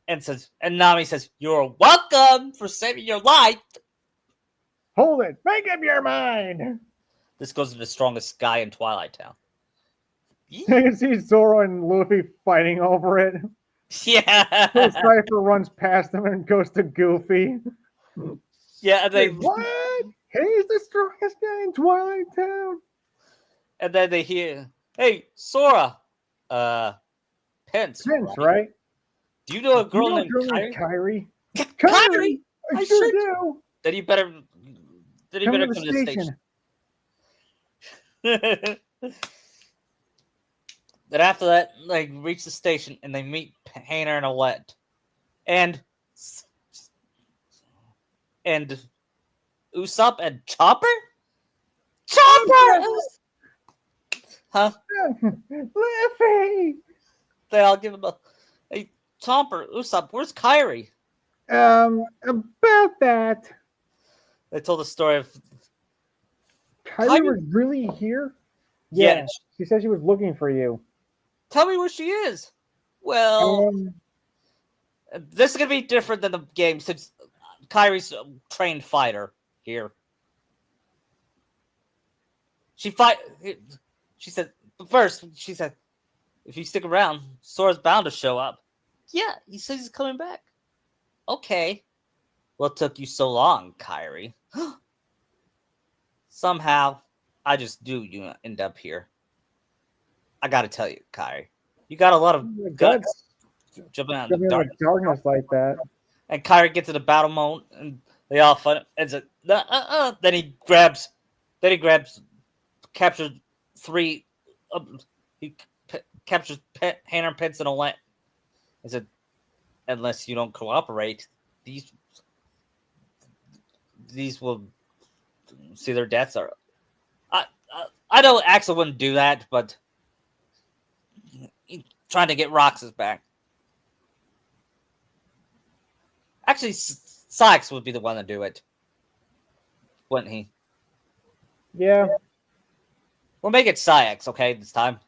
And Nami says, you're welcome for saving your life. Hold it. Make up your mind. This goes to the strongest guy in Twilight Town. You can see Zoro and Luffy fighting over it. Yeah. So Cypher runs past them and goes to Goofy. Yeah, and they... What? He's the strongest guy in Twilight Town. And then they hear, hey, Sora. Pence, right? Do you know a girl named Kairi? Kairi? I sure do. Then you better come to the station. Then after that, they reach the station and they meet Hayner and Alette. And Usopp and Chopper? Chopper! Huh? Luffy! They all give him a... Hey, Chopper, Usopp, where's Kairi? About that. They told the story of... Kairi was really here? Yeah. She said she was looking for you. Tell me where she is. Well, this is going to be different than the game since Kairi's a trained fighter here. She said, first, she said, if you stick around, Sora's bound to show up. Yeah, he says he's coming back. Okay. What took you so long, Kairi? Somehow, I just do you end up here. I gotta tell you, Kairi, you got a lot of guts jumping out of the darkness like that. And Kairi gets to the battle mode, and they all fight. And then he captures 3. He captures Hayner, Pence, and Alette. He said, unless you don't cooperate, these will see their deaths. Are I know Axel wouldn't do that, but he's trying to get Roxas back. Actually, Sykes would be the one to do it, wouldn't he? Yeah. We'll make it Sykes, okay, this time.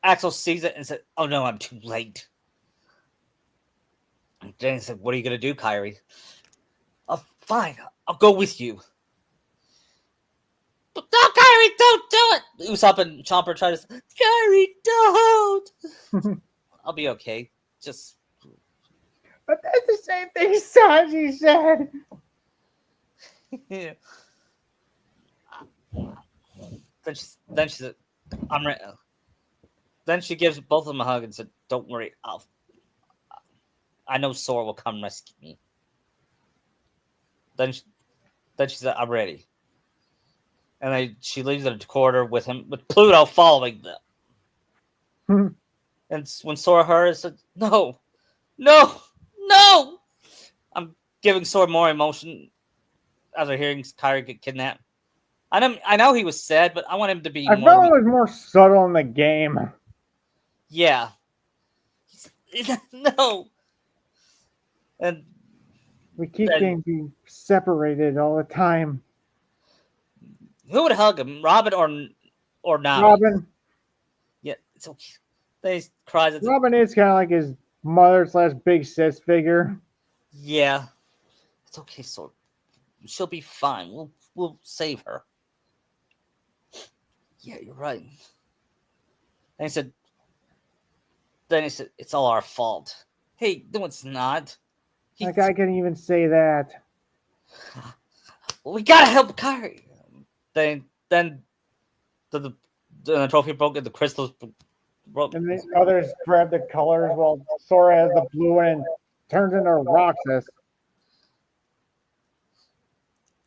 Axel sees it and said, oh no, I'm too late. And Danny said, what are you going to do, Kairi? Oh, fine, I'll go with you. But no, Kairi, don't do it! Usopp and Chomper try to say, Kairi, don't! I'll be okay. Just... But that's the same thing Sanji said. Yeah. Then she said, I'm ready. Then she gives both of them a hug and said, don't worry, I know Sora will come rescue me. Then she said, I'm ready. And she leaves the corridor with him, with Pluto following them. And when Sora heard it, said, no! I'm giving Sora more emotion after hearing Kairi get kidnapped. I know he was sad, but I want him to be I more... felt it was more subtle in the game. Yeah. No. And We keep then getting being separated all the time. who would hug him, Robin or Nami? Robin. Yeah, it's okay. Then he cries. At Robin is kind of like his mother/big sis figure. Yeah, it's okay. So she'll be fine. We'll save her. Yeah, you're right. And he said. Then he said, "It's all our fault." Hey, no, it's not. That guy couldn't even say that. We gotta help Kyrie. Then the trophy broke and the crystals broke. And the others grab the colors while Sora has the blue one and turns into Roxas.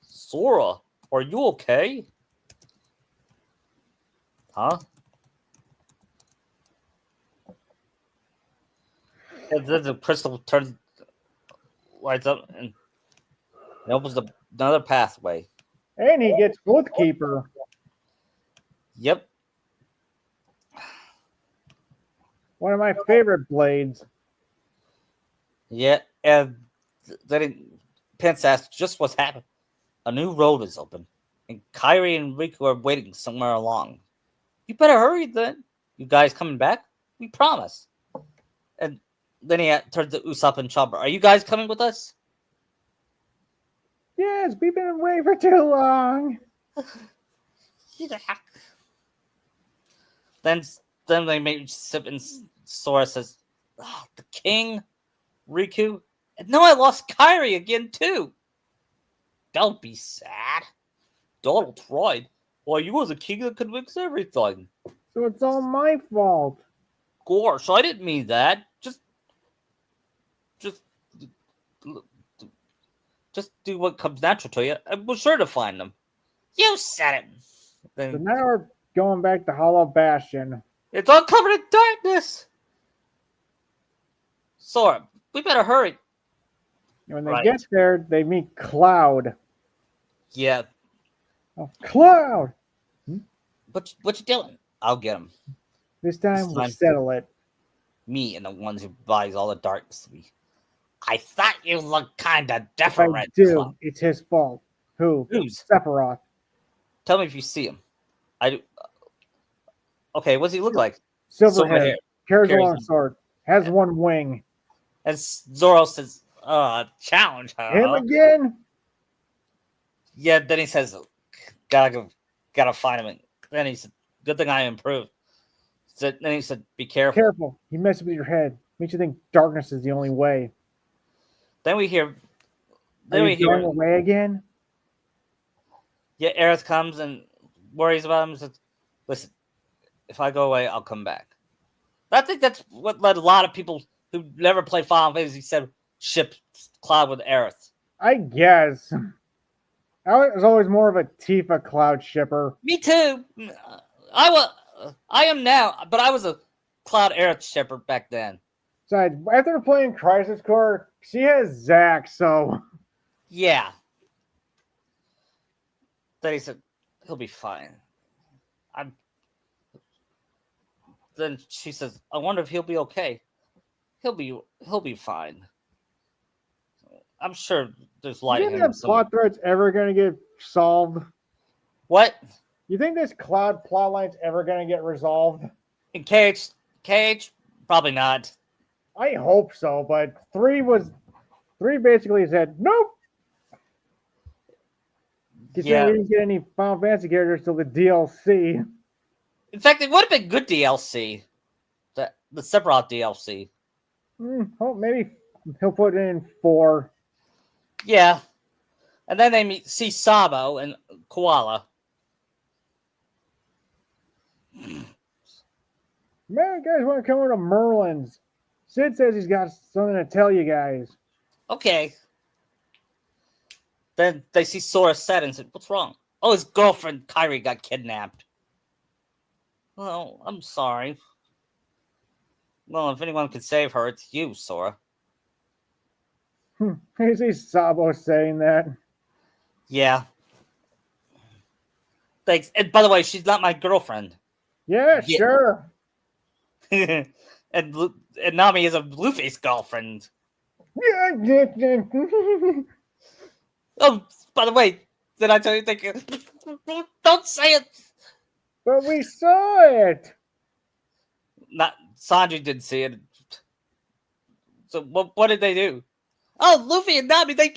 Sora, are you okay? Huh? And then the crystal turns, lights up, and it opens another pathway. And he gets Footkeeper. Yep. One of my favorite blades. Yeah, and then Pence asks just what's happened. A new road is open, and Kyrie and Riku are waiting somewhere along. You better hurry then. You guys coming back? We promise. And then he turns to Usopp and Chopper. Are you guys coming with us? Yes, we've been away for too long. Then they make sip and Sora says, oh, the king, Riku, and now I lost Kyrie again too. Don't be sad. Donald tried. Well, you was the king that could fix everything. So it's all my fault. Gosh, I didn't mean that. Just do what comes natural to you. And we're sure to find them. You said it. So now we're going back to Hollow Bastion. It's all covered in darkness. Sora, we better hurry. And when they get there, they meet Cloud. Yeah. Oh, Cloud! What you doing? I'll get him. This time we'll settle it. Me and the ones who buys all the darkness. I thought you looked kind of different. If I do, it's his fault. Who's? Sephiroth. Tell me if you see him. I do. Okay, what does he look like? Silver hair. Carries a long sword. Has one wing. And Zoro says, challenge her. Him again? Yeah, then he says, gotta find him. And then he said, good thing I improved. Then he said, be careful. Careful. He messes with your head. Makes you think darkness is the only way. Then we hear. Going away again? Yeah, Aerith comes and worries about him. Says, listen, if I go away, I'll come back. I think that's what led a lot of people who never played Final Fantasy said ship Cloud with Aerith. I guess. I was always more of a Tifa Cloud shipper. Me too. I am now, but I was a Cloud Aerith shipper back then. Besides, after playing Crisis Core, she has Zack, so... Yeah. Then he said, he'll be fine. Then she says, I wonder if he'll be okay. He'll be fine. I'm sure there's light. You think that plot thread's ever going to get solved? What? You think this Cloud plotline's ever going to get resolved? In KH, probably not. I hope so, but 3 basically said, nope. Yeah. We didn't get any Final Fantasy characters till the DLC. In fact, it would have been good DLC. The Sephiroth DLC. Oh, maybe he'll put it in 4. Yeah. And then they see Sabo and Koala. Man, you guys want to come over to Merlin's? Sid says he's got something to tell you guys. Okay. Then they see Sora Set and said, what's wrong? Oh, his girlfriend Kyrie got kidnapped. Well, I'm sorry. Well, if anyone can save her, it's you, Sora. I see Sabo saying that. Yeah. Thanks. And by the way, she's not my girlfriend. Yeah, sure. and Nami is a Luffy's girlfriend. Oh, by the way, did I tell you? Don't say it. But we saw it. Not Sanji didn't see it. So what did they do? Oh, Luffy and Nami, they.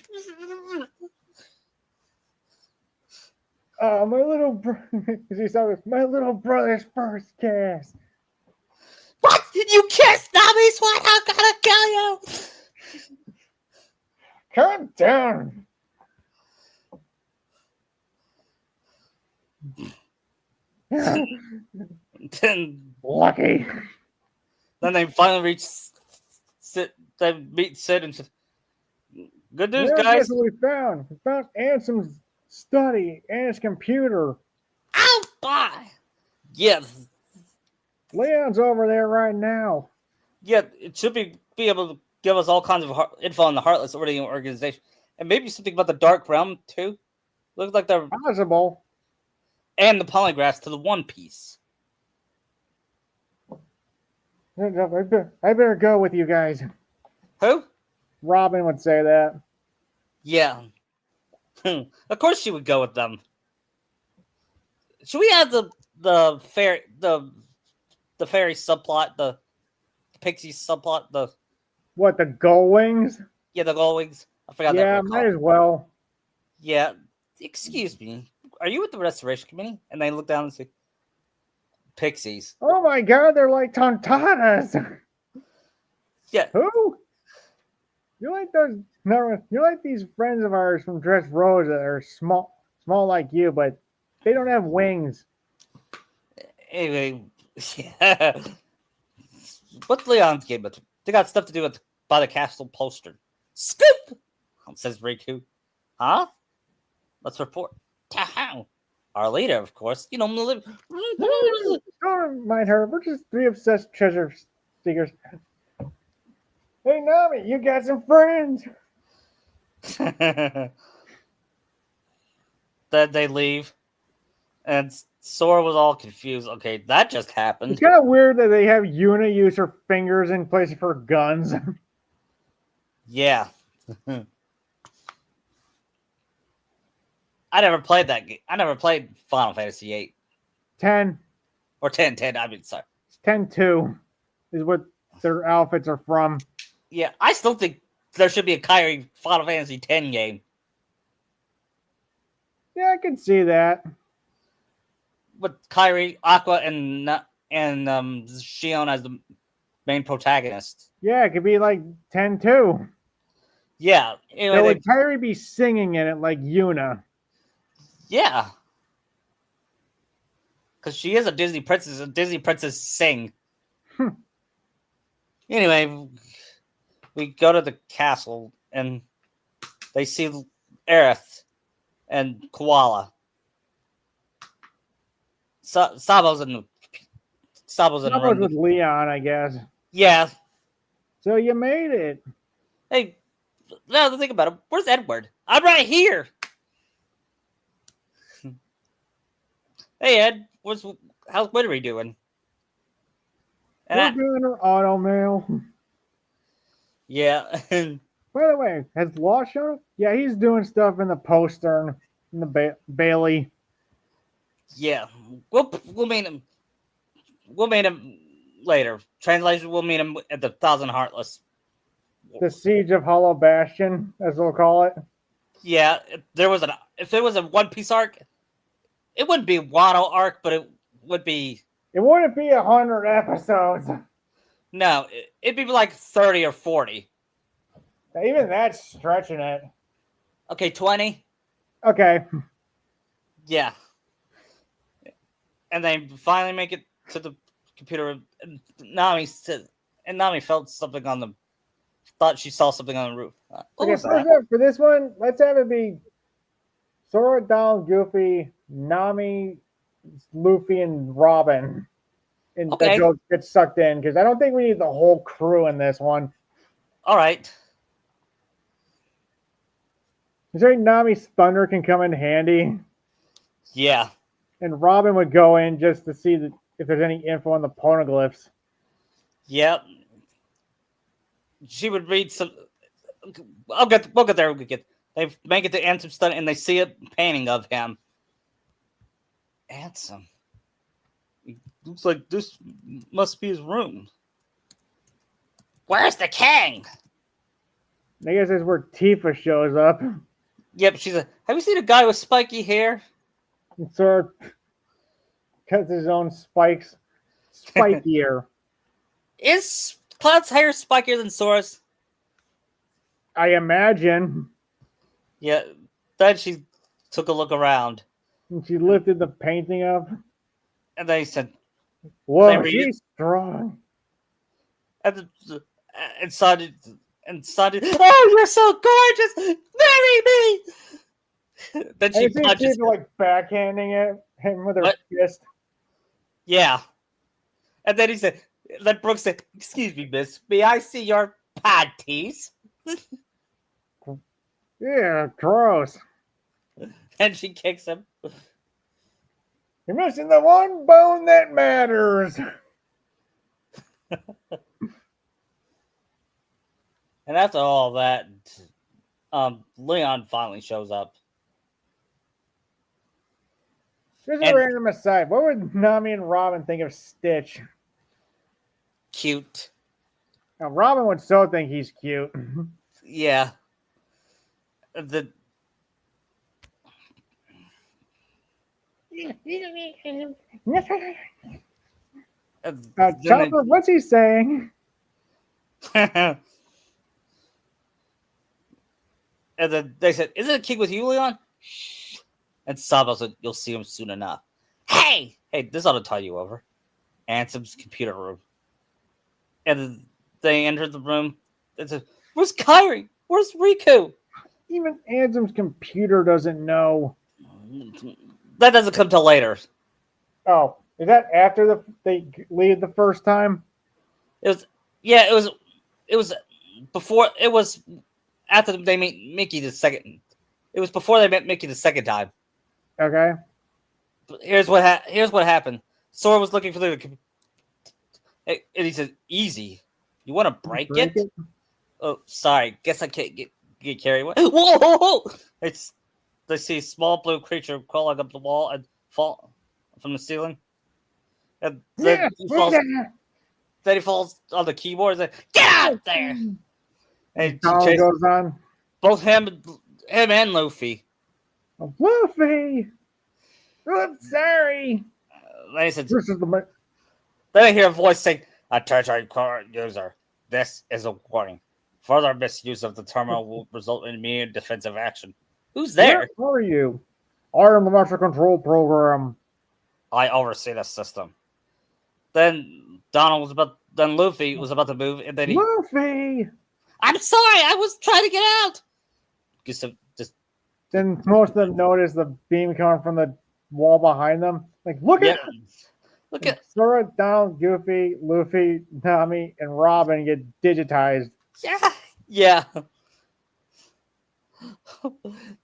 Oh, my little my little brother's first kiss. What? You kissed Nami's wife? I'm gonna kill you! Calm down. Then Lucky. they finally reach Sid. They meet Sid and said, "Good news, Yeah, guys. guess what we found? We found Ansem's study and his computer. I'll buy." Yes, Leon's over there right now. yeah. It should be able to give us all kinds of info on the Heartless organization, and maybe something about the Dark Realm too. Looks like they're Possible. and the polygraphs to the One Piece. I better go with you guys. Who? Robin would say that. Yeah. Of course she would go with them. Should we add the fairy subplot, the Pixie subplot, the What, the Gull Wings? the Goldwings? I forgot that. Yeah, might as well. Yeah. Excuse me. Are you with the Restoration Committee? And they look down and say, Pixies. Oh my god, they're like Tontanas. Yeah. Who? You're like those. No, you're like these friends of ours from Dressrosa that are small like you, but they don't have wings. Anyway, yeah. What's Leon's game? But they got stuff to do with by the castle poster. Scoop! Says Riku. Huh? Let's report. Ta-how. Our leader, of course. You know, Don't mind her. We're just three obsessed treasure seekers. Hey, Nami, you got some friends. Then they leave. And Sora was all confused. Okay, that just happened. It's kind of weird that they have Yuna use her fingers in place of her guns. Yeah. I never played that game. I never played Final Fantasy VIII. 10. Or 10. I mean, sorry. 10-2 is what their outfits are from. Yeah, I still think there should be a Kairi Final Fantasy X game. Yeah, I can see that. With Kairi, Aqua, and Shion as the main protagonist. Yeah, it could be like 10-2. Yeah. Anyway, So would Kairi be singing in it like Yuna? Yeah. Because she is a Disney princess. A Disney princess sing. Anyway, we go to the castle and they see Aerith and Koala. Sabo's in the room. With Leon, I guess. Yeah. So you made it. Hey, now to think about it, where's Edward? I'm right here. Hey Ed, how's Winry doing? And We're doing her auto mail. Yeah. By the way, has Law shown up? Yeah, he's doing stuff in the postern in the Bailey. Yeah, we'll meet him. We'll meet him later. Translation: we'll meet him at the Thousand Heartless. The Siege of Hollow Bastion, as they'll call it. Yeah, if there was a One Piece arc, it wouldn't be Wano arc, but it would be. It wouldn't be 100 episodes. No, it'd be like 30 or 40. Even that's stretching it. Okay, 20. Okay. Yeah. And they finally make it to the computer. And Nami felt something on the. Thought she saw something on the roof. Okay, first up, for this one, let's have it be Sora, Donald, Goofy, Nami, Luffy, and Robin. And Okay. that gets sucked in, because I don't think we need the whole crew in this one. All right. Is there Nami's thunder can come in handy? Yeah. And Robin would go in just to see if there's any info on the poneglyphs. Yep. She would read some. we'll get there. They make it to Ansem's study, and they see a painting of him. Ansem. Looks like this must be his room. Where's the king? I guess that's where Tifa shows up. Yep, she's a. Have you seen a guy with spiky hair? And Sora cuts his own spikes. Spikier. Is Cloud's hair spikier than Sora's? I imagine. Yeah. Then she took a look around, And she lifted the painting up. and then he said, Whoa, she's strong. and started. Oh, you're so gorgeous! Marry me! Then she I see punches. Tifa like backhanding him with her What? fist. Yeah. And then he said, then Brooke said, "Excuse me, miss, may I see your panties?" Yeah, gross. And she kicks him. You're missing the one bone that matters. And after all that, Leon finally shows up. Just And- a random aside. What would Nami and Robin think of Stitch? Cute. Now, Robin would so think he's cute. Yeah. The Chopper, what's he saying? and then they said, "Isn't it king with you, Leon?" Shh. And Sabo said, "You'll see him soon enough." Hey, this ought to tie you over. Ansem's computer room. And then they entered the room. They said, "Where's Kairi? Where's Riku?" Even Ansem's computer doesn't know. That doesn't come till later. Oh, is that after they leave the first time? It was before. It was after they meet Mickey the second. It was before they met Mickey the second time. Okay. But here's what happened. Sora was looking for the, and he said, "Easy. You want to break it?" Oh, sorry. Guess I can't get carried away. Whoa! They see a small blue creature crawling up the wall and fall from the ceiling. And then, he falls on the keyboard and says, "Get out there!" And Donald goes on. both him and Luffy. Oh, Luffy! I'm sorry. Then he said, This is the then I hear a voice saying, "A territory core user. This is a warning. Further misuse of the terminal will result in immediate defensive action." Who's there? Where are you? I am the Master Control Program. I oversee the system. Then Luffy was about to move, and then Luffy! "I'm sorry, I was trying to get out." Just Then most of them notice the beam coming from the wall behind them. Like, look at look at Sora, Donald, Goofy, Luffy, Nami, and Robin get digitized. yeah.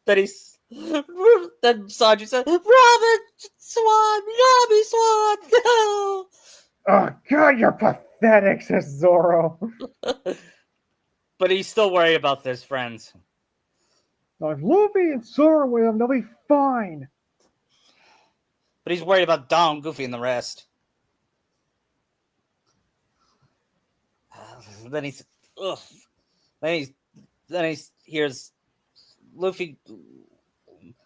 Then Sanji said, "Robin Swan, Nami Swan, no." Oh, God, you're pathetic, says Zoro. But he's still worried about his friends. Now, if Luffy and Sora with him, they'll be fine. But he's worried about Dom, Goofy, and the rest. Then he's, ugh. Then he hears Luffy,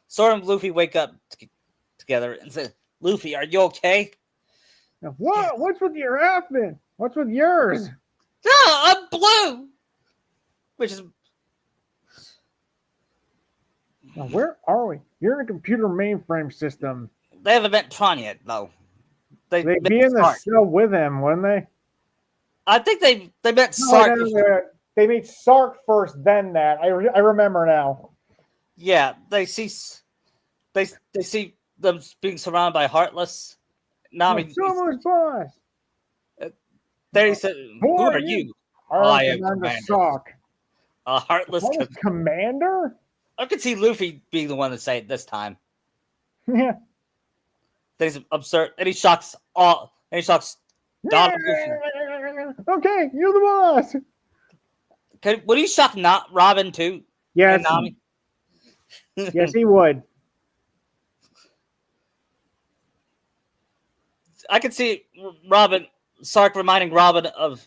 Sora and Luffy wake up together and say, "Luffy, are you okay?" Now, what? What's with your outfit? What's with yours? No, I'm blue. Which is, Now, where are we? You're in a computer mainframe system. they haven't met Tron yet, though. They'd met be in the Sark. cell with him, wouldn't they? I think they met No, Sark. they meet Sark first, then that. I remember now. Yeah, they see them being surrounded by Heartless. Nami. Someone's boss. There he said, "Who are you?" I am Commander. Sark. Heartless. Commander? I could see Luffy being the one to say it this time. Yeah. Then he's absurd, and he shocks all. And he shocks Donald. Okay, you're the boss. Would you shock not Robin too? Yes, And Nami? yes, he would. I could see Robin, Sark reminding Robin of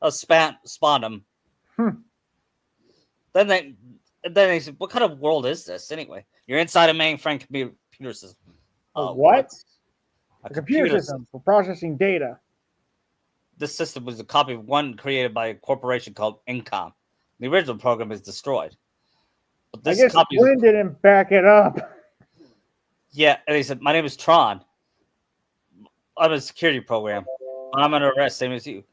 Spandam. Hmm. Then they said, "What kind of world is this anyway? You're inside a mainframe computer system." What? A A computer system for processing data. This system was a copy of one created by a corporation called Incom. The original program is destroyed. But I this guess copy Flynn didn't back it up. Yeah, and he said, "My name is Tron. I'm a security program. I'm under arrest, same as you."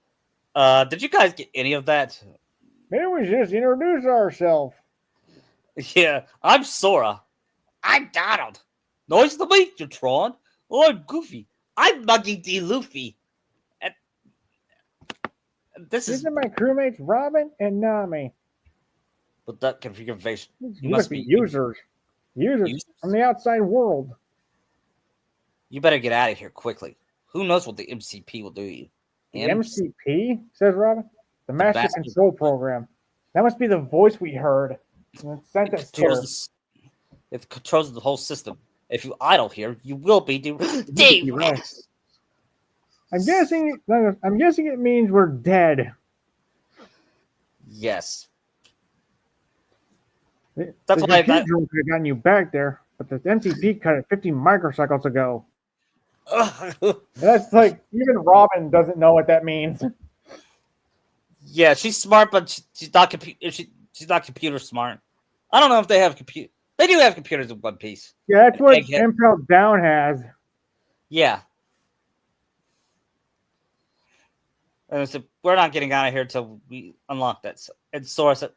Did you guys get any of that? Maybe we should just introduce ourselves. Yeah, I'm Sora. I'm Donald. Nice to meet you, Tron. Oh, I'm Goofy. I'm Muggy D. Luffy. And this These is are my crewmates, Robin and Nami. with that configuration. You must be users. Users from the outside world. You better get out of here quickly. Who knows what the MCP will do to you? The MCP, says Robin. The Master Control Program. That must be the voice we heard. It sent us here. It controls the whole system. If you idle here, you will be deranged. I'm guessing it means we're dead. Yes. That's why the drone could have gotten you back there, but the MCP cut it 50 microcycles ago. That's like even Robin doesn't know what that means. Yeah, she's smart, but she's not computer smart. I don't know if they have computer. They do have computers in One Piece. Yeah, that's what Impel Down has. Yeah. And so we're not getting out of here until we unlock that. And Sora said,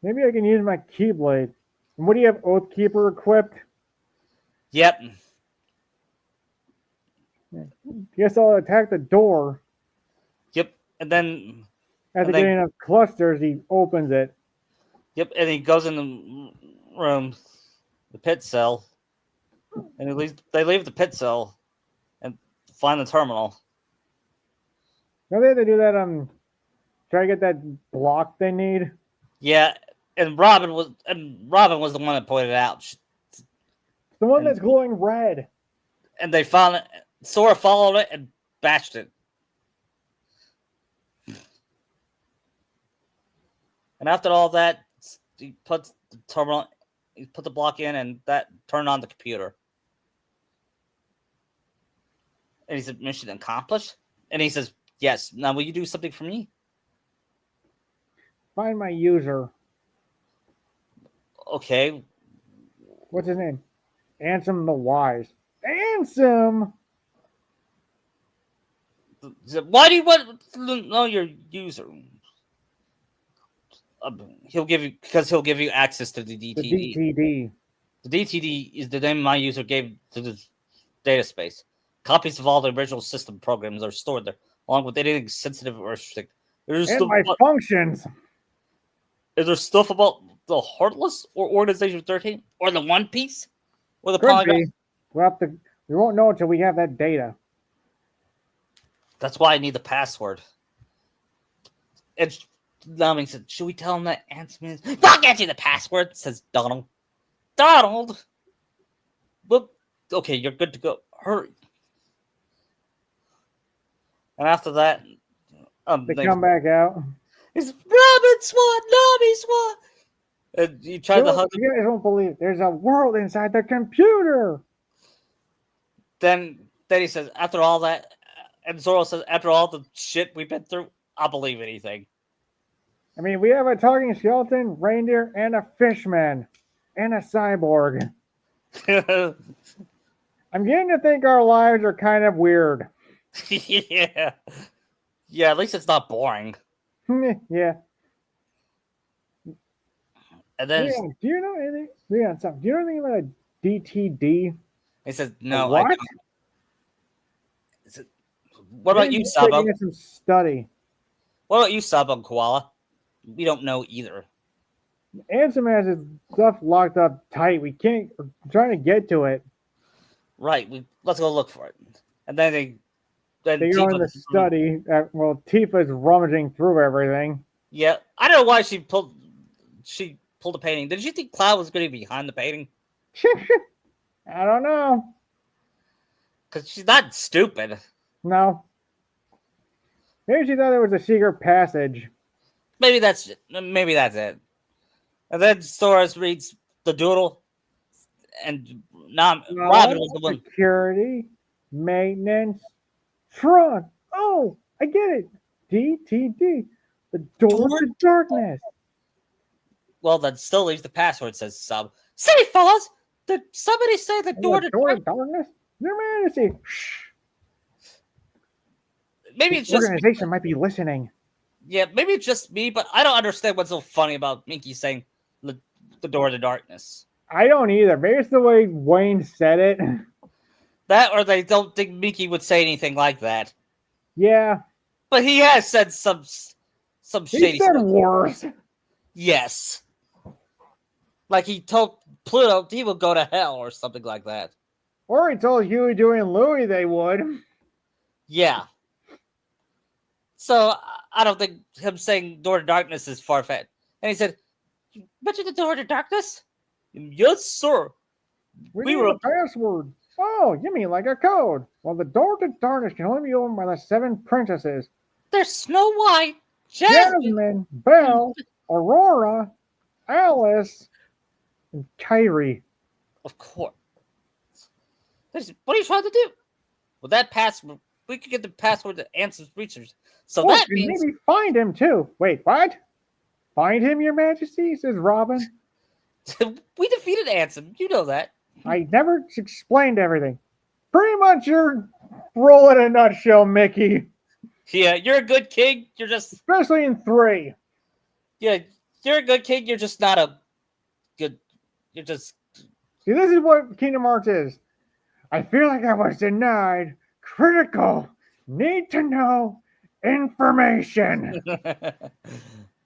"Maybe I can use my Keyblade." And what do you have, Oathkeeper equipped? Yep. Guess I'll attack the door. Yep. And then after getting enough clusters, he opens it. Yep, and he goes in the room, the pit cell, and they leave the pit cell and find the terminal. Don't they have to do that try to get that block they need? Yeah, and Robin was the one that pointed it out. The one that's glowing red. And they found it. Sora followed it and bashed it. And after all that, he put the terminal, he put the block in, and that turned on the computer. And he said, "Mission accomplished." And he says, "Yes. Now, will you do something for me?" Find my user. Okay. What's his name? Ansem the Wise. Ansem! Why do you want to know your user? He'll give you access to the DTD. The DTD. The DTD is the name my user gave to the data space. Copies of all the original system programs are stored there, along with anything sensitive or restricted. And my functions. Is there stuff about the Heartless or Organization 13 or the One Piece or the Polygon? We won't know until we have that data. That's why I need the password. And Nami said, "Should we tell him that Ansem is?" "I'll get you the password," says Donald. Donald! Look, okay, you're good to go. Hurry. And after that, they come back out. It's Robin Swan, Nami Swan. And you try to hug him. You guys won't believe there's a world inside the computer. Then he says, after all that, and Zoro says, after all the shit we've been through, I'll believe anything. I mean, we have a talking skeleton, reindeer, and a fishman, and a cyborg. I'm getting to think our lives are kind of weird. Yeah. Yeah, at least it's not boring. Yeah. And then do you know anything? Do you know anything about a DTD? He says, "No, what? I don't." What about you, Sabo? Some study. What about you, Sabo Koala? We don't know either. Ansem has his stuff locked up tight. We're trying to get to it. Right. Let's go look for it. And then they go in the study. Tifa's rummaging through everything. Yeah, I don't know why she pulled the painting. Did you think Cloud was going to be behind the painting? I don't know. Because she's not stupid. No. Maybe she thought there was a secret passage. Maybe that's it. And then Soros reads the doodle, and Robin was the one. Security, maintenance, front. Oh, I get it. DTD. The door to darkness. Well, that still leaves the password, says Sub. Say, fellas, did somebody say the door to darkness? Your Majesty. Shh. Maybe it's just organization might be listening. Yeah, maybe it's just me, but I don't understand what's so funny about Minky saying the door to darkness. I don't either. Maybe it's the way Wayne said it. That, or they don't think Minky would say anything like that. Yeah. But he has said some shady stuff. He said worse. Yes. Like he told Pluto he would go to hell or something like that. Or he told Huey, Dewey, and Louie they would. Yeah. So I don't think him saying door to darkness is far-fetched. And he said, "You mentioned the door to darkness?" "Yes, sir. We were a password." "Oh, you mean like a code? Well, the door to darkness can only be opened by the 7 princesses. There's Snow White, Jasmine, Belle, Aurora, Alice, and Kyrie." Of course. What are you trying to do? Well, that password, we could get the password to Ansem's Research. So that means maybe find him too. Wait, what? Find him, Your Majesty, says Robin. We defeated Ansem. You know that. I never explained everything. Pretty much your role in a nutshell, Mickey. Yeah, you're a good king. You're just... Especially in 3. Yeah, you're a good king. You're just not a good... You're just... See, this is what Kingdom Hearts is. I feel like I was denied critical, need to know information.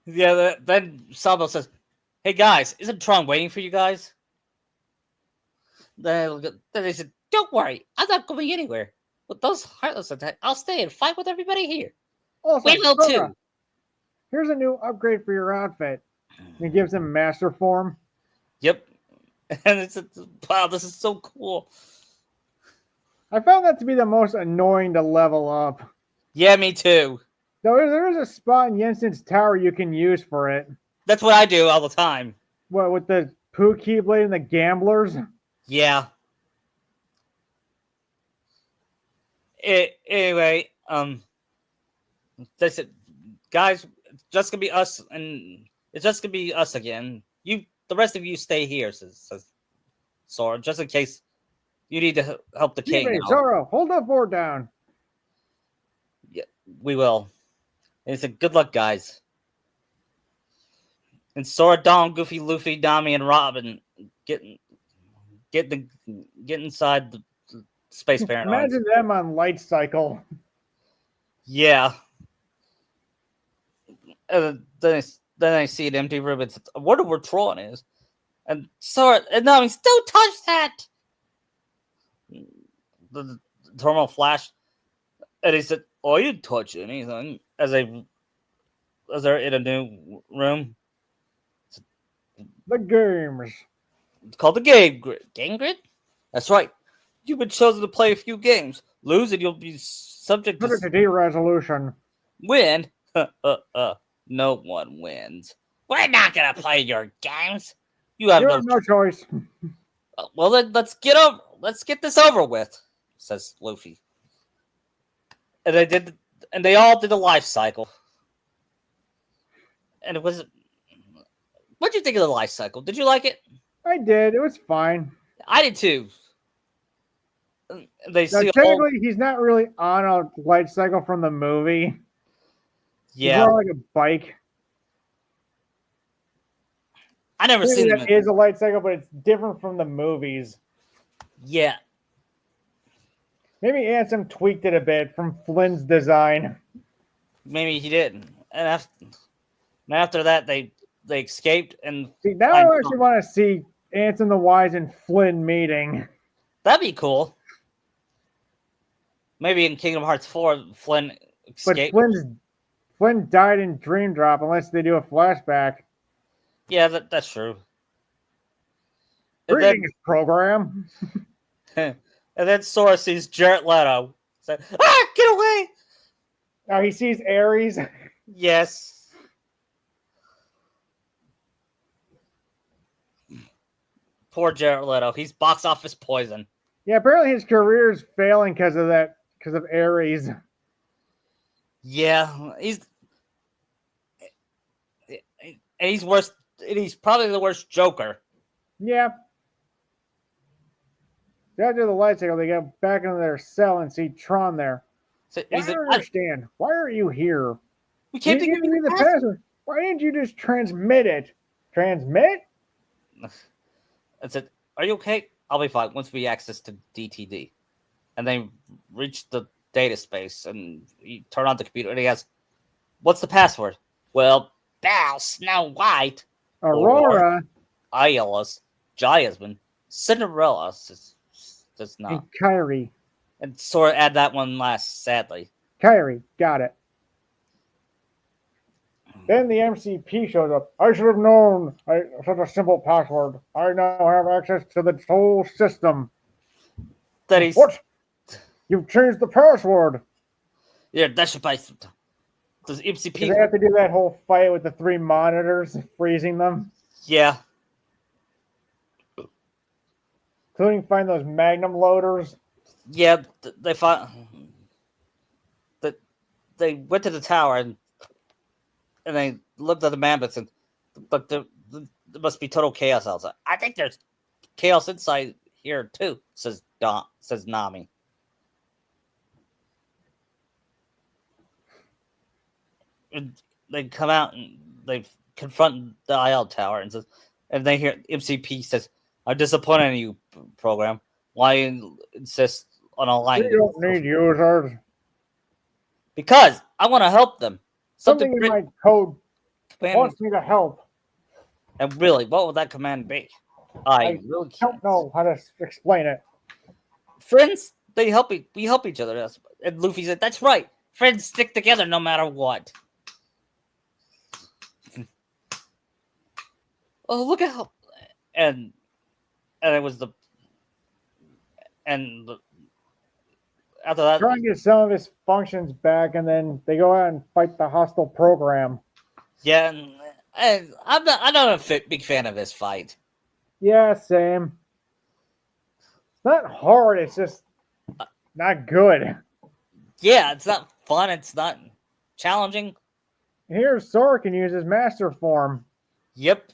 Yeah, then Sabo says, "Hey guys, isn't Tron waiting for you guys?" Then they said, "Don't worry, I'm not going anywhere. With those heartless attacks, I'll stay and fight with everybody here." Also, we will too. Here's a new upgrade for your outfit. He gives him master form. Yep. And it's wow, this is so cool. I found that to be the most annoying to level up. Yeah, me too. There is a spot in Jensen's tower you can use for it. That's what I do all the time. What, with the Pooh Keyblade and the gamblers? Yeah. Anyway, they said, "Guys, it's just gonna be us, and it's just gonna be us again. The rest of you stay here," says Sora, just in case you need to help the king. Zoro, hold the fort down. Yeah, we will. And he said, "Good luck, guys." And Sora, Dom, Goofy, Luffy, Nami, and Robin get inside the Space Paranoids. Imagine them on Light Cycle. Yeah. Then I see an empty room. I wonder where Tron is. And Sora and Nami's, "Don't touch that!" The terminal flashed, and he said, "Oh, I didn't touch anything." As they're in a new room. The games. It's called the Game Grid. Game Grid? That's right. You've been chosen to play a few games. Lose and you'll be subject to deresolution. Win? No one wins. We're not gonna play your games. You have no choice. Well, then let's get this over with, says Luffy. And they all did the life cycle. And it was... What'd you think of the life cycle? Did you like it? I did. It was fine. I did too. Technically, he's not really on a light cycle from the movie. Yeah. He's more like a bike. I never seen it. It is a light cycle, but it's different from the movies. Yeah. Maybe Ansem tweaked it a bit from Flynn's design. Maybe he didn't. And after that, they escaped and... See, now I actually want to see Ansem the Wise and Flynn meeting. That'd be cool. Maybe in Kingdom Hearts 4, Flynn escaped. But Flynn died in Dream Drop unless they do a flashback. Yeah, that's true. Greetings, program. And then Sora sees Jared Leto. Say, get away! Oh, he sees Ares. Yes. Poor Jared Leto. He's box office poison. Yeah, apparently his career is failing because of that, because of Ares. Yeah, he's worse. He's probably the worst Joker. Yeah. After the lights go, they go back into their cell and see Tron there. So I don't understand. Why are you here? We can't give me the password. Why didn't you just transmit it? Transmit? I said, "Are you okay? I'll be fine." Once we access to DTD, and they reach the data space, and you turn on the computer, and he asks, "What's the password?" Well, Belle, Snow White, Aurora, Aila's, Jasmine, Cinderella does not, and Kyrie. And Sora add that one last, sadly. Kyrie, got it. Then the MCP shows up. I should have known. Such a simple password. I now have access to the whole system. What? You've changed the password. Yeah, that should be. Does MCP? Do they have to do that whole fight with the 3 monitors, freezing them? Yeah. Including find those Magnum loaders. Yeah, they found that they went to the tower and they looked at the mammoths, but there must be total chaos outside. I think there's chaos inside here too, says Nami. And they come out and they confront the IL tower and they hear MCP says, "I'm disappointed in you, program. Why insist on a line?" We don't need users. Because I want to help them. Something in my code wants me to help. And really, what would that command be? I really don't know how to explain it. Friends, we help each other. And Luffy said, "That's right. Friends stick together no matter what." Oh, look at how, and it was after that, trying to get some of his functions back, and then they go out and fight the hostile program. Yeah, and I'm not a big fan of this fight. Yeah, same. It's not hard. It's just not good. Yeah, it's not fun. It's not challenging. Here, Sora can use his master form. Yep.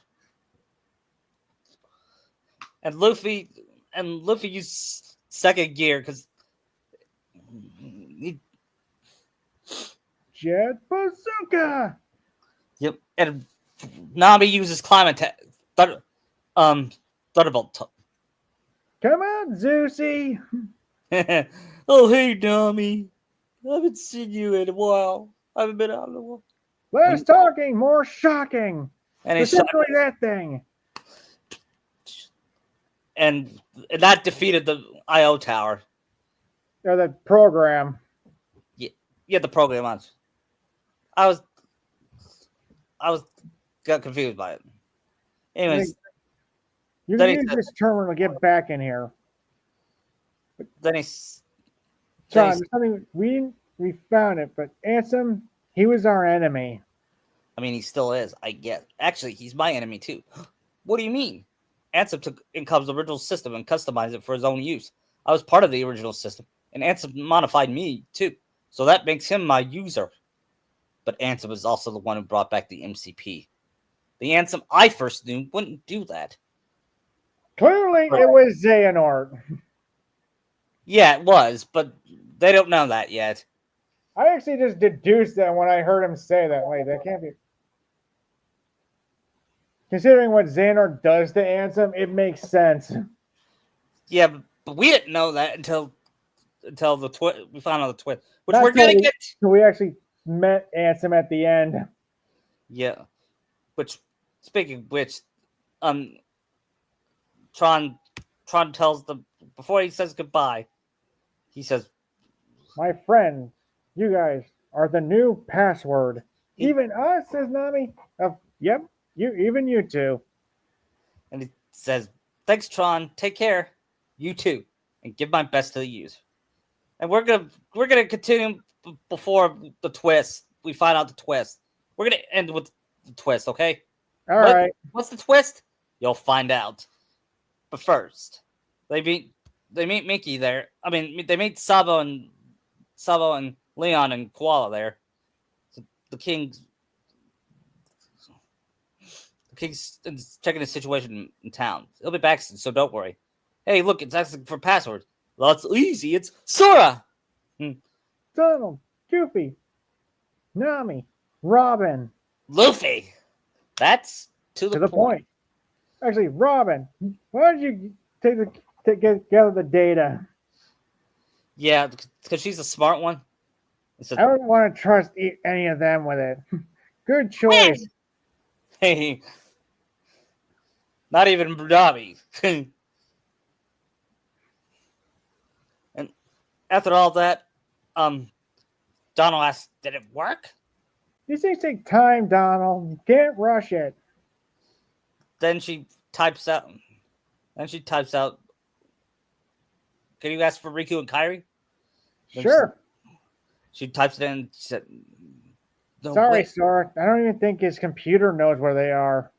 And Luffy used second gear because Jet Bazooka. Yep. And Nami uses climate Thunderbolt. Come on, Zeusy. Oh, hey, Nami. I haven't seen you in a while. I haven't been out in a while. Less talking, more shocking. And specifically that thing. And that defeated the IO tower. Or the program. Yeah, the program. I got confused by it. Anyways, you can use this terminal to get back in here. Then John, there's something we found it, but Ansem, he was our enemy. I mean, he still is. I guess. Actually, he's my enemy too. What do you mean? Ansem took Incom's original system and customized it for his own use. I was part of the original system, and Ansem modified me too. So that makes him my user. But Ansem is also the one who brought back the MCP. The Ansem I first knew wouldn't do that. Clearly, it was Xehanort. Yeah, it was, but they don't know that yet. I actually just deduced that when I heard him say that. Wait, that can't be. Considering what Xehanort does to Ansem, it makes sense. Yeah, but we didn't know that until we found out the twist, which we're gonna get. So we actually met Ansem at the end. Yeah, which, speaking of which, Tron tells them before he says goodbye. He says, "My friend, you guys are the new password. Even us, says Nami. Yep, even you two. And he says, "Thanks, Tron. Take care. You too, and give my best to the user." And we're gonna continue before the twist. We find out the twist. We're gonna end with the twist, okay? All right. What's the twist? You'll find out. But first, they meet Mickey there. I mean, they meet Sabo and Leon and Koala there. So the king's checking the situation in town. He'll be back soon, so don't worry. Hey, look, it's asking for password. That's easy. It's Sora. Donald, Goofy, Nami, Robin. Luffy. That's to the point. Actually, Robin, why did you gather the data? Yeah, because she's a smart one. I don't want to trust any of them with it. Good choice. Hey, not even Nami. And after all that, Donald asked, "Did it work?" These things take time, Donald. You can't rush it. Then she types out. Can you ask for Riku and Kairi? Sure. She types it in. And said, no, sorry, Sora. I don't even think his computer knows where they are.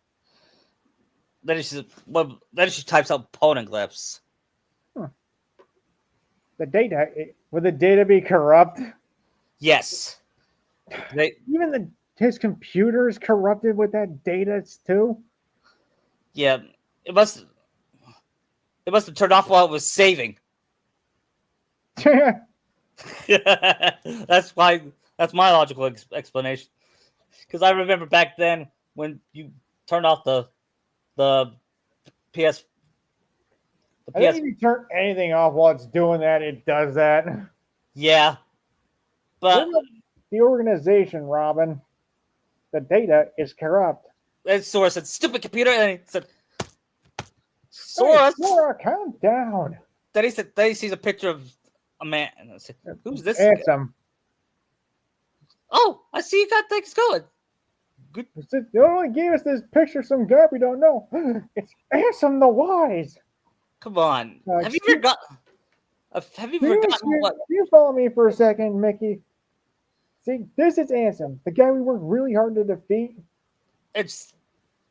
Then she types out poneglyphs. The data, would the data be corrupt? Yes. Even his computer is corrupted with that data too. Yeah, it must have turned off while it was saving. That's my logical explanation. Because I remember back then when you turned off the PS. I think if you turn anything off while it's doing that, it does that. Yeah, but the organization, Robin, the data is corrupt. And Sora said, "Stupid computer," and he said, "Sora, hey, Sora, calm down." Then he sees a picture of a man, and I said, "Who's this?" Ansem. Oh, I see you got things going. Good. They only gave us this picture of some guy we don't know. It's Ansem the Wise. Come on. Have you forgotten what? Can you follow me for a second, Mickey? See, this is Ansem, the guy we worked really hard to defeat.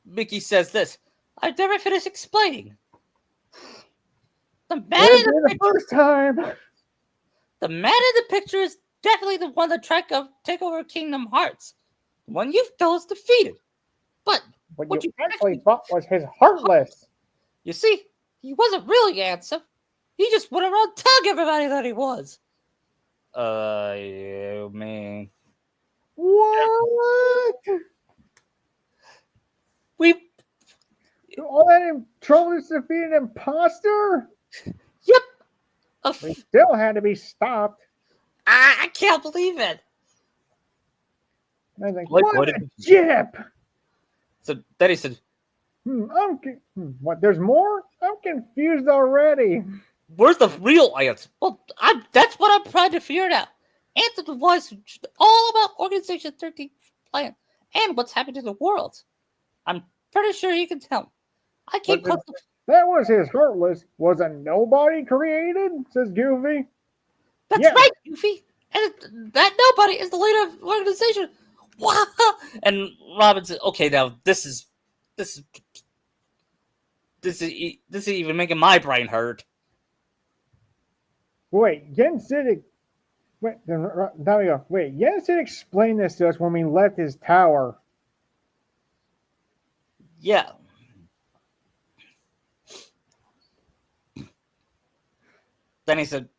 Mickey says this. I've never finished explaining. The man in the first time. The man in the picture is definitely the one that tried to take over Kingdom Hearts. The one you felt was defeated. But what you actually thought was his Heartless. You see, he wasn't really Ansem. He just went around telling everybody that he was. Yeah, man. What? All that trouble to defeat an imposter? Yep. We still had to be stopped. I can't believe it. I was like, what a jip! So then he said, what, there's more? I'm confused already. Where's the real Ansem? Well, that's what I'm trying to figure out. Ansem was all about Organization 13 plan and what's happened to the world. I'm pretty sure you can tell. I can't. That was his Heartless. Was a nobody created? Says Goofy. That's right, Goofy. And that nobody is the leader of the organization. Wow. And Robin said, "Okay, now this is even making my brain hurt." Wait, Jens did explain this to us when we left his tower. Yeah. Then he said,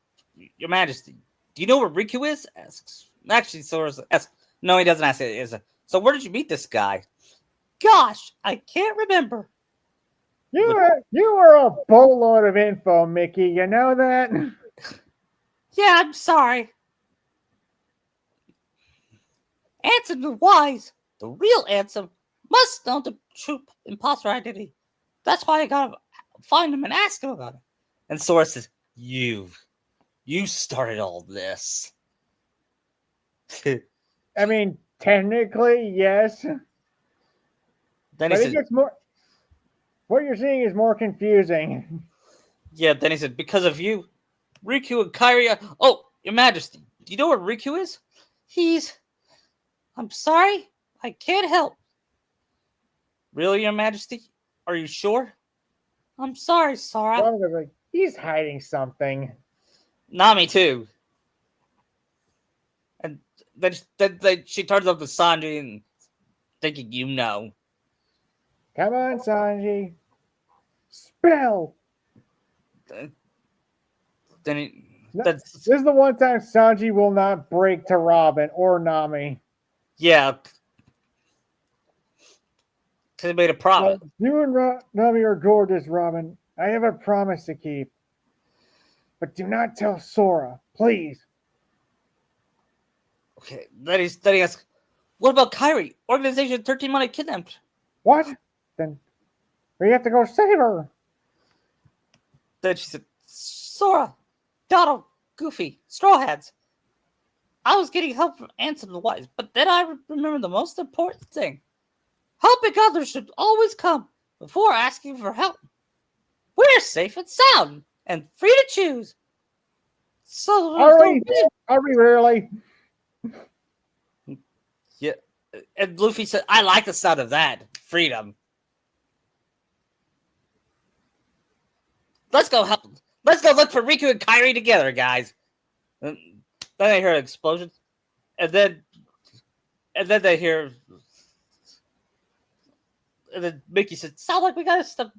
"Your Majesty, do you know where Riku is?" Asks. Actually, Sora asks. No, he doesn't ask it. So where did you meet this guy? Gosh, I can't remember. You are a boatload of info, Mickey. You know that? Yeah, I'm sorry. Ansem the Wise, the real Ansem, must know the true imposter identity. That's why I gotta find him and ask him about it. And Sora says, You started all this. I mean, Technically, yes. Then But he it said, gets more. What you're seeing is more confusing. "Yeah." Then he said, "Because of you, Riku and Kairi." Oh, Your Majesty, do you know where Riku is? He's. I'm sorry, I can't help. Really, Your Majesty? Are you sure? I'm sorry, Sora. Robin's like, he's hiding something. Nami too. And then she turns up to Sanji and thinking you know. Come on, Sanji. Spell. Then he, No, that's this is the one time Sanji will not break to Robin or Nami. yeah. Because he made a promise. You and Nami are gorgeous, Robin. I have a promise to keep. But do not tell Sora, please. Okay. Then he asks, "What about Kairi? Organization 13 money kidnapped." What? Then we have to go save her. Then she said, "Sora, Donald, Goofy, Straw Hats. I was getting help from Ansem the Wise, but then I remember the most important thing. Helping others should always come before asking for help. We're safe and sound and free to choose. So Are we really? Yeah. And Luffy said, "I like the sound of that. Freedom. Let's go help. Let's go look for Riku and Kairi together, guys." And then they hear an explosion. And then they hear. And then Mickey said, "Sound like we gotta stop."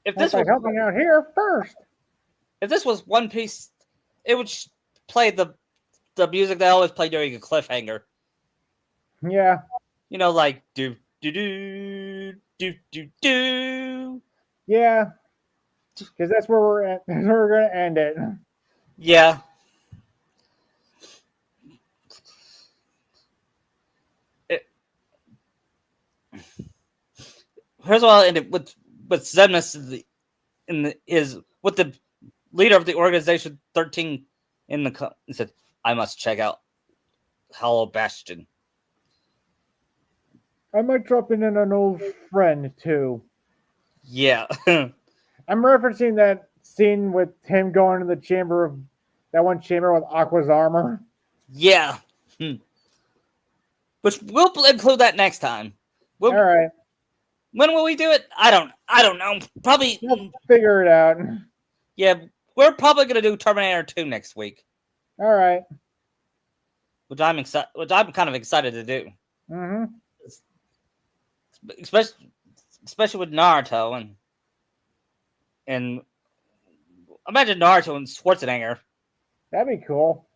If this By was helping out here first. if this was One Piece, it would play the music they always play during a cliffhanger. Yeah. You know, like do do do do do do. Yeah. Because that's where we're at. That's where we're gonna end it. Yeah. Here's what I'll end it with Xemnas with the leader of the organization 13 in the he said, "I must check out Hollow Bastion." I might drop in an old friend too. Yeah. I'm referencing that scene with him going to the chamber of that one chamber with Aqua's armor. Yeah. Which we'll include that next time. All right. When will we do it? I don't know. Probably. We'll figure it out. Yeah, we're probably gonna do Terminator 2 next week. All right. Which I'm kind of excited to do. Mm-hmm. Especially with Naruto and imagine Naruto and Schwarzenegger. That'd be cool.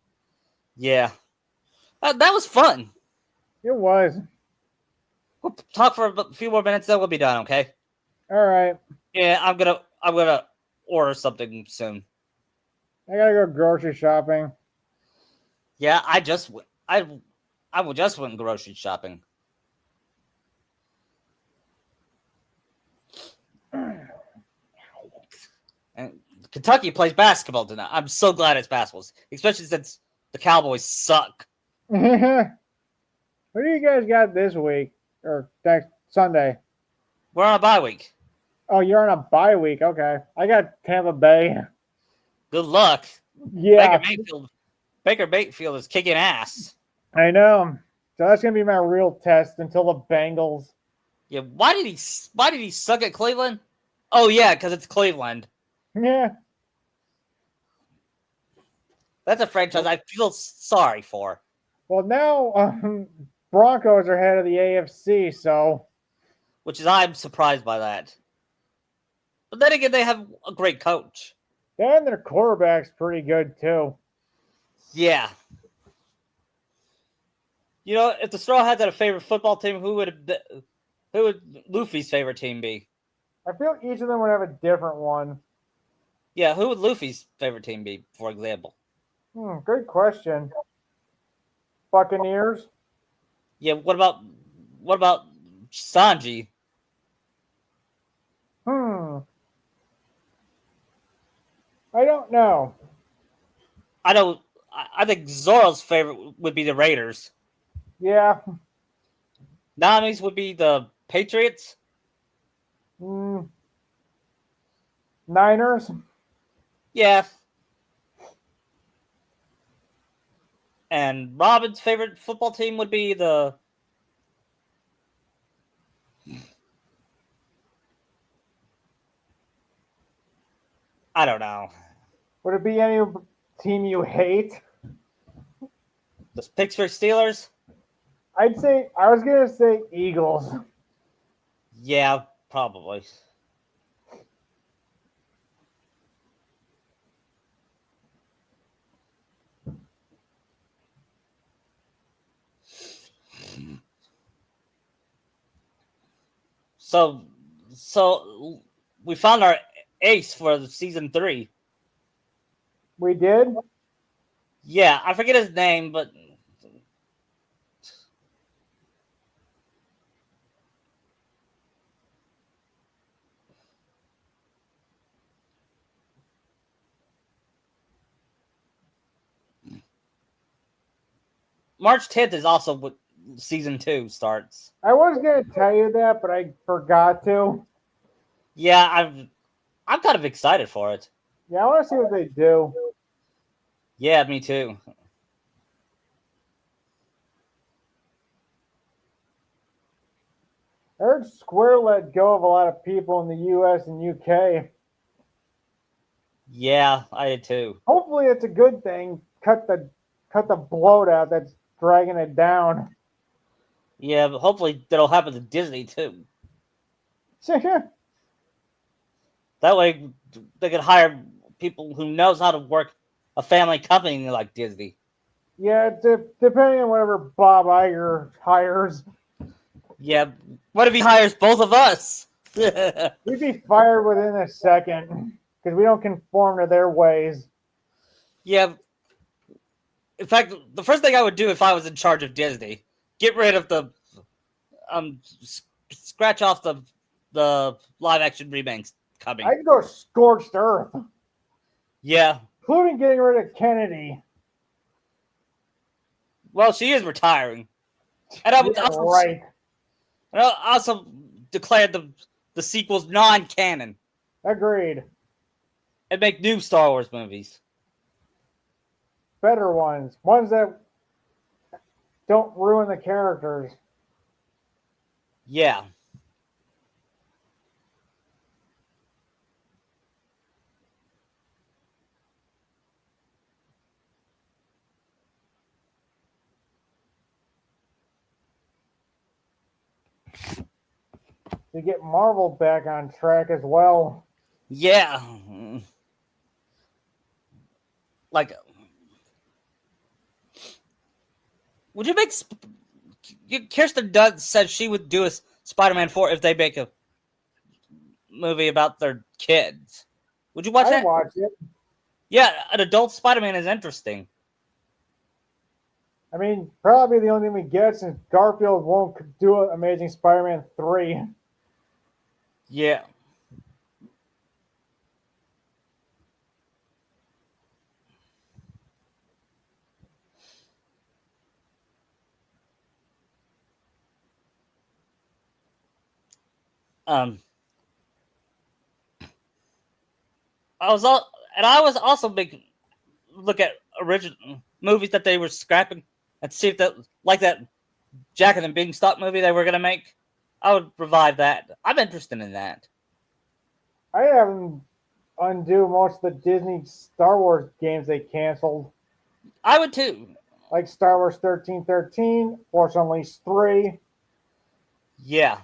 Yeah, that was fun. It was. We'll talk for a few more minutes, then we'll be done. Okay. All right. Yeah, I'm gonna order something soon. I gotta go grocery shopping. Yeah, I just went grocery shopping. And Kentucky plays basketball tonight. I'm so glad it's basketball, especially since the Cowboys suck. What do you guys got this week or next Sunday? We're on a bye week. Oh, you're on a bye week. Okay. I got Tampa Bay. Good luck. Yeah. Baker Mayfield is kicking ass. I know. So that's gonna be my real test until the Bengals. Yeah, why did he suck at Cleveland? Oh yeah, because it's Cleveland. Yeah. That's a franchise I feel sorry for. Well, now Broncos are head of the AFC, so I'm surprised by that. But then again, they have a great coach. and their quarterback's pretty good too. Yeah. You know, if the Straw Hats had a favorite football team, who would Luffy's favorite team be? I feel each of them would have a different one. Yeah, who would Luffy's favorite team be, for example? Good question. Buccaneers. Yeah, what about Sanji? I don't know. I think Zoro's favorite would be the Raiders. Yeah. Nominees would be the Patriots. Mm, Niners. Yeah. And Robin's favorite football team would be the. I don't know. Would it be any team you hate? The Pittsburgh Steelers? I'd say I was gonna say Eagles. Yeah, probably. So, so we found our ace for the season 3. We did. Yeah, I forget his name, but March 10th is also what season 2 starts. I was gonna tell you that, but I forgot to. Yeah, I'm kind of excited for it. Yeah, I want to see what they do. Yeah, me too. I heard Square let go of a lot of people in the U.S. and UK. Yeah, I did too. Hopefully, it's a good thing. Cut the bloat out that's dragging it down. Yeah, but hopefully that'll happen to Disney too. That way they could hire people who knows how to work a family company like Disney. Yeah, depending on whatever Bob Iger hires, Yeah, what if he hires both of us? we'd be fired within a second because we don't conform to their ways. Yeah. In fact, the first thing I would do if I was in charge of Disney, get rid of the scratch off the live action remakes coming. I'd go scorched earth, Yeah. including getting rid of Kennedy. Well, she is retiring, and I would Yeah, right. also declare the sequels non-canon Agreed. and make new Star Wars movies. Better ones that don't ruin the characters. Yeah. To get Marvel back on track as well. Yeah. Like, would you make? Kirsten Dunst said she would do a Spider-Man 4 if they make a movie about their kids. Would you watch I'd that? watch it. Yeah, an adult Spider-Man is interesting. I mean, probably the only thing we get since Garfield won't do Amazing Spider-Man 3. Yeah. Um, I was also big look at original movies that they were scrapping and see if that like that Jack and the Beanstalk movie they were gonna make. I would revive that. I'm interested in that. I have them undo most of the Disney Star Wars games they canceled, I would too. like Star Wars 1313, Force Unleashed 3. Yeah,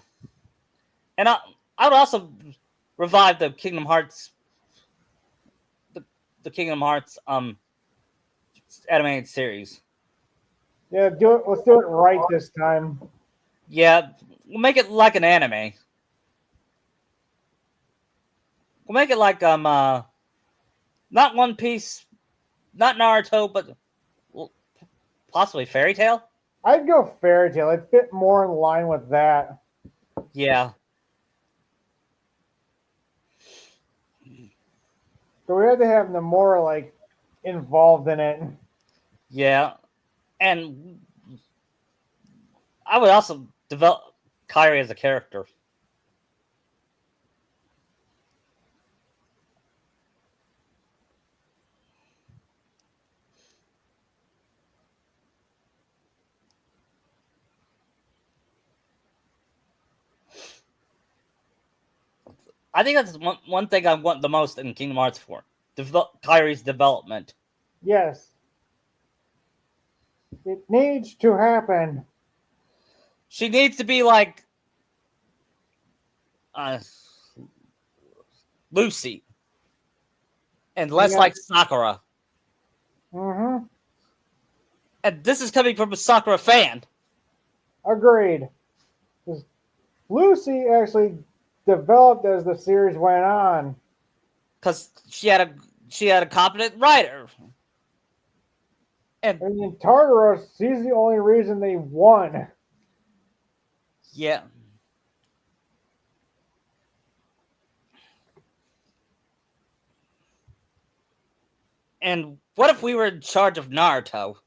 and I would also revive the Kingdom Hearts, the Kingdom Hearts animated series. Yeah, do it. Let's do it right this time. Yeah, we'll make it like an anime. We'll make it like not One Piece, not Naruto, but possibly Fairy Tail. I'd go Fairy Tail. It'd fit more in line with that. Yeah. So we had to have Nomura like involved in it. Yeah, and I would also develop Kairi as a character. I think that's one thing I want the most in Kingdom Hearts 4. Kairi's development. Yes. It needs to happen. She needs to be like Lucy. And less like Sakura. Mm-hmm. And this is coming from a Sakura fan. Agreed. Lucy actually developed as the series went on. Because she had a competent writer. And in Tartaros, she's the only reason they won. Yeah. And what if we were in charge of Naruto?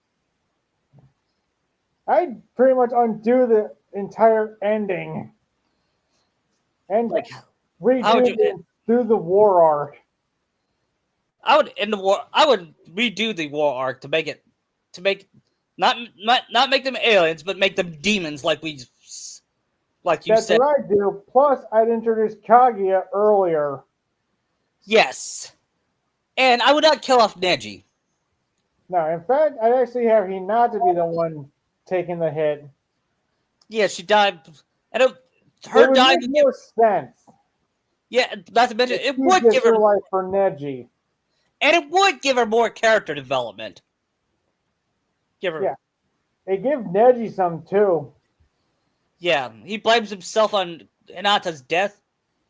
I'd pretty much undo the entire ending and redo through the war arc. I would end the war. I would redo the war arc to make not make them aliens, but make them demons, like you said. That's what I'd do. Plus, I'd introduce Kaguya earlier. Yes, and I would not kill off Neji. No, in fact, I'd actually have Hinata be the one taking the hit. Yeah, she died, and her dying would make more sense. Yeah, not to mention it would give her life for Neji, and it would give her more character development. Yeah, they give Neji some too. Yeah, he blames himself on Hinata's death.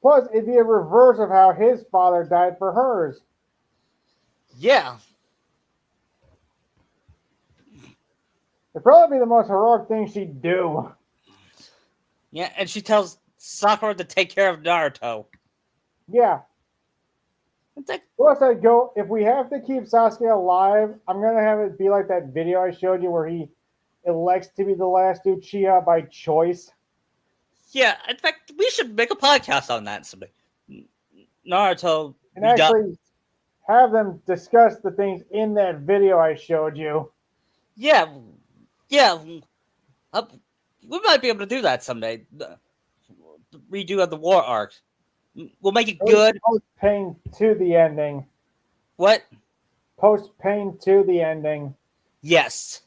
Plus, it'd be a reverse of how his father died for hers. Yeah. It'd probably be the most heroic thing she'd do. Yeah, and she tells Sakura to take care of Naruto. Yeah. Plus, I'd go, if we have to keep Sasuke alive, I'm going to have it be like that video I showed you where he elects to be the last Uchiha by choice. Yeah, in fact, we should make a podcast on that someday. Naruto. And actually have them discuss the things in that video I showed you. Yeah. We might be able to do that someday. Redo of the war arc. We'll make it good. Post-Pain to the ending. What? Post-Pain to the ending. Yes.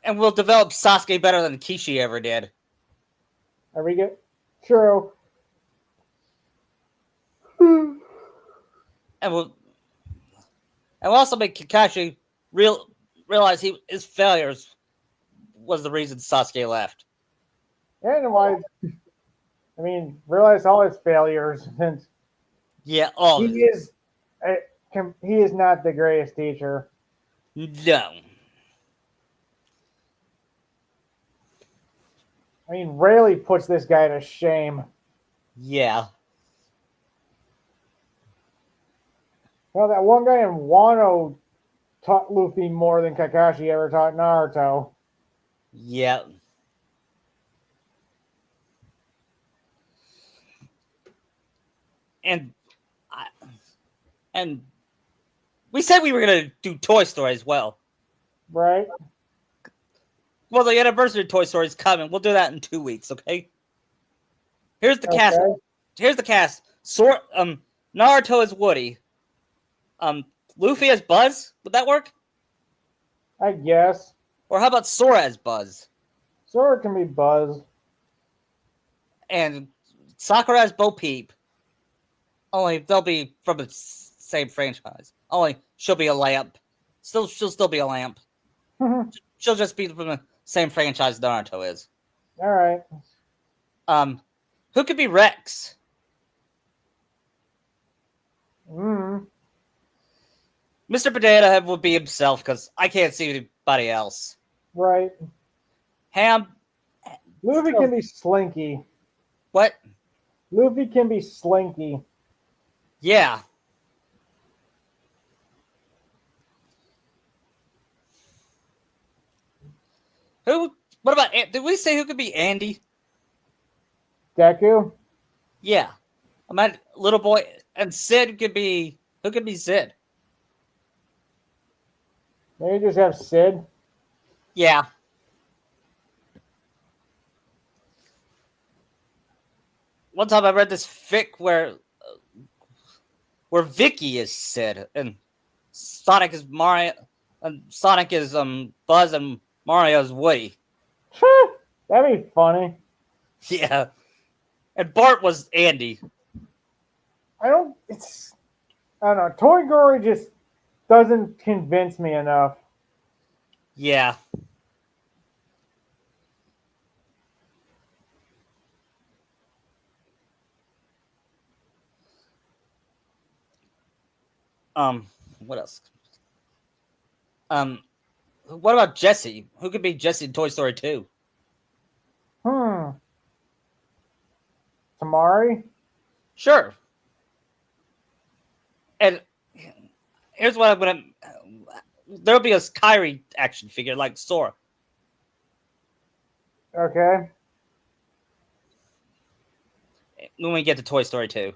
And we'll develop Sasuke better than Kishi ever did. Are we good? True. And we'll also make Kakashi realize his failures was the reason Sasuke left. And why? I mean, realize all his failures. Yeah, all he is not the greatest teacher. No. I mean, Rayleigh puts this guy to shame. Yeah. Well, that one guy in Wano taught Luffy more than Kakashi ever taught Naruto. Yeah. And we said we were going to do Toy Story as well. Right. Well, the anniversary of Toy Story is coming. We'll do that in 2 weeks, okay? Here's the cast. Here's the cast. Naruto as Woody. Luffy as Buzz. Would that work? I guess. Or how about Sora as Buzz? Sora can be Buzz. And Sakura as Bo Peep. Only they'll be from the same franchise. Only she'll be a lamp. She'll still be a lamp. She'll just be from the same franchise Naruto is. All right. Who could be Rex? Mr. Potato Head would be himself because I can't see anybody else. Right. Ham. Luffy can be Slinky. What? Luffy can be Slinky. Yeah. Who? What about? Did we say who could be Andy? Deku? Yeah, I meant little boy, and Sid could be. Who could be Sid? Maybe just have Sid. Yeah. One time I read this fic where Vicky is Sid and Sonic is Mario, and Sonic is Buzz, and Mario is Woody. That'd be funny. Yeah, and Bart was Andy. I don't know. Toy Gory just doesn't convince me enough. Yeah. What else? What about Jesse? Who could be Jesse in Toy Story 2? Tamari? Sure. And here's what I'm gonna. There'll be a Kyrie action figure like Sora. Okay. When we get to Toy Story 2.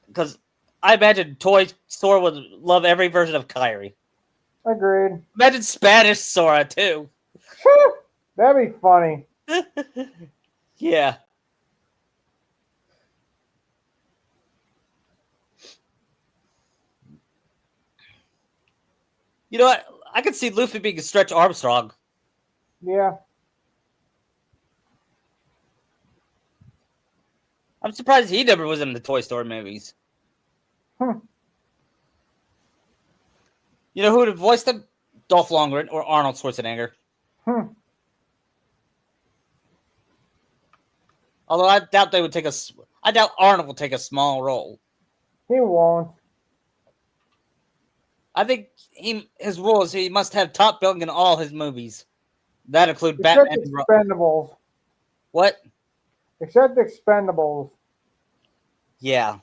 Because I imagine Toy Sora would love every version of Kyrie. Agreed. Imagine Spanish Sora, too. That'd be funny. Yeah. You know what? I could see Luffy being a Stretch Armstrong. Yeah. I'm surprised he never was in the Toy Story movies. Hmm. You know who would have voiced him? Dolph Lundgren or Arnold Schwarzenegger. Although I doubt they would take a. I doubt Arnold will take a small role. He won't. I think his rule is he must have top billing in all his movies. That include Except Batman. Expendables. What? Except Expendables. Yeah.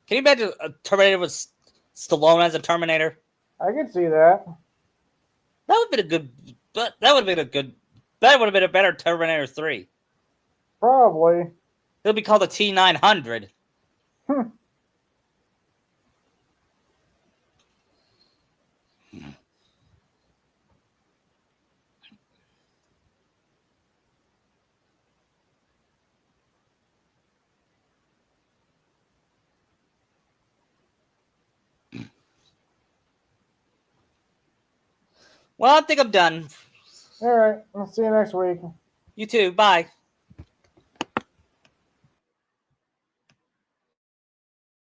Can you imagine a Terminator with Stallone as a Terminator? I could see that. That would have been a good. But that would have been a good. That would have been a better Terminator 3. Probably. It'll be called a T900. Well, I think I'm done. All right. I'll see you next week. You too. Bye.